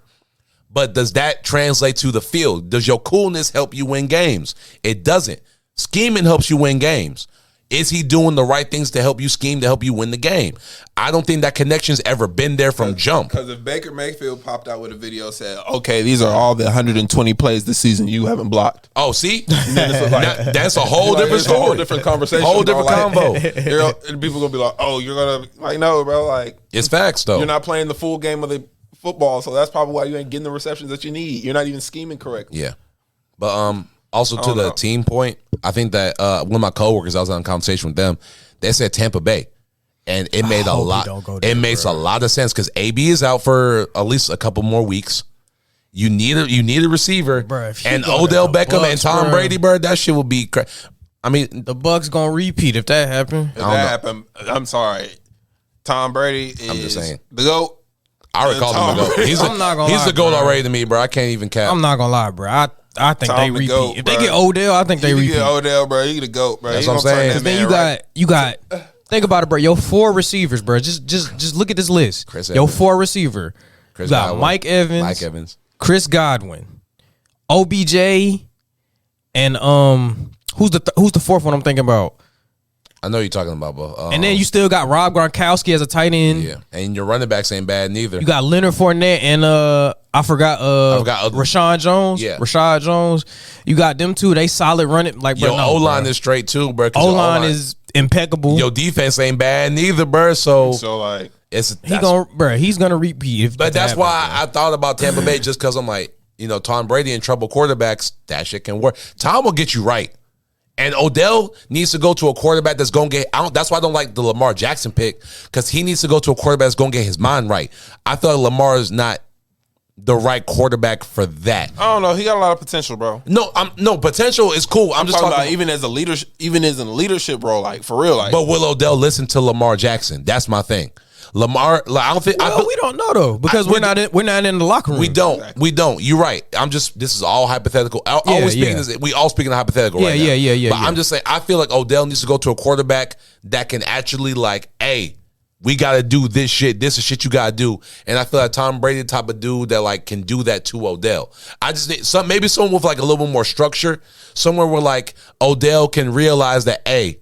But does that translate to the field? Does your coolness help you win games? It doesn't. Scheming helps you win games. Is he doing the right things to help you scheme, to help you win the game? I don't think that connection's ever been there from jump. Because if Baker Mayfield popped out with a video said, okay, these are all the 120 plays this season you haven't blocked. Oh, see? That's a whole different story. A whole different conversation. Whole different combo. And people going to be like, oh, you're going to, like, no, bro. Like, it's facts, though. You're not playing the full game of the football, so that's probably why you ain't getting the receptions that you need. You're not even scheming correctly. Yeah. But also to the team point, I think that one of my coworkers, I was on a conversation with them, they said Tampa Bay. And it made a lot. It makes a lot of sense because AB is out for at least a couple more weeks. You need a receiver, bro, and Odell Beckham and Tom Brady, bro. That shit will be. I mean, the Bucks gonna repeat if that happened. If that happened, I'm sorry. Tom Brady is I'm just saying. The GOAT. I already called him the GOAT. He's the GOAT already to me, bro. I can't even cap. I'm not gonna lie, bro. I think Tom they the repeat. GOAT, if bro. they get Odell, I think they repeat. Get Odell, bro. You the GOAT, bro. That's what I'm saying. Because then you got. Think about it, bro. Your 4 receivers, bro. Just look at this list. Your 4 receiver. You got Godwin, Mike Evans, Chris Godwin, OBJ, and who's the fourth one I'm thinking about? I know you're talking about, but and then you still got Rob Gronkowski as a tight end. Yeah, and your running backs ain't bad neither. You got Leonard Fournette and I forgot Rashad Jones. Yeah, Rashad Jones. You got them two. They solid running. Like, bro, your O-line is straight too, bro. O-line is impeccable. Your defense ain't bad neither, bro. So like he's gonna repeat. But that's why I thought about Tampa Bay, just because I'm like, Tom Brady in trouble quarterbacks, that shit can work. Tom will get you right. And Odell needs to go to a quarterback that's going to get – that's why I don't like the Lamar Jackson pick, because he needs to go to a quarterback that's going to get his mind right. I feel like Lamar is not the right quarterback for that. I don't know. He got a lot of potential, bro. No, potential is cool. I'm just talking about even as a leadership, even as in a leadership role, like, for real. Like, but will Odell listen to Lamar Jackson? That's my thing. Lamar, like, I don't think. We don't know though, because we're not in the locker room. We don't. You're right. This is all hypothetical. We all speaking of hypothetical right now. Yeah. But I'm just saying, I feel like Odell needs to go to a quarterback that can actually like, hey, we got to do this shit. This is shit you got to do. And I feel like Tom Brady the type of dude that like can do that to Odell. I just need maybe someone with like a little bit more structure, somewhere where like Odell can realize that, hey,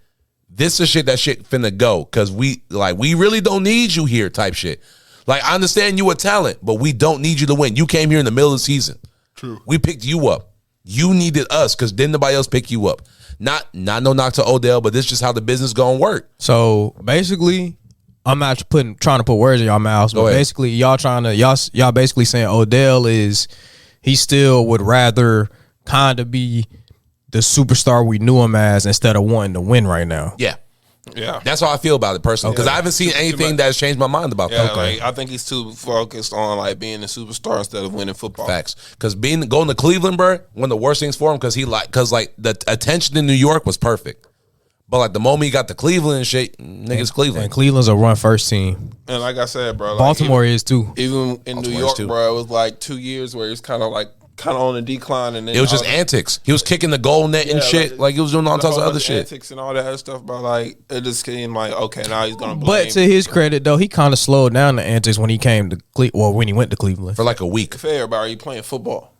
this is shit finna go, because we really don't need you here type shit. Like, I understand you a talent, but we don't need you to win. You came here in the middle of the season. True. We picked you up. You needed us because didn't nobody else pick you up. Not no knock to Odell, but this is just how the business gonna work. So basically, I'm not trying to put words in y'all mouths, but basically y'all basically saying Odell he still would rather kind of be the superstar we knew him as instead of wanting to win right now. Yeah. Yeah. That's how I feel about it personally, because I haven't seen anything that's changed my mind about that. Like, I think he's too focused on like being a superstar instead of winning football. Facts. Because going to Cleveland, bro, one of the worst things for him, because the attention in New York was perfect. But like the moment he got to Cleveland and shit, niggas Cleveland. And Cleveland's a run first team. And like I said, bro, like Baltimore is too. Even in New York, bro, it was like 2 years where he was kind of on a decline, and then it was just antics. He was kicking the goal net and shit. Like he was doing all types of other shit. Antics and all that other stuff, bro. Like it just came like, okay, now he's gonna blame. But to his credit, though, he kind of slowed down the antics when he came to when he went to Cleveland for like a week. Fair, bro. Are you playing football?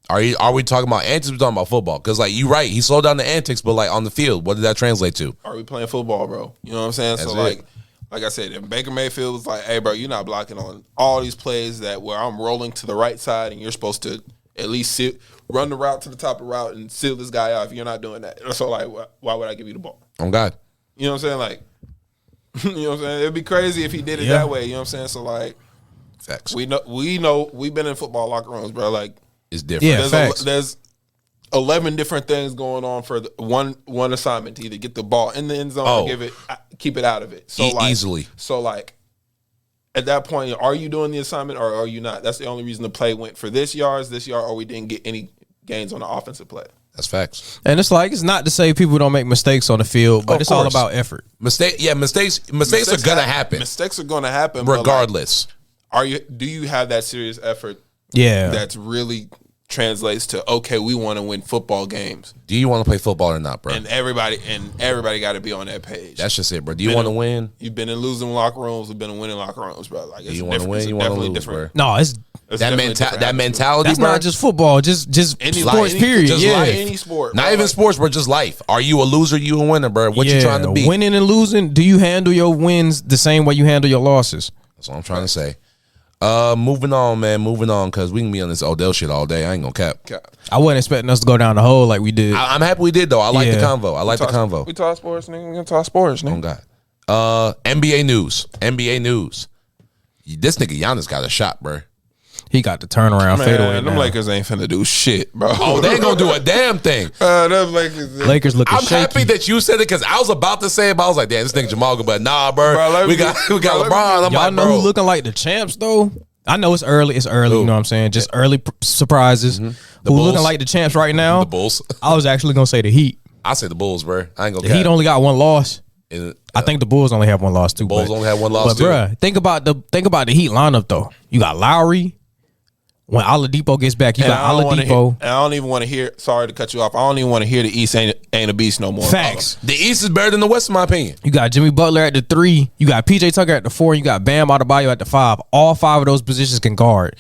Are we talking about antics? We're talking about football, because like you right, he slowed down the antics, but like on the field, what did that translate to? Are we playing football, bro? You know what I'm saying? That's so like I said, and Baker Mayfield was like, hey, bro, you're not blocking on all these plays where I'm rolling to the right side, and you're supposed to at least run the route to the top of the route and seal this guy off. You're not doing that. So, like, why would I give you the ball? On God. You know what I'm saying? Like, you know what I'm saying? It'd be crazy if he did it that way. You know what I'm saying? So, like, facts. We know we've been in football locker rooms, bro. Like, it's different. Yeah, there's 11 different things going on for one assignment to either get the ball in the end zone or keep it out of it. So, like, easily. So, like, at that point, are you doing the assignment or are you not? That's the only reason the play went for this yard, or we didn't get any gains on the offensive play. That's facts. And it's like, it's not to say people don't make mistakes on the field, but it's all about effort. Mistakes are gonna happen. Mistakes are gonna happen regardless. Do you have that serious effort? Yeah, That's really translates to, okay, we want to win football games. Do you want to play football or not, bro? And everybody got to be on that page. That's just it, bro. Do you want to win? You've been in losing locker rooms. We've been in winning locker rooms, bro. Like, you want to win? You want to lose, bro? No, it's that mentality. That's bro. not just football. Just sports. Period. Just yeah, life. Any sport. Not even sports, bro. Just life. Are you a loser? You a winner, bro? What you trying to be? Winning and losing. Do you handle your wins the same way you handle your losses? That's what I'm trying to say. Moving on, man. Moving on, because we can be on this Odell shit all day. I ain't gonna cap. I wasn't expecting us to go down the hole like we did. I'm happy we did, though. I like the convo. I like the convo. We talk sports, nigga. We gonna talk sports, nigga. Oh, God. NBA news. This nigga Giannis got a shot, bro. He got the turnaround fadeaway. Them Lakers ain't finna do shit, bro. Oh, they ain't gonna do a damn thing. Them Lakers looking I'm shaky. happy that you said it because I was about to say it, but I was like, damn, this nigga Jamal, but nah, bro. We got LeBron. I'm Y'all like, know bro. who looking like the champs though? I know it's early. It's early. You know what I'm saying? Just early surprises. Who Bulls. looking like the champs right now? The Bulls. I was actually gonna say the Heat. I say the Bulls, bro. I ain't gonna The Heat only got one loss. And, I think the Bulls only have one loss too. Bulls only have one loss but too. Bruh, think about the Heat lineup though. You got Lowry. When Oladipo gets back, you got Oladipo. I don't even want to hear. Sorry to cut you off. I don't even want to hear the East ain't a beast no more. Facts. The East is better than the West, in my opinion. You got Jimmy Butler at the 3. You got PJ Tucker at the 4. You got Bam Adebayo at the 5. All 5 of those positions can guard.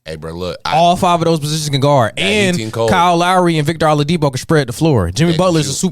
Hey, bro, look. All 5 of those positions can guard. And Kyle Lowry and Victor Oladipo can spread the floor. Jimmy Butler's a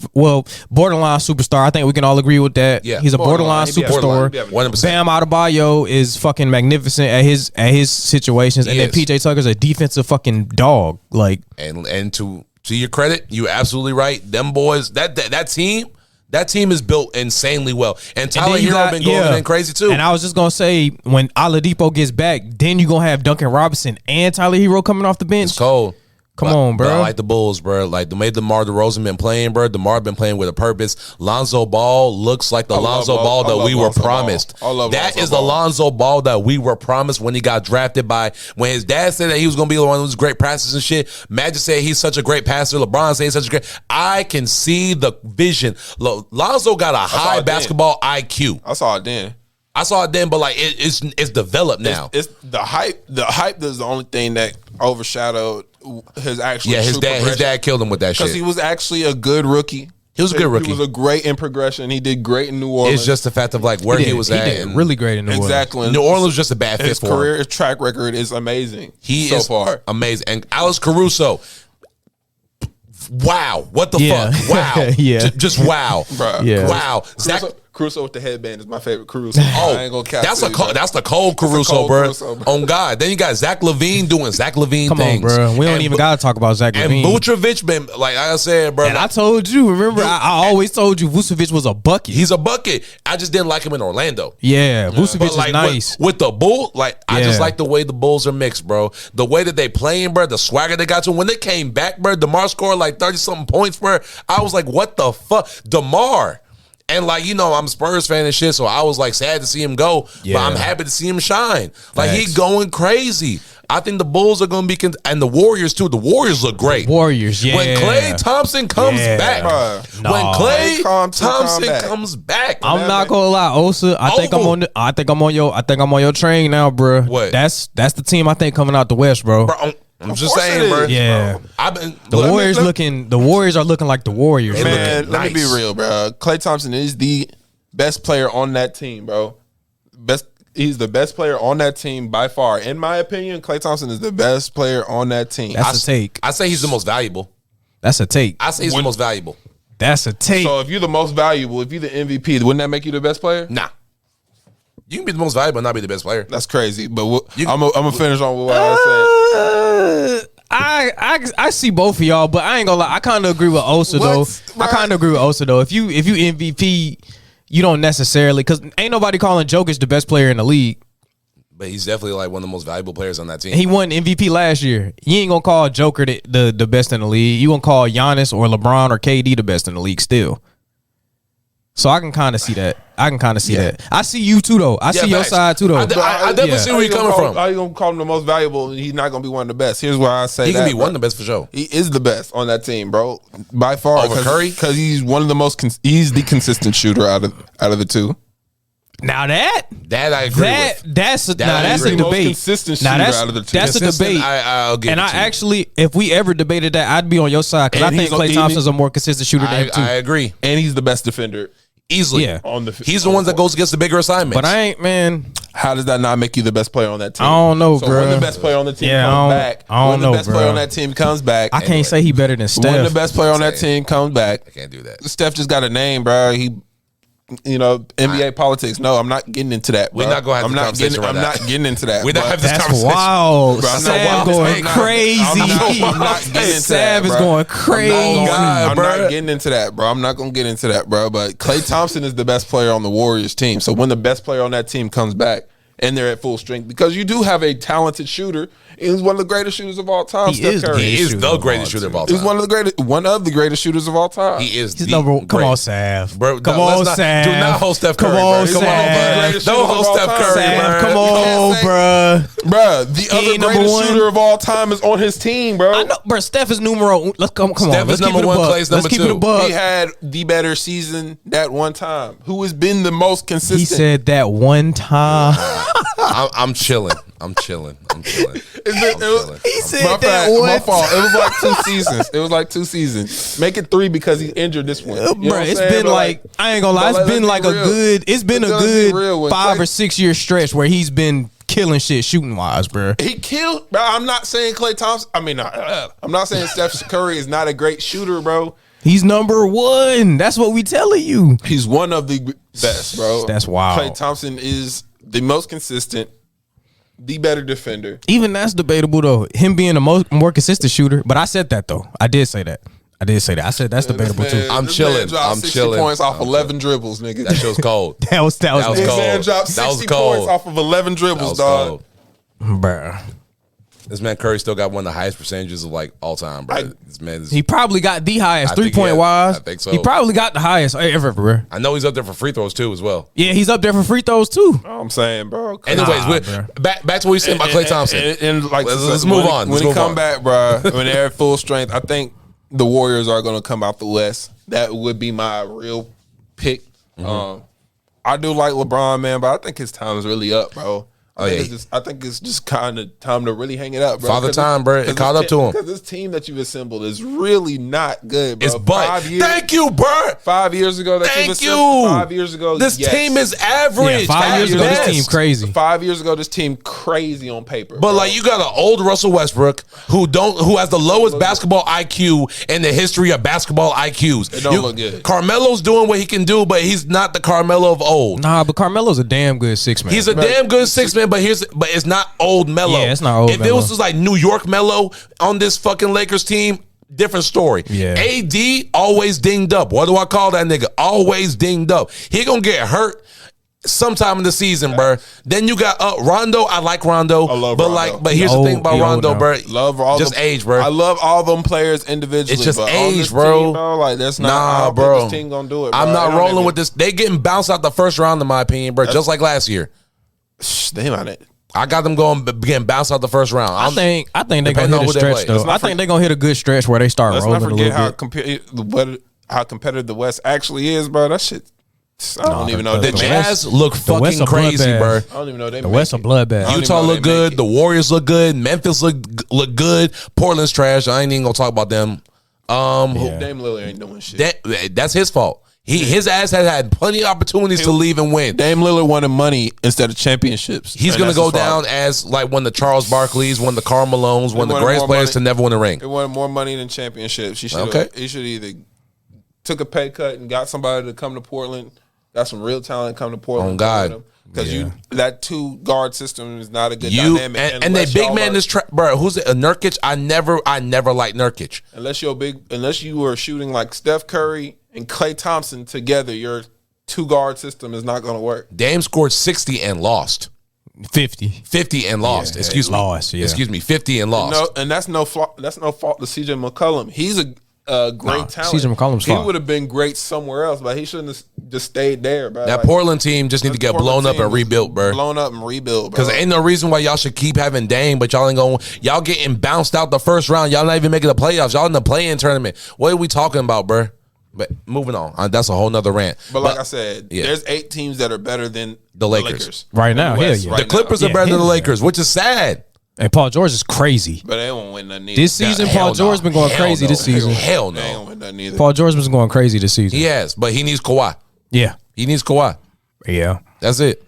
borderline superstar. I think we can all agree with that. Yeah. He's a borderline superstar. 100%. Bam Adebayo is fucking magnificent at his situations. And then PJ Tucker's a defensive fucking dog. Like, and to your credit, you absolutely right. Them boys, that team is built insanely well. And Tyler Hero been going in crazy too. And I was just going to say, when Oladipo gets back, then you're going to have Duncan Robinson and Tyler Hero coming off the bench. It's cold. Come on, bro. I like the Bulls, bro. Like the way DeMar DeRozan been playing, bro. DeMar been playing with a purpose. Lonzo Ball looks like the Lonzo Ball that we were promised. That is the Lonzo Ball that we were promised when he got drafted by. When his dad said that he was going to be one of those great passers and shit. Magic said he's such a great passer. LeBron said he's such a great. I can see the vision. Lonzo got a high basketball IQ. I saw it then. But like it's developed now. It's the hype. The hype is the only thing that overshadowed his actual. Yeah, his dad killed him with that shit because he was actually a good rookie. He was a good rookie. He was a great in progression. He did great in New Orleans. It's just the fact of like where he was at. He did really great in New Orleans. Exactly. New Orleans was just a bad fit for him. His career track record is amazing. He so is far amazing. And Alex Caruso. Wow. What the fuck? Wow. Yeah. Just wow. Bruh. Yeah. Wow. Caruso with the headband is my favorite Caruso. Oh, I ain't gonna cap that's the cold Caruso, bro. On God. Then you got Zach LaVine doing Zach LaVine things. Come on, bro. We don't even gotta talk about Zach LaVine. And Vucevic been like I said, bro. And I told you. Remember, I always told you Vucevic was a bucket. He's a bucket. I just didn't like him in Orlando. Yeah, Vucevic is like, nice. With the Bull, like I just like the way the Bulls are mixed, bro. The way that they playing, bro. The swagger they got to when they came back, bro. DeMar scored like 30-something points, bro. I was like, what the fuck, DeMar. And like, you know, I'm a Spurs fan and shit, so I was like sad to see him go, but I'm happy to see him shine. Like he going crazy. I think the Bulls are going to be, and the Warriors too. The Warriors look great. Warriors, yeah. When Klay Thompson comes back, when Klay Thompson comes back, I'm not gonna lie, Osa. I think I'm on your train now, bro. What? That's the team I think coming out the West, bro. I'm just saying, bro. Yeah, the Warriors are looking like the Warriors. Man, let me be real, bro. Klay Thompson is the best player on that team, bro. He's the best player on that team by far. In my opinion, Klay Thompson is the best player on that team. That's a take. I say he's the most valuable. That's a take. I say he's the most valuable. That's a take. So if you're the most valuable, if you're the MVP, wouldn't that make you the best player? Nah. You can be the most valuable and not be the best player. That's crazy. But I'm gonna finish on what I said. I see both of y'all, but I ain't gonna lie. I kind of agree with Osa though. I kind of agree with Osa though. If you MVP, you don't necessarily, because ain't nobody calling Jokic the best player in the league. But he's definitely like one of the most valuable players on that team. He won MVP last year. You ain't gonna call Joker the best in the league. You gonna call Giannis or LeBron or KD the best in the league still. So I can kind of see that. I see you too, though. I see your side too, though. I definitely see where you're coming from. How you gonna call him the most valuable? And he's not gonna be one of the best. Here's why I say he can be bro. one of the best for sure. He is the best on that team, bro, by far. Over Curry, because he's one of the most. He's the consistent shooter out of the two. Now that I agree with. That's a Most debate. consistent shooter out of the two. That's a debate. I'll give and it I to you. actually, if we ever debated that, I'd be on your side because I And think he's- Klay he- Thompson's a more consistent shooter than him too. I agree. And he's the best defender. Easily. Yeah. He's the one that goes against the bigger assignments. But I ain't, man. How does that not make you the best player on that team? I don't know, so bro. when the best player on the team Yeah, comes back, I don't when the know, best bro. player on that team comes back, I can't say he better than when the Steph. best player on that team comes back, I can't do that. Steph just got a name, bro. He, NBA politics. No, I'm not getting into that. Bro. We're not gonna have I'm the not conversation getting. around I'm that. not getting into that. We're not bro. having this That's conversation. wild. Bro, I'm Sam not- going I'm not- crazy. I'm not getting into Sam that, is bro. going crazy. I'm bro. not getting into that, bro. I'm not gonna get into that, bro. But Klay Thompson is the best player on the Warriors team. So when the best player on that team comes back and they're at full strength, because you do have a talented shooter, he's one of the greatest shooters of all time. He Steph is Curry. He is the greatest shooter of all time. He's one of the greatest shooters of all time. He is He's the number one. Come on, greatest. Sav. Bro, Come let's on, not- Sav. do not hold Steph Curry, Come on, bro. Come on, Sav. bro. Don't hold Steph Curry, Sav, bro. come on, say- bruh. Bruh, the He other ain't number greatest one. shooter of all time is on his team, bro. I know, bro. Steph is numero. Let's come on. Steph Let's is keep number it a one, buck. Klay's Let's number keep it a two. buck. He had the better season that one time. Who has been the most consistent? He said that one time. I'm chilling. I'm chilling. He said My that bad, one. my fault. It was like 2 seasons. It was like 2 seasons. Make it 3 because he injured this one. You know Bro, what I'm it's saying? been But like I ain't gonna lie. but It's been let's like be a real. good. It's been a Let's be good real. When 5 Klay- or 6 year stretch where he's been killing shit shooting wise, bro. He killed. Bro, I'm not saying Klay Thompson. I'm not saying Steph Curry is not a great shooter, bro. He's number one. That's what we telling you. He's one of the best, bro. That's wild. Klay Thompson is the most consistent, the better defender. Even that's debatable though. Him being the more consistent shooter. But I said that though. I did say that. I said that's debatable too. I'm This chilling. man dropped I'm 60 chilling. points off I'm 11 dribbles, nigga. That show's cold. That was That was This cold. man dropped That was 60 cold. points off of 11 That dribbles, was dog. cold. Bruh. This man Curry still got one of the highest percentages of like all time, bro. This man is. He probably got the highest I think 3-point he wise. has. I think so. He probably got the highest everywhere. I know he's up there for free throws too, as well. Yeah, he's up there for free throws too. I'm saying, bro. Anyways, bro. back to what you said about Klay Thompson. And like, Let's move on. When Let's he move come on. back, bro, when they're at full strength, I think the Warriors are going to come out the West. That would be my real pick. I do like LeBron, man, but I think his time is really up, bro. I think it's just kind of time to really hang it up, bro. Father time, bro. It caught up to him. Because this team that you've assembled is really not good, bro. It's but 5 years, thank you, bro. 5 years ago, that Thank you've assembled, you. 5 years ago, This yes. team is average. Yeah, 5 years ago, Best. this team crazy. 5 years ago, this team crazy on paper. But bro. like you got an old Russell Westbrook who has the lowest basketball IQ in the history of basketball IQs. It don't look good. Carmelo's doing what he can do, but he's not the Carmelo of old. Nah, but Carmelo's a damn good 6-man. He's a damn good 6-man, but it's not old Melo. Yeah, it's not old If it Melo. was just like New York Melo on this fucking Lakers team, different story. Yeah. AD always dinged up. What do I call that nigga? Always dinged up. He gonna get hurt sometime in the season, bro. Then you got Rondo. I like Rondo. I love but Rondo. but here's the thing about He old Rondo, now. bro. Love all just the, age, bro. I love all them players individually. It's just but on age, this bro. Team, bro. Like that's not. I Nah, don't bro. think this team gonna do it. Bro. I'm not They don't rolling even- with this. They getting bounced out the first round, in my opinion, bro. Just like last year. They might it. I got them getting bounced out the first round. I think they're depending gonna on hit who a they stretch play. though. Let's I think they're gonna hit a good stretch where they start Let's rolling not a forget little bit. how competitive the West actually is, bro. That shit. I don't even know. the They Jazz look the West fucking a crazy, bloodbath. bro. I don't even know they. The West a bloodbath. don't even Utah know look they make good. it. The Warriors look good. Memphis look good. Portland's trash. I ain't even gonna talk about them. Dame Lillard ain't doing shit. That's his fault. His ass has had plenty of opportunities to leave and win. Dame Lillard wanted money instead of championships. He's And gonna that's go his fault. down as like one of the Charles Barkleys, one of the Karl Malones, one of the wanted greatest more players money. to never win a ring. He wanted more money than championships. He should. Okay. He should either took a pay cut and got somebody to come to Portland. Got some real talent come to Portland. Oh, God. Because that 2 guard system is not a good You dynamic. and they unless big y'all man are- is bro. Who's it? Nurkic? I never liked Nurkic. unless you were shooting like Steph Curry and Klay Thompson together, your 2 guard system is not going to work. Dame scored 60 and lost. 50. 50 and lost. Excuse me. lost, yeah. Excuse me. 50 and lost. No, and that's no fault to CJ McCollum. He's a great talent. CJ McCollum's He fine. would have been great somewhere else, but he shouldn't have just stayed there, bro. That Like, Portland team just need to get blown up and rebuilt, bro. Blown up and rebuilt, bro. Because ain't no reason why y'all should keep having Dame, but y'all ain't going. Y'all getting bounced out the first round. Y'all not even making the playoffs. Y'all in the play-in tournament. What are we talking about, bro? But moving on. That's a whole nother rant. But like I said, yeah. there's 8 teams that are better than The Lakers. Right now, In the hell West yeah. right The Clippers now. are better than the hell yeah. Lakers, which is sad. And Paul George is crazy. But they won't win nothing either. This season, Hell Paul George no. been going Hell crazy no. this season. Hell They ain't no. gonna win nothing either. Paul George was going crazy this season. Yes, but he needs Kawhi. Yeah. He needs Kawhi. Yeah. That's it.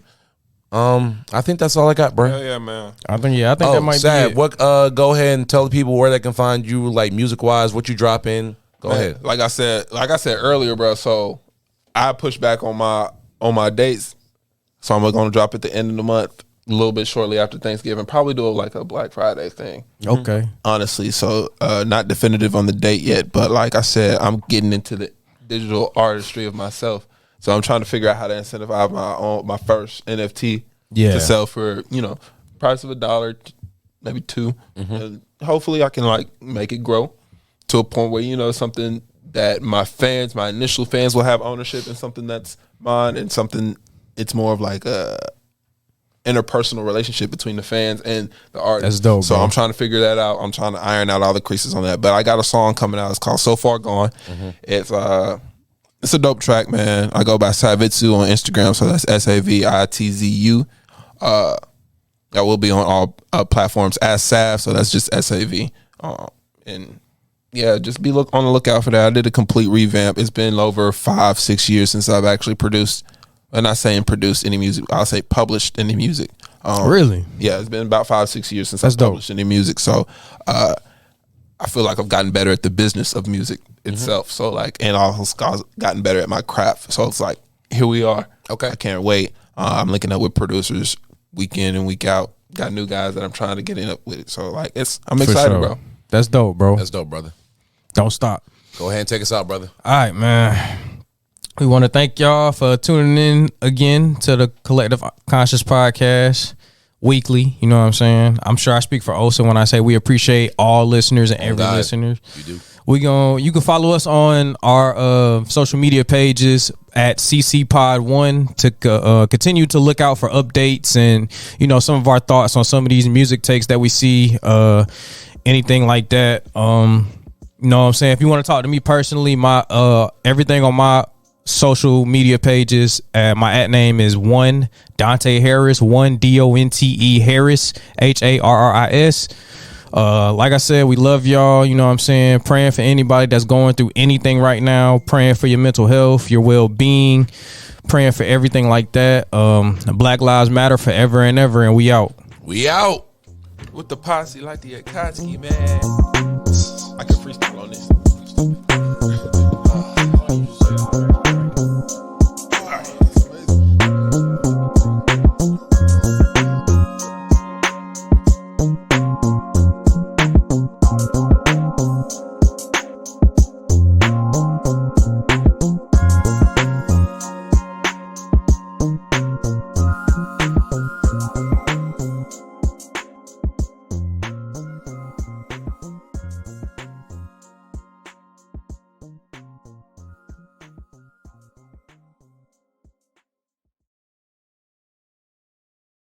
I think that's all I got, bro. Hell yeah, man. I think that might Sad. be it. What? Go ahead and tell the people where they can find you, like music wise. What you drop in. Go Man, ahead. Like I said earlier, bro. So I push back on my dates. So I'm gonna drop at the end of the month, a little bit shortly after Thanksgiving. Probably do like a Black Friday thing. Okay. Honestly, so not definitive on the date yet, but like I said, I'm getting into the digital artistry of myself. So I'm trying to figure out how to incentivize my first NFT to sell for, price of $1, maybe $2. And hopefully I can like make it grow to a point where, something that my initial fans will have ownership in, something that's mine, and something it's more of like a interpersonal relationship between the fans and the artist. That's dope, So bro. I'm trying to figure that out. I'm trying to iron out all the creases on that. But I got a song coming out. It's called So Far Gone. It's a dope track, man. I go by Savitzu on Instagram, so that's SAVITZU. That will be on all platforms as Sav, so that's just SAV. And yeah, just be on the lookout for that. I did a complete revamp. It's been over 5-6 years since I've actually produced. I'm not saying produced any music. I'll say published any music. Really? Yeah, it's been about 5-6 years since That's I've dope. published any music. So I feel like I've gotten better at the business of music itself. So like, and I've also gotten better at my craft. So it's like, here we are. Okay. I can't wait. I'm linking up with producers week in and week out. Got new guys that I'm trying to get in up with. So like, I'm For excited, sure. bro. That's dope, bro. That's dope, brother. Don't stop. Go ahead and take us out, brother. All right, man. We want to thank y'all for tuning in again to the Collective Conscious Podcast weekly. You know what I'm saying? I'm sure I speak for Osa when I say we appreciate all listeners and every God. listener. You do. You can follow us on our social media pages at CCPod1 to continue to look out for updates and some of our thoughts on some of these music takes that we see, anything like that. You know what I'm saying? If you want to talk to me personally, my everything on my social media pages, my @ name is one Dante Harris, one DONTE Harris, HARRIS. Like I said, we love y'all. You know what I'm saying? Praying for anybody that's going through anything right now. Praying for your mental health, your well-being. Praying for everything like that. Black Lives Matter forever and ever. And we out. We out. With the posse like the Akatsuki, man. I can freestyle on this.